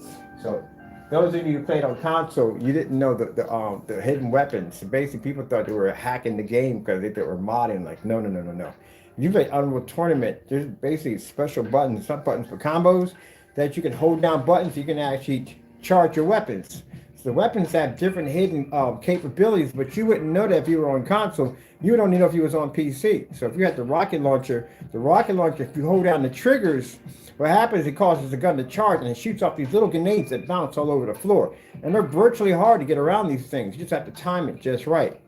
So those of you who played on console, you didn't know the hidden weapons. So basically, people thought they were hacking the game because they thought they were modding. Like, no. If you play Unreal Tournament, there's basically special buttons, some buttons for combos that you can hold down buttons. You can actually charge your weapons. So the weapons have different hidden capabilities, but you wouldn't know that if you were on console. You would only know if you was on PC. So if you had the rocket launcher, if you hold down the triggers, what happens is it causes the gun to charge and it shoots off these little grenades that bounce all over the floor. And they're virtually hard to get around these things. You just have to time it just right.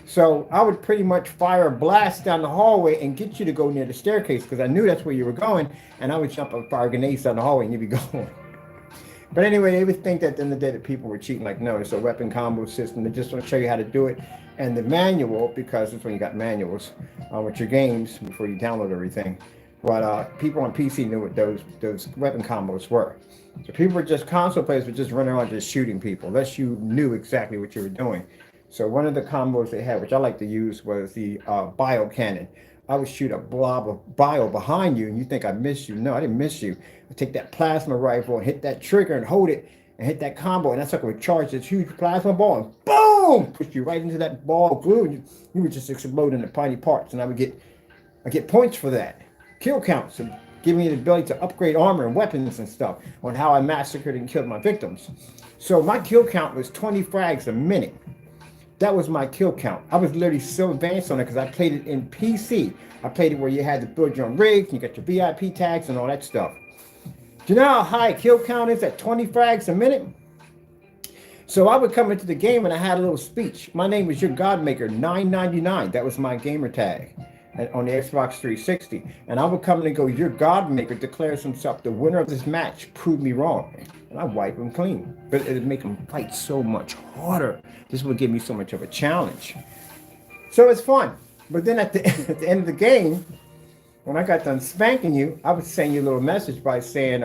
So I would pretty much fire a blast down the hallway and get you to go near the staircase because I knew that's where you were going. And I would jump and fire grenades down the hallway and you'd be going. But anyway, they would think that at the end of the day that people were cheating. Like, no, it's a weapon combo system. They just want to show you how to do it. And the manual, because that's when you got manuals with your games before you download everything. But people on PC knew what those weapon combos were. So people were just console players were just running around just shooting people. Unless you knew exactly what you were doing. So one of the combos they had, which I like to use, was the bio cannon. I would shoot a blob of bio behind you, and you think I missed you. No, I didn't miss you. I take that plasma rifle and hit that trigger and hold it and hit that combo, and that sucker would charge this huge plasma ball and boom, push you right into that ball of glue, and you would just explode into tiny parts. And I get points for that, kill counts, and give me the ability to upgrade armor and weapons and stuff on how I massacred and killed my victims. So my kill count was 20 frags a minute. That was my kill count. I was literally so advanced on it because I played it in PC. I played it where you had to build your own rigs, and you got your VIP tags and all that stuff. Do you know how high kill count is at 20 frags a minute? So I would come into the game and I had a little speech. My name was Your Godmaker 999. That was my gamer tag on the Xbox 360. And I would come in and go, Your Godmaker declares himself the winner of this match. Prove me wrong. And I wipe him clean. But it would make him fight so much harder. This would give me so much of a challenge. So it's fun. But then at the end of the game, when I got done spanking you, I would send you a little message by saying,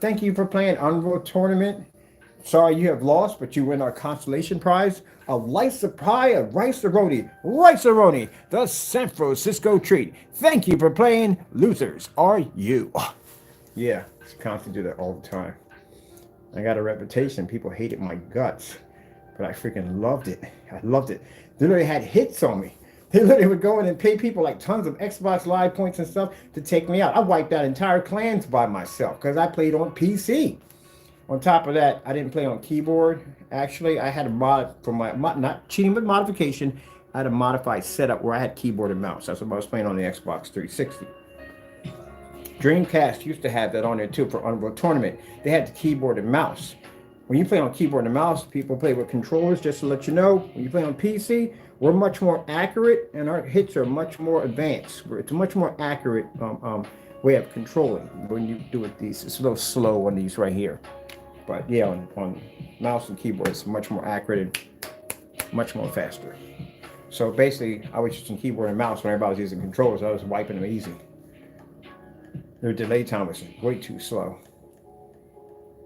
thank you for playing Unreal Tournament. Sorry you have lost, but you win our consolation prize, a lice pie of rice-a-roni, the San Francisco treat. Thank you for playing. Losers are you. Yeah, I constantly do that all the time. I got a reputation. People hated my guts, but I freaking loved it. I loved it. They literally had hits on me. They literally would go in and pay people like tons of Xbox Live points and stuff to take me out. I wiped out entire clans by myself because I played on PC. On top of that, I didn't play on keyboard. Actually, I had a mod for my, not cheating, but modification. I had a modified setup where I had keyboard and mouse. That's what I was playing on the Xbox 360. Dreamcast used to have that on there too for Unreal Tournament. They had the keyboard and mouse. When you play on keyboard and mouse, people play with controllers, just to let you know. When you play on PC, we're much more accurate and our hits are much more advanced. It's a much more accurate way of controlling when you do it these. It's a little slow on these right here. But yeah, on mouse and keyboard, it's much more accurate and much more faster. So basically, I was using keyboard and mouse when everybody was using controllers. I was wiping them easy. Their delay time was way too slow.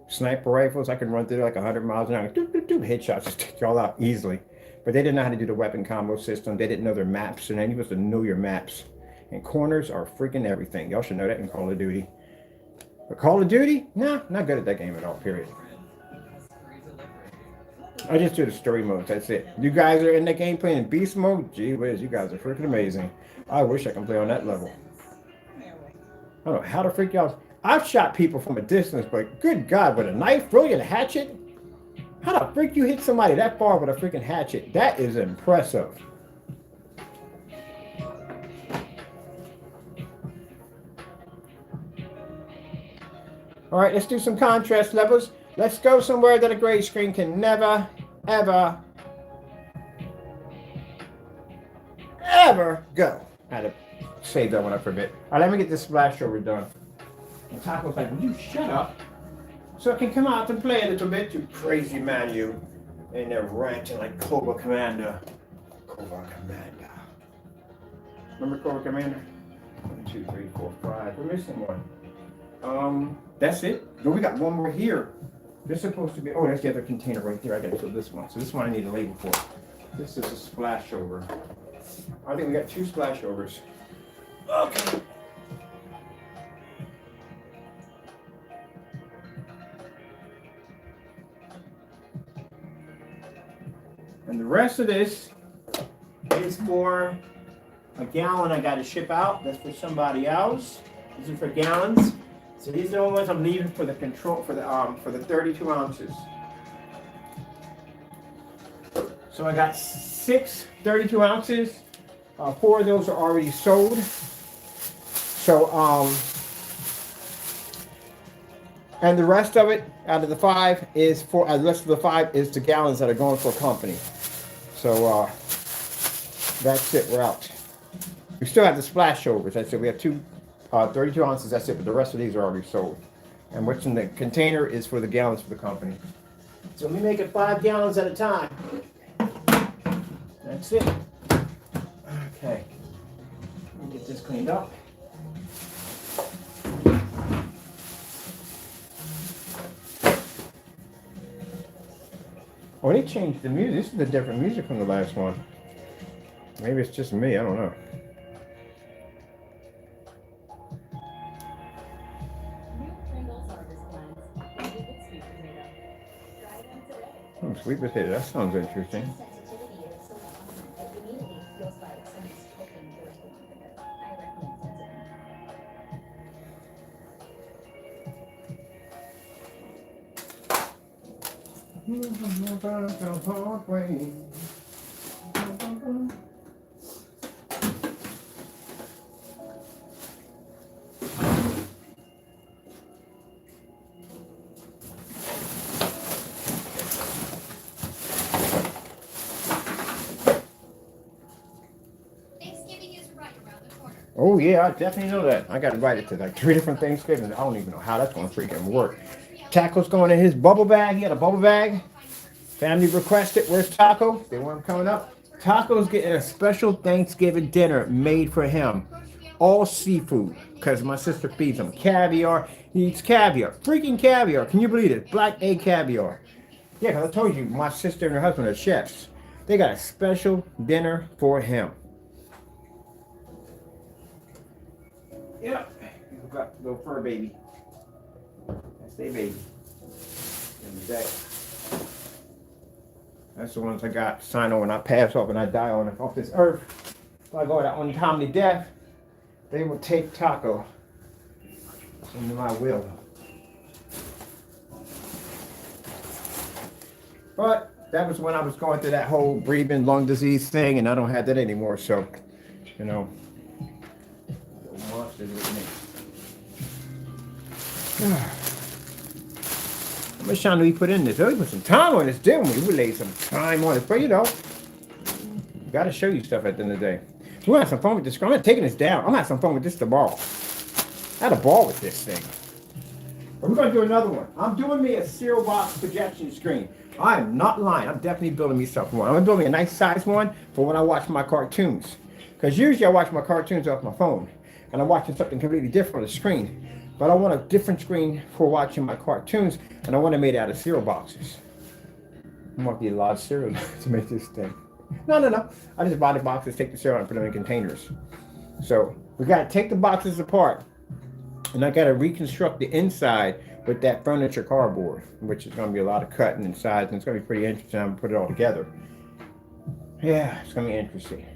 Sniper rifles, I could run through like 100 miles an hour. Headshots just take y'all out easily. But they didn't know how to do the weapon combo system. They didn't know their maps, and then you supposed to know your maps. And corners are freaking everything. Y'all should know that in Call of Duty. But Call of Duty? Nah, not good at that game at all, period. I just do the story modes, that's it. You guys are in the game playing beast mode? Gee whiz, you guys are freaking amazing. I wish I can play on that level. I don't know how the freak y'all... I've shot people from a distance, but good God, with a knife, really, a hatchet? How the freak you hit somebody that far with a freaking hatchet? That is impressive. All right, let's do some contrast levels. Let's go somewhere that a gray screen can never, ever, ever go. I had to save that one up for a bit. All right, let me get this splash over done. And Taco's like, will you shut up? So I can come out and play a little bit. You crazy man, you. And they're ranting like Cobra Commander. Cobra Commander. Remember Cobra Commander? 1, 2, 3, 4, 5. We're missing one. That's it. No, we got one more here. This is supposed to be, oh, that's the other container right there. I gotta fill this one. So this one I need a label for. This is a splash over. I think we got 2 splash overs. Okay. And the rest of this is for a gallon I gotta ship out. That's for somebody else. These are for gallons. So these are the ones I'm leaving for the control for the 32 ounces. So I got 6 32 ounces. 4 of those are already sold. So and the rest of it out of the 5 is for the rest of the 5 is the gallons that are going for a company. So that's it. We're out. We still have the splash overs. That's it. We have 2 32 ounces, that's it, but the rest of these are already sold. And what's in the container is for the gallons for the company. So we make it 5 gallons at a time. That's it. Okay. Let me get this cleaned up. Oh, they changed the music. This is a different music from the last one. Maybe it's just me, I don't know. Sweet potato, that sounds interesting. Oh yeah, I definitely know that. I got invited to like 3 different Thanksgivings. I don't even know how that's gonna freaking work. Taco's going in his bubble bag. He had a bubble bag. Family requested. Where's Taco? They want him coming up. Taco's getting a special Thanksgiving dinner made for him. All seafood. Because my sister feeds him caviar. He eats caviar. Freaking caviar. Can you believe it? Black egg caviar. Yeah, because I told you, my sister and her husband are chefs. They got a special dinner for him. Yep. Got little fur baby. That's their baby. That's the ones I got signed on when I pass off and I die off this earth. If I go to untimely death, they will take Taco into my will. But that was when I was going through that whole breathing lung disease thing, and I don't have that anymore. So, you know, little monsters with me. How much time do we put in this? Oh, we put some time on this, didn't we? We laid some time on it, but you know, got to show you stuff at the end of the day. So we're gonna have some fun with this. I'm not taking this down. I'm gonna have some fun with this tomorrow. I had a ball with this thing. But we're gonna do another one. I'm doing me a cereal box projection screen. I am not lying. I'm definitely building me something one. I'm gonna build me a nice size one for when I watch my cartoons. Because usually I watch my cartoons off my phone, and I'm watching something completely different on the screen. But I want a different screen for watching my cartoons, and I want it made out of cereal boxes. I want to get a lot of cereal to make this thing. No. I just buy the boxes, take the cereal, and put them in containers. So we got to take the boxes apart, And I got to reconstruct the inside with that furniture cardboard, which is going to be a lot of cutting and size, and it's going to be pretty interesting. I'm going to put it all together. Yeah, it's going to be interesting.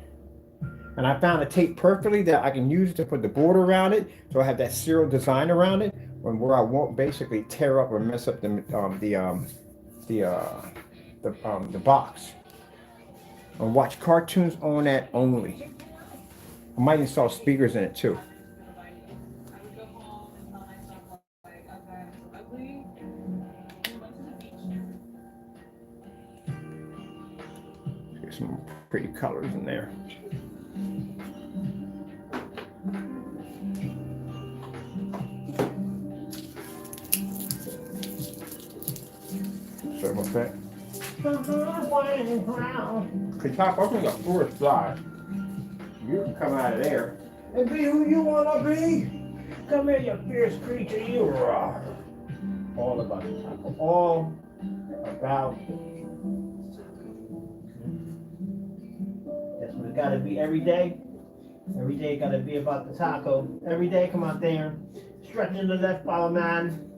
And I found a tape perfectly that I can use to put the border around it, so I have that serial design around it, where I won't basically tear up or mess up the box. And watch cartoons on that only. I might install speakers in it too. Get some pretty colors in there. Sorry about that. The top open the floor slide. You can come out of there and be who you wanna be. Come here, you fierce creature, you are. All about the taco. All about. That's what it gotta be every day. Every day gotta be about the taco. Every day come out there, stretch in the left paw, man.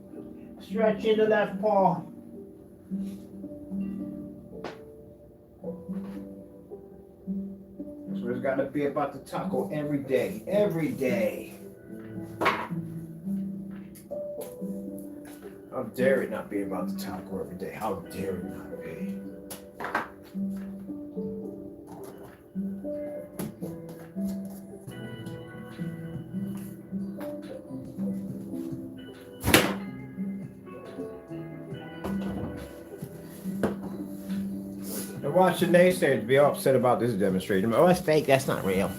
Stretch in the left paw. That's what it's gotta be about the taco every day. Every day. How dare it not be about the taco every day? How dare it not be? And watch the naysayers be all upset about this demonstration. Oh, that's fake. That's not real.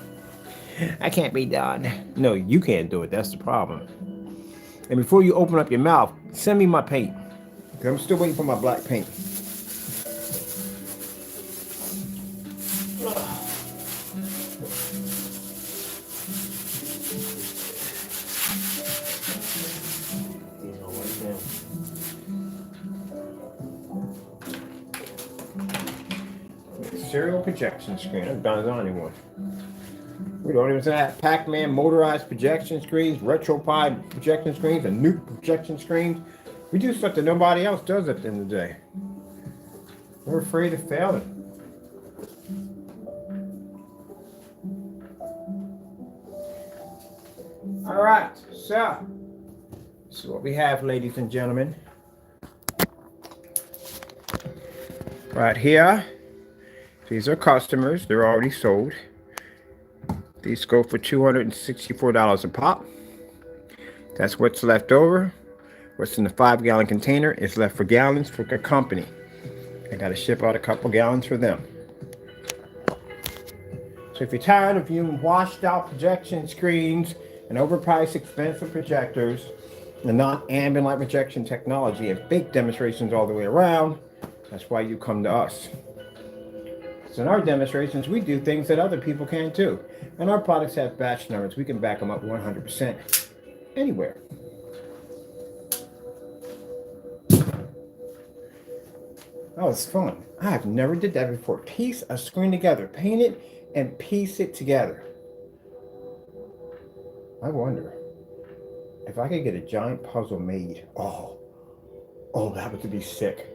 That can't be done. No, you can't do it. That's the problem. And before you open up your mouth, send me my paint. I'm still waiting for my black paint. Serial projection screen. I've done it on anyone. We don't even have Pac-Man motorized projection screens, RetroPie projection screens, and Nuke projection screens. We do stuff that nobody else does at the end of the day. We're afraid of failing. All right, so this is what we have, ladies and gentlemen. Right here, these are customers. They're already sold. These go for $264 a pop. That's what's left over. What's in the 5-gallon container is left for gallons for the company. I got to ship out a couple gallons for them. So if you're tired of viewing washed out projection screens and overpriced expensive projectors, the non-ambient light projection technology and fake demonstrations all the way around, that's why you come to us. So in our demonstrations, we do things that other people can too. And our products have batch numbers. We can back them up 100% anywhere. That was fun. I have never did that before. Piece a screen together. Paint it and piece it together. I wonder if I could get a giant puzzle made. Oh, that would be sick.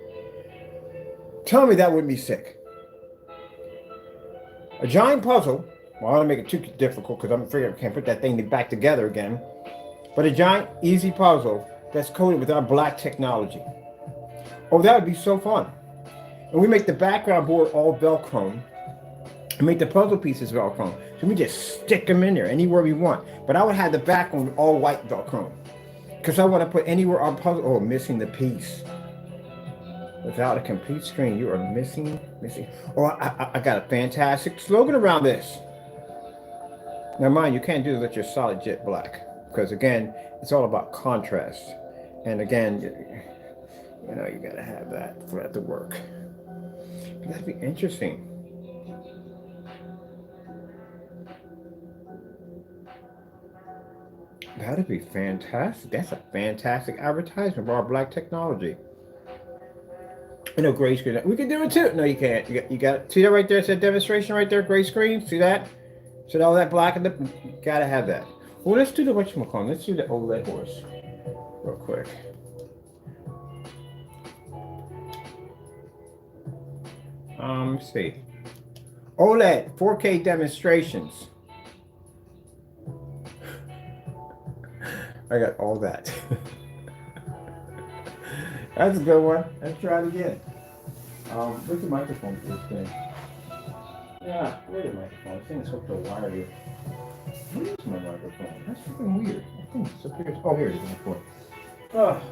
Tell me that wouldn't be sick. A giant puzzle. Well, I don't make it too difficult because I'm afraid I can't put that thing back together again. But a giant, easy puzzle that's coated with our black technology. Oh, that would be so fun. And we make the background board all Velcro. And make the puzzle pieces Velcro. So we just stick them in there anywhere we want. But I would have the background all white Velcro. Because I want to put anywhere on puzzle. Oh, missing the piece. Without a complete screen, you are missing. Oh, I got a fantastic slogan around this. Now, mind you can't do this with your solid jet black. Because again, it's all about contrast. And again, you know, you got to have that for that to work. That'd be interesting. That'd be fantastic. That's a fantastic advertisement of our black technology. I know gray screen. We can do it too. No, you can't. You got see that right there? It's a demonstration right there. Gray screen. See that? See all that black in the? You gotta have that. Well, let's do the whatchamacallit. Let's do the OLED horse real quick. Let's see. OLED 4K demonstrations. I got all that. That's a good one. Let's try it again. Where's the microphone for this thing? Yeah, where's the microphone? I think it's hooked to a wire here. Where's my microphone? That's freaking weird. I think it's up here. Oh, here it is on the floor.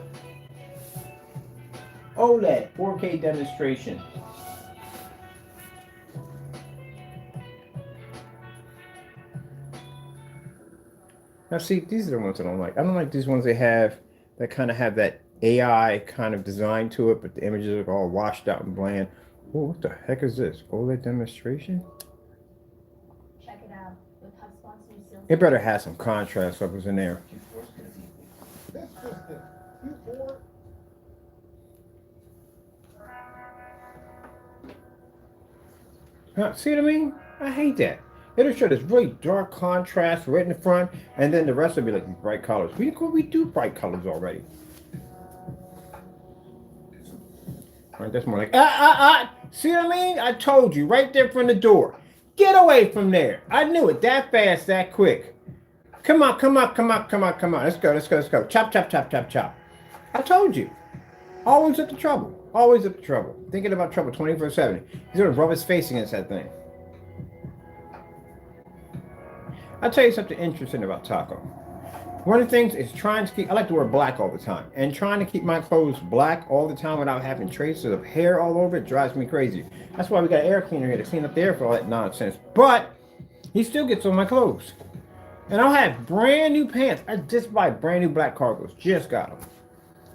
OLED 4K demonstration. Now see, these are the ones I don't like. I don't like these ones they have that kind of have that AI kind of design to it, but the images are all washed out and bland. Oh, what the heck is this? OLED demonstration? Check it out. With HubSpot's new sales. It better have some contrast levels in there. See what I mean? I hate that. It'll show this really dark contrast right in the front, and then the rest will be like these bright colors. We do bright colors already. All right, that's more like See what I mean? I told you right there from the door. Get away from there. I knew it that fast, that quick. Come on. Let's go. Chop. I told you. Always up to trouble. Always up to trouble. Thinking about trouble 24/7. He's gonna rub his face against that thing. I'll tell you something interesting about Taco. One of the things is trying to keep, I like to wear black all the time, and trying to keep my clothes black all the time without having traces of hair all over it drives me crazy. That's why we got an air cleaner here to clean up the air for all that nonsense. But he still gets on my clothes. And I'll have brand new pants. I just buy brand new black cargos. Just got them.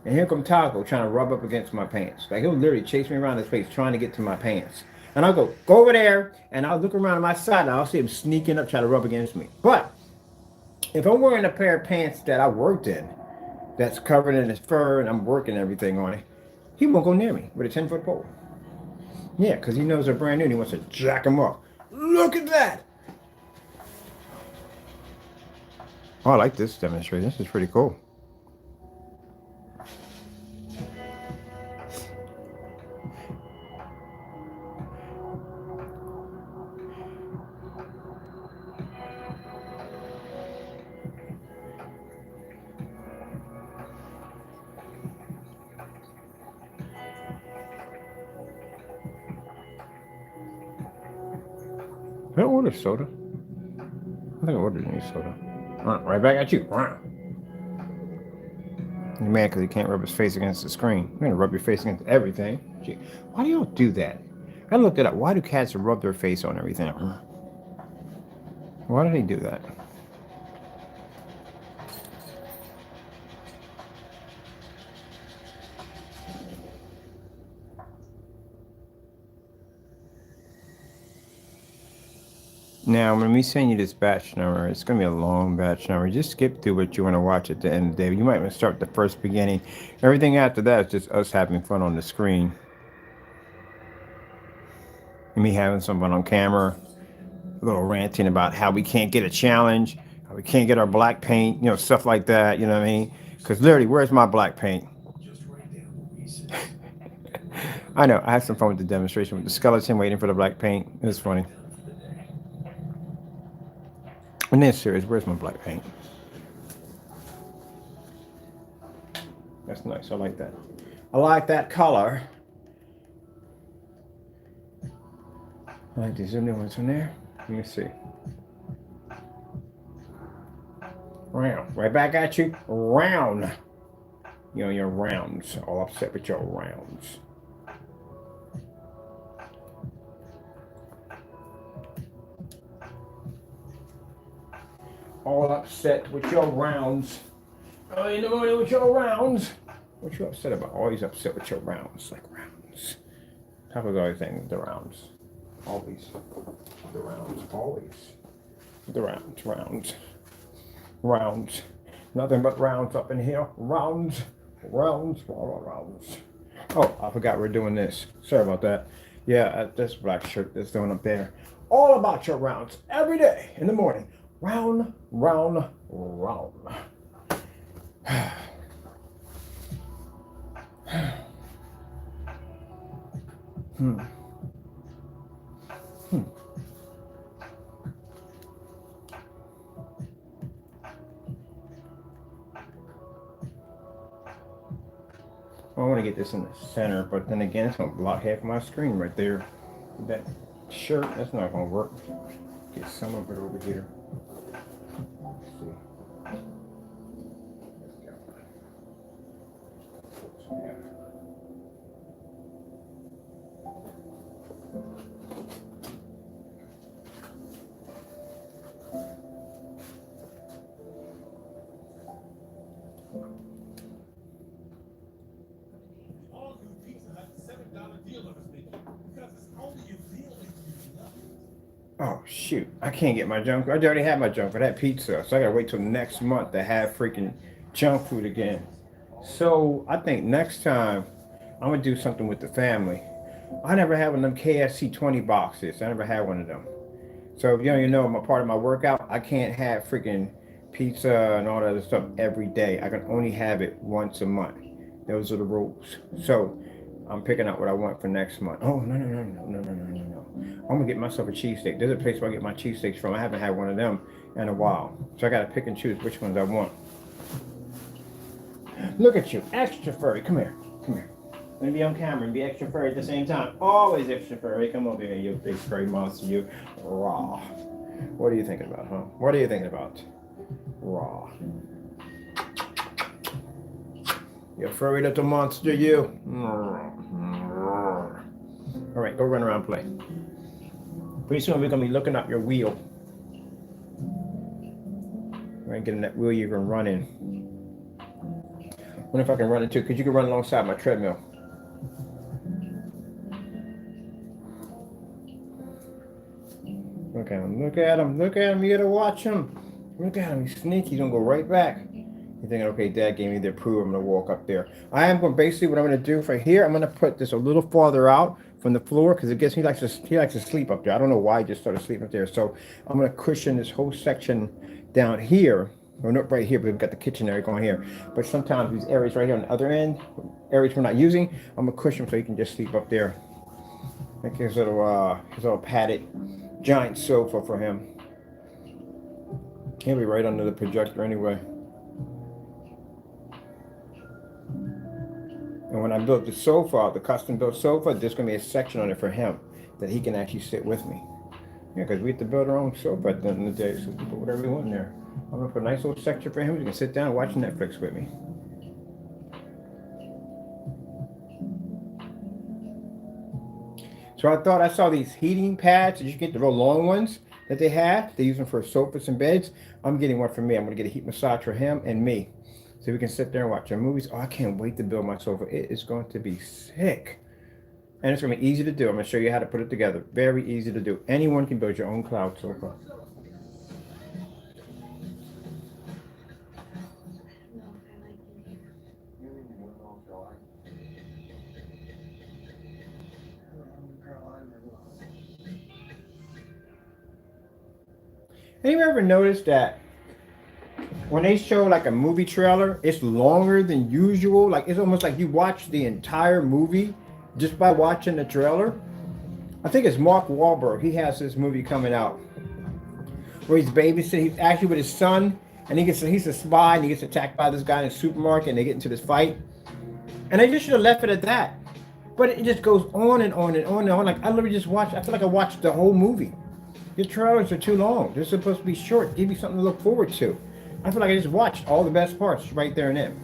And here comes Taco trying to rub up against my pants. Like he'll literally chase me around his face trying to get to my pants. And I'll go over there, and I'll look around to my side, and I'll see him sneaking up, trying to rub against me. But if I'm wearing a pair of pants that I worked in, that's covered in his fur, and I'm working everything on it, he won't go near me with a 10-foot pole. Yeah, because he knows they're brand new, and he wants to jack them up. Look at that! Oh, I like this demonstration. This is pretty cool. Did I order soda? I think I ordered any soda. Right back at you. You're mad because he can't rub his face against the screen. You're going to rub your face against everything. Gee, why do y'all do that? I looked it up. Why do cats rub their face on everything? Why do they do that? Now, when we send you this batch number, it's going to be a long batch number. Just skip through what you want to watch at the end of the day. You might want to start the first beginning. Everything after that is just us having fun on the screen. And me having someone on camera, a little ranting about how we can't get a challenge, how we can't get our black paint, you know, stuff like that, you know what I mean? Because literally, where's my black paint? I know, I had some fun with the demonstration with the skeleton waiting for the black paint. It was funny. In this series, where's my black paint? That's nice. I like that. I like that color. I like these new ones in there. Let me see. Round. Right back at you. Round. You know, your rounds. All upset with your rounds. All upset with your rounds. Early in the morning with your rounds. What you upset about? Always upset with your rounds. Like rounds. Top of everything, the rounds. Always. The rounds. Always. The rounds. Rounds. Rounds. Nothing but rounds up in here. Rounds. Rounds. Rounds. Oh, I forgot we're doing this. Sorry about that. Yeah, this black shirt that's going up there. All about your rounds. Every day in the morning. Round, round, Wrong. Hmm. Hmm. I want to get this in the center, but then again, it's going to block half my screen right there. That shirt, that's not going to work. Get some of it over here. Let's see. Oh shoot, I can't get my junk. I already had my junk for that pizza, so I gotta wait till next month to have freaking junk food again. So I think next time I'm gonna do something with the family. I never had one of them KFC 20 boxes. I never had one of them. So you know, I'm a part of my workout. I can't have freaking pizza and all that other stuff every day. I can only have it once a month. Those are the rules. So I'm picking out what I want for next month. Oh no. I'm gonna get myself a cheesesteak. There's a place where I get my cheesesteaks from. I haven't had one of them in a while. So I gotta pick and choose which ones I want. Look at you, extra furry. Come here. Come here. Let me be on camera and be extra furry at the same time. Always extra furry. Come over here, you big furry monster, you. Raw. What are you thinking about, huh? What are you thinking about? Raw. You furry little monster, you. All right, go run around and play. Pretty soon we're gonna be looking up your wheel. We're gonna get in that wheel you can run in. Wonder if I can run it too, because you can run alongside my treadmill. Look at him, look at him, look at him, you gotta watch him. Look at him, he's sneaky, he's gonna go right back. You're thinking, okay, Dad gave me the approval, I'm gonna walk up there. I am going basically what I'm gonna do for here, I'm gonna put this a little farther out from the floor because it gets he likes to sleep up there. I don't know why he just started sleeping up there. So I'm gonna cushion this whole section down here. Or not right here, but we've got the kitchen area going here. But sometimes these areas right here on the other end, areas we're not using, I'm gonna cushion so he can just sleep up there. Make his little padded giant sofa for him. He'll be right under the projector anyway. And when I built the sofa, the custom built sofa, there's gonna be a section on it for him that he can actually sit with me. Yeah, because we have to build our own sofa at the end of the day, so we can put whatever we want in there. I'm gonna put a nice little section for him. He can sit down and watch Netflix with me. So I thought I saw these heating pads. You get the real long ones that they have. They use them for sofas and beds. I'm getting one for me. I'm gonna get a heat massage for him and me, so we can sit there and watch our movies. Oh, I can't wait to build my sofa. It is going to be sick. And it's going to be easy to do. I'm going to show you how to put it together. Very easy to do. Anyone can build your own cloud sofa. Anyone ever noticed that when they show like a movie trailer, it's longer than usual? Like it's almost like you watch the entire movie just by watching the trailer. I think it's Mark Wahlberg. He has this movie coming out where he's babysitting. He's actually with his son, and he's a spy, and he gets attacked by this guy in a supermarket, and they get into this fight. And they just should have left it at that. But it just goes on and on and on and on. Like I literally just watched. I feel like I watched the whole movie. The trailers are too long. They're supposed to be short. Give you something to look forward to. I feel like I just watched all the best parts right there and then.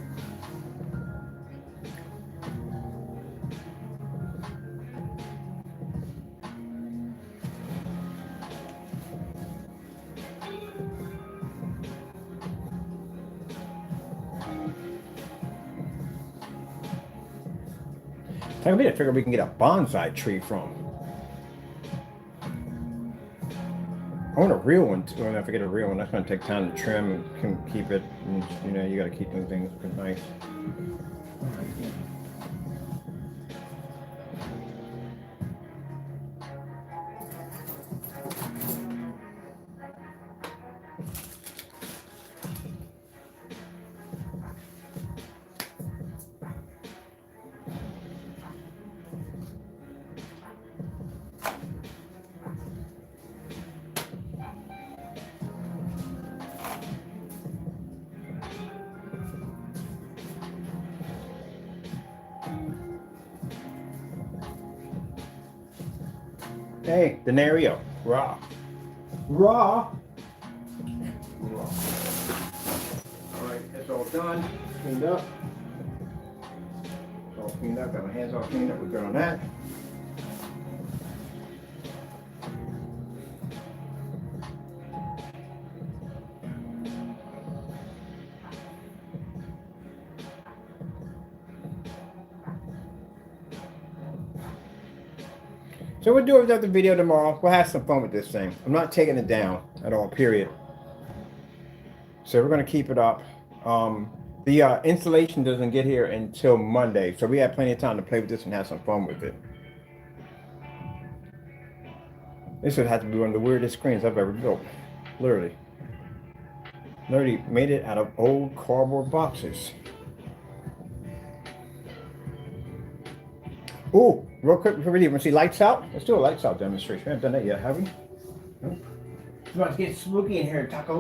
I need to figure we can get a bonsai tree from. I want a real one too. And if I get a real one, that's going to take time to trim and can keep it. And, you know, you got to keep those things nice. Hey, denario. Raw. Raw. Raw. All right, that's all done. Cleaned up. It's all cleaned up. Got my hands all cleaned up. We're good on that. So we'll do another video tomorrow. We'll have some fun with this thing. I'm not taking it down at all, period. So we're going to keep it up. The installation doesn't get here until Monday. So we have plenty of time to play with this and have some fun with it. This would have to be one of the weirdest screens I've ever built. Literally. Literally made it out of old cardboard boxes. Ooh, real quick before we leave, want to see lights out? Let's do a lights out demonstration. We haven't done that yet, have we? No. It's about to get spooky in here, Taco.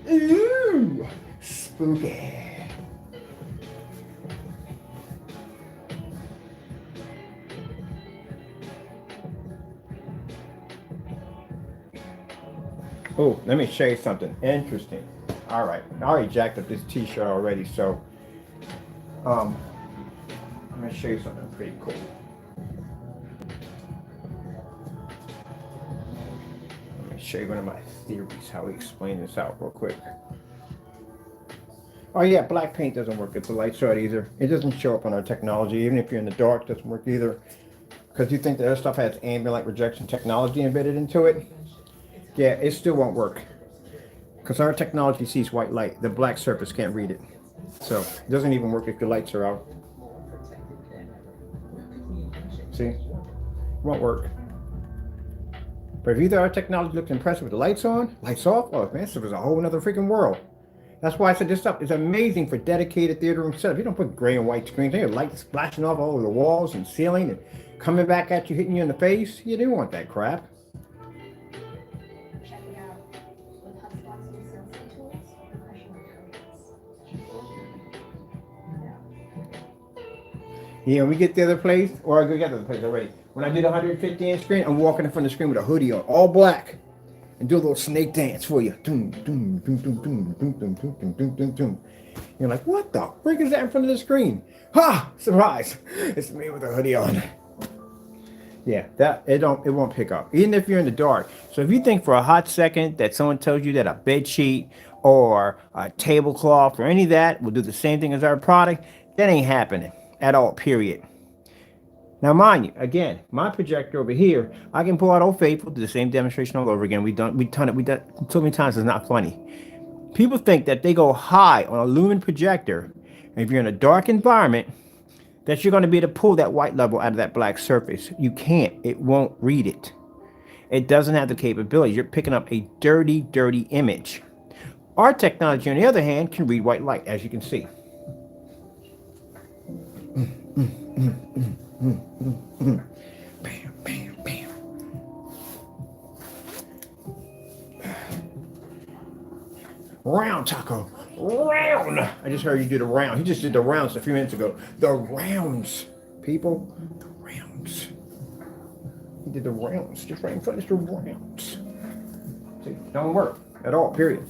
Ooh, spooky. Oh, let me show you something interesting. All right, I already jacked up this t-shirt already, so I'm gonna show you something pretty cool. Show you one of my theories, how we explain this out real quick. Oh yeah, black paint doesn't work at the light shot either. It doesn't show up on our technology, even if you're in the dark, it doesn't work either. Because you think the other stuff has ambient light rejection technology embedded into it. Yeah, it still won't work. Because our technology sees white light. The black surface can't read it. So it doesn't even work if the lights are out. See? It won't work. But if either our technology looks impressive with the lights on, lights off, oh man, this is a whole other freaking world. That's why I said this stuff is amazing for dedicated theater room setup. You don't put gray and white screens. They have lights splashing off all over the walls and ceiling and coming back at you, hitting you in the face. You didn't want that crap. Yeah, we get the other place, or I get the other place already. When I did a 150-inch screen, I'm walking in front of the screen with a hoodie on, all black, and do a little snake dance for you. Doom, doom, doom, doom, doom, doom, doom, doom, doom, doom, doom, doom. You're like, what the frick is that in front of the screen? Ha! Surprise! It's me with a hoodie on. Yeah, it won't pick up, even if you're in the dark. So if you think for a hot second that someone tells you that a bed sheet or a tablecloth or any of that will do the same thing as our product, that ain't happening at all, period. Now, mind you, again, my projector over here, I can pull out Old Faithful, do the same demonstration all over again. We've done it so many times, it's not funny. People think that they go high on a lumen projector, and if you're in a dark environment, that you're going to be able to pull that white level out of that black surface. You can't. It won't read it. It doesn't have the capability. You're picking up a dirty, dirty image. Our technology, on the other hand, can read white light, as you can see. Bam, bam, bam. Round, Taco. Round. I just heard you do the round. He just did the rounds a few minutes ago. The rounds, people. The rounds. He did the rounds. Just right in front of the rounds. See, don't work at all, period.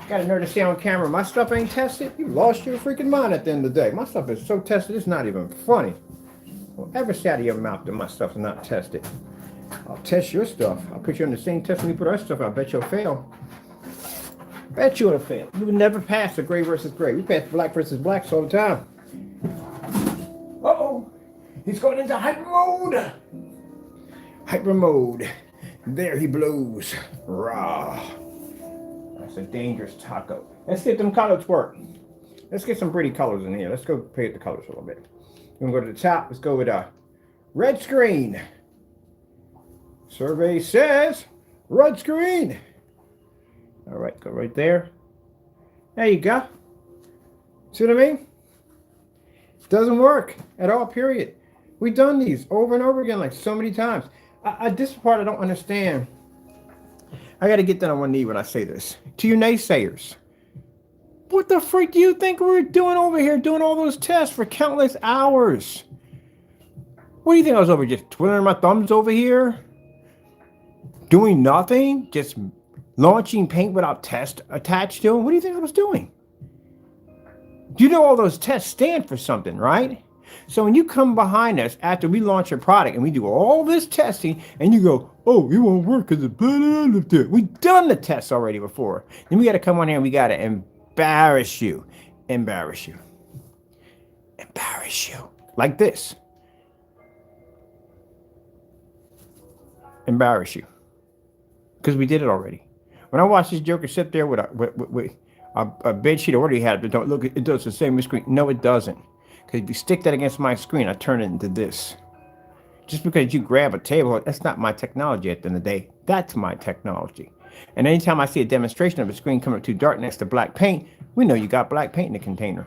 Gotta know to stay on camera. My stuff ain't tested. You lost your freaking mind at the end of the day. My stuff is so tested, it's not even funny. Don't ever say out of your mouth that my stuff's not tested. I'll test your stuff. I'll put you on the same test when you put our stuff out. I bet you'll fail. Bet you will fail. You would never pass the gray versus gray. We pass black versus blacks all the time. Uh-oh. He's going into hyper mode. Hyper mode. There he blows. Rah. That's a dangerous taco. Let's get them colors work. Let's get some pretty colors in here. Let's go paint the colors a little bit. We're going to go to the top. Let's go with a red screen. Survey says red screen. All right, go right there. There you go. See what I mean? Doesn't work at all, period. We've done these over and over again like so many times. This part I don't understand. I got to get down on one knee when I say this. To you naysayers. What the freak do you think we're doing over here, doing all those tests for countless hours? What do you think I was over just twiddling my thumbs over here? Doing nothing? Just launching paint without test attached to them? What do you think I was doing? You know all those tests stand for something, right? So when you come behind us after we launch a product and we do all this testing and you go, oh, it won't work because it's blah. We've done the tests already before. Then we got to come on here and we got to embarrass you. Embarrass you. Embarrass you. Like this. Embarrass you. Because we did it already. When I watch this joker sit there with a bed sheet or whatever he had, but don't look, it does the same as screen. No, it doesn't. Because if you stick that against my screen, I turn it into this. Just because you grab a table, that's not my technology at the end of the day. That's my technology. And anytime I see a demonstration of a screen coming up too dark next to black paint, we know you got black paint in the container.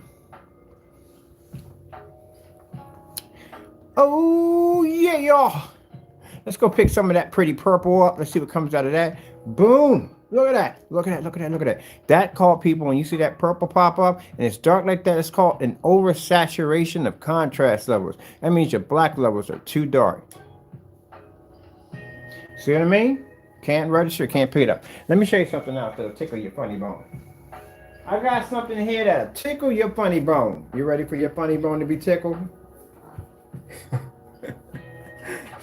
Oh, yeah, y'all. Let's go pick some of that pretty purple up. Let's see what comes out of that. Boom. Look at that. Look at that. Look at that. Look at that. That called people, when you see that purple pop up and it's dark like that, it's called an oversaturation of contrast levels. That means your black levels are too dark. See what I mean? Can't register, can't pick it up. Let me show you something else that'll tickle your funny bone. I got something here that'll tickle your funny bone. You ready for your funny bone to be tickled?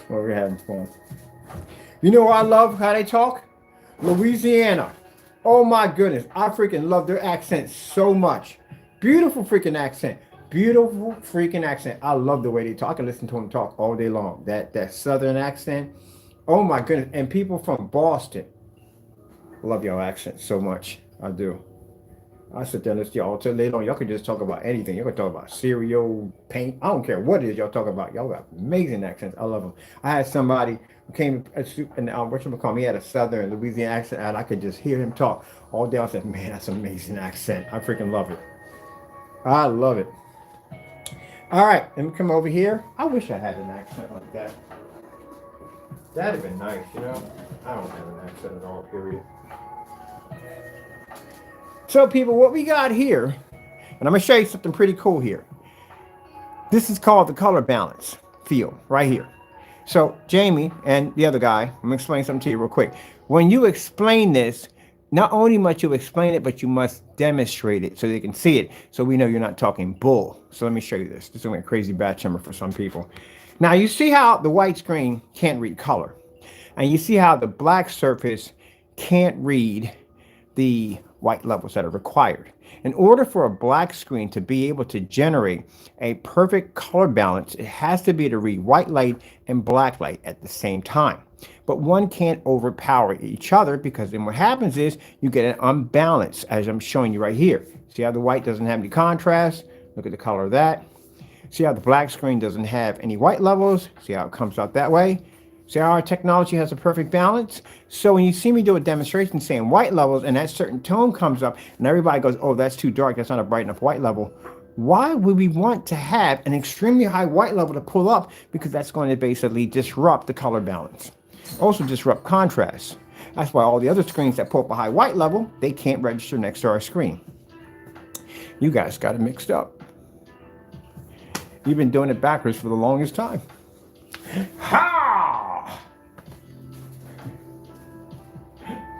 Well, we're having fun. You know what I love how they talk? Louisiana. Oh my goodness. I freaking love their accent so much. Beautiful freaking accent. Beautiful freaking accent. I love the way they talk. I can listen to them talk all day long. That southern accent. Oh my goodness. And people from Boston. Love your accent so much. I do. I sit there and listen to y'all all day long. Y'all can just talk about anything. Y'all can talk about cereal, paint. I don't care what it is y'all talk about. Y'all got amazing accents. I love them. I had somebody who came and whatchamacallit, he had a southern Louisiana accent, and I could just hear him talk all day. I said, man, that's an amazing accent. I freaking love it. I love it. All right, let me come over here. I wish I had an accent like that. That'd have been nice, you know? I don't have an accent at all, period. So people, what we got here, and I'm going to show you something pretty cool here. This is called the color balance field right here. So Jamie and the other guy, I'm going to explain something to you real quick. When you explain this, not only must you explain it, but you must demonstrate it so they can see it. So we know you're not talking bull. So let me show you this. This is going to be a crazy batch number for some people. Now you see how the white screen can't read color. And you see how the black surface can't read the white levels that are required. In order for a black screen to be able to generate a perfect color balance, it has to be able to read white light and black light at the same time. But one can't overpower each other, because then what happens is you get an unbalance, as I'm showing you right here. See how the white doesn't have any contrast? Look at the color of that. See how the black screen doesn't have any white levels? See how it comes out that way? See how our technology has a perfect balance? So when you see me do a demonstration saying white levels and that certain tone comes up and everybody goes, oh, that's too dark, that's not a bright enough white level. Why would we want to have an extremely high white level to pull up? Because that's going to basically disrupt the color balance. Also disrupt contrast. That's why all the other screens that pull up a high white level, they can't register next to our screen. You guys got it mixed up. You've been doing it backwards for the longest time. Ha!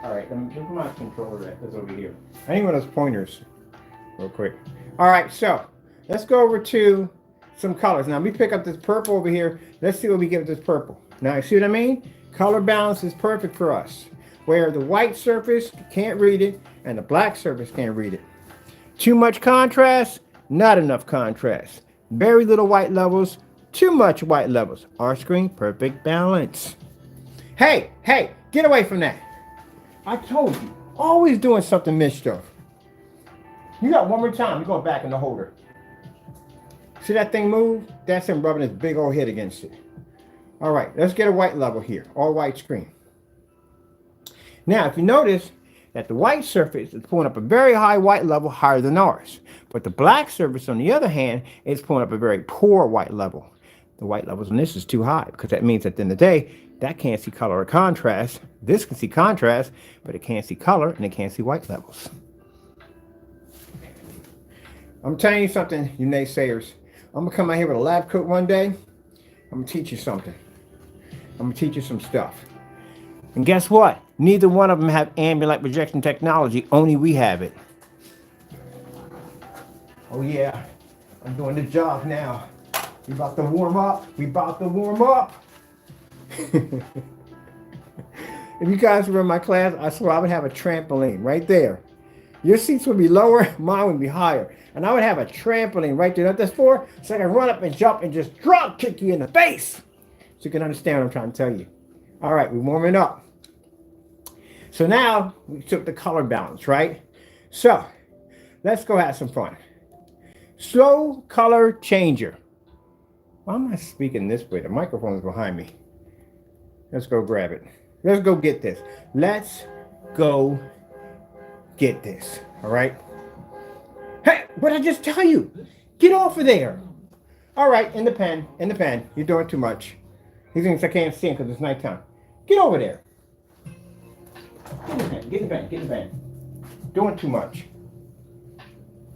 All right, let me put my controller that's over here. I need one of those pointers real quick. All right, so let's go over to some colors. Now, let me pick up this purple over here. Let's see what we get with this purple. Now, you see what I mean? Color balance is perfect for us, where the white surface can't read it and the black surface can't read it. Too much contrast, not enough contrast. Very little white levels, too much white levels. Our screen, perfect balance. Hey, get away from that. I told you, always doing something mischief. You got one more time, you're going back in the holder. See that thing move? That's him rubbing his big old head against it. All right, let's get a white level here, all white screen. Now, if you notice that the white surface is pulling up a very high white level, higher than ours. But the black surface, on the other hand, is pulling up a very poor white level. The white levels on this is too high, because that means at the end of the day, that can't see color or contrast. This can see contrast, but it can't see color and it can't see white levels. I'm telling you something, you naysayers. I'm going to come out here with a lab coat one day. I'm gonna teach you something. I'm gonna teach you some stuff. And guess what? Neither one of them have ambient light projection technology. Only we have it. Oh yeah, I'm doing the job now. We about to warm up. We about to warm up. If you guys were in my class, I swear I would have a trampoline right there. Your seats would be lower, mine would be higher. And I would have a trampoline right there. That's for, so I can run up and jump and just drop kick you in the face. So you can understand what I'm trying to tell you. All right, we're warming up. So now we took the color balance, right? So let's go have some fun. Slow color changer. Why am I speaking this way? The microphone is behind me. Let's go grab it. Let's go get this. Let's go get this. All right. Hey, what did I just tell you? Get off of there. All right, in the pen, in the pen. You're doing too much. He thinks I can't see him because it's nighttime. Get over there. Get in the pen, get in the pen, get in the pen. Doing too much.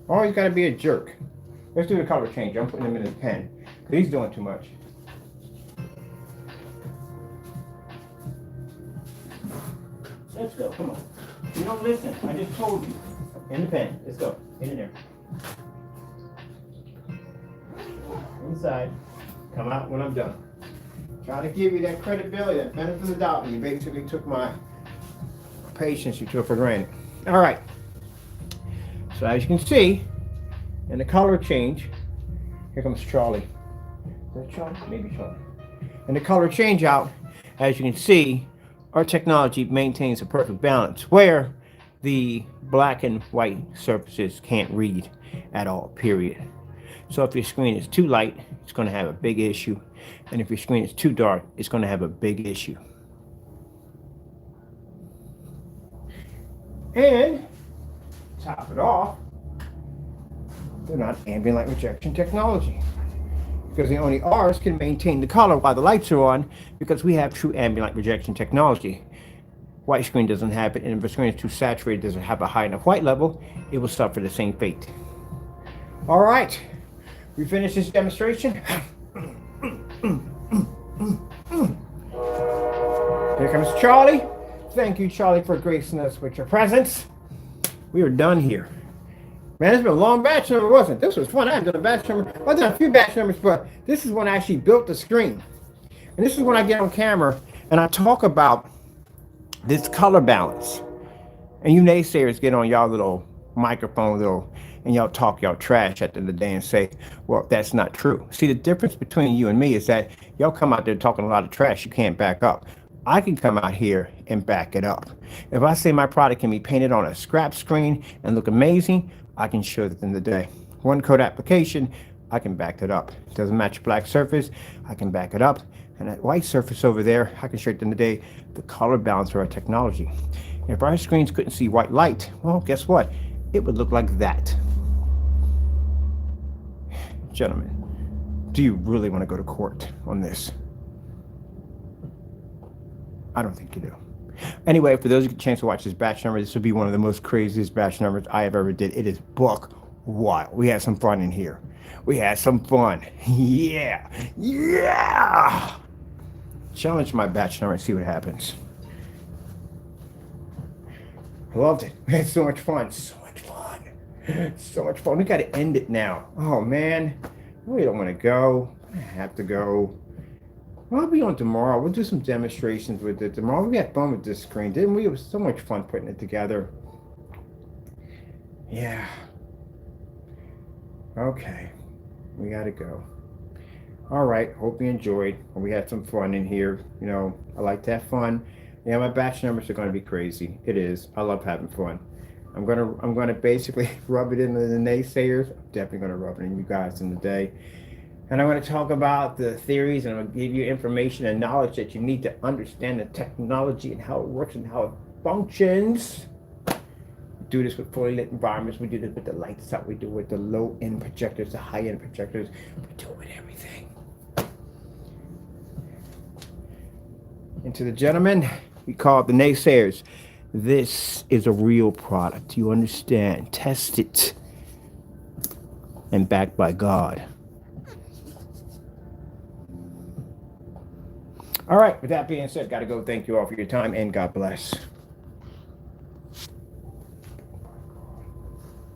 Always got to be a jerk. Let's do the color change. I'm putting him in his pen. He's doing too much. Let's go, come on. You don't listen. I just told you. In the pen. Let's go. Get in there. Inside. Come out when I'm done. Try to give you that credibility, that benefit of the doubt, and you basically took my patience you took for granted. All right. So as you can see, in the color change, here comes Charlie. Is that Charlie? Maybe Charlie. In the color change out, as you can see, our technology maintains a perfect balance where the black and white surfaces can't read at all, period. So if your screen is too light, it's going to have a big issue. And if your screen is too dark, it's going to have a big issue. And top it off, they're not ambient light rejection technology. Because the only ours can maintain the color while the lights are on, because we have true ambient light rejection technology. White screen doesn't have it, and if the screen is too saturated, doesn't have a high enough white level, it will suffer the same fate. All right, we finished this demonstration. Here comes Charlie. Thank you, Charlie, for gracing us with your presence. We are done here. Man, it's been a long batch number, wasn't it? This was fun. I haven't done a batch number. I've done a few batch numbers, but this is when I actually built the screen. And this is when I get on camera and I talk about this color balance. And you naysayers get on y'all little microphone and y'all talk y'all trash at the end of the day and say, well, that's not true. See, the difference between you and me is that y'all come out there talking a lot of trash you can't back up. I can come out here and back it up. If I say my product can be painted on a scrap screen and look amazing, I can show it at the end of the day. One code application, I can back it up. It doesn't match black surface, I can back it up. And that white surface over there, I can show it at the end of the day, the color balance of our technology. If our screens couldn't see white light, well, guess what? It would look like that. Gentlemen, do you really want to go to court on this? I don't think you do. Anyway, for those who get a chance to watch this batch number, this will be one of the most craziest batch numbers I have ever did. It is buck wild. We had some fun in here. We had some fun. Yeah. Yeah. Challenge my batch number and see what happens. Loved it. We had so much fun. So much fun. So much fun. We got to end it now. Oh, man. We don't want to go. I have to go. Well, I'll be on tomorrow. We'll do some demonstrations with it tomorrow. We had fun with this screen, didn't we? It was so much fun putting it together. Yeah. Okay. We got to go. All right. Hope you enjoyed. We had some fun in here. You know, I like to have fun. Yeah, my batch numbers are going to be crazy. It is. I love having fun. I'm gonna basically rub it into the naysayers. I'm definitely going to rub it in you guys in the day. And I'm going to talk about the theories, and I'm going to give you information and knowledge that you need to understand the technology and how it works and how it functions. We do this with fully lit environments. We do this with the lights out. We do it with the low-end projectors, the high-end projectors. We do it with everything. And to the gentlemen, we call it the naysayers. This is a real product. You understand? Test it. And backed by God. All right, with that being said, got to go. Thank you all for your time, and God bless.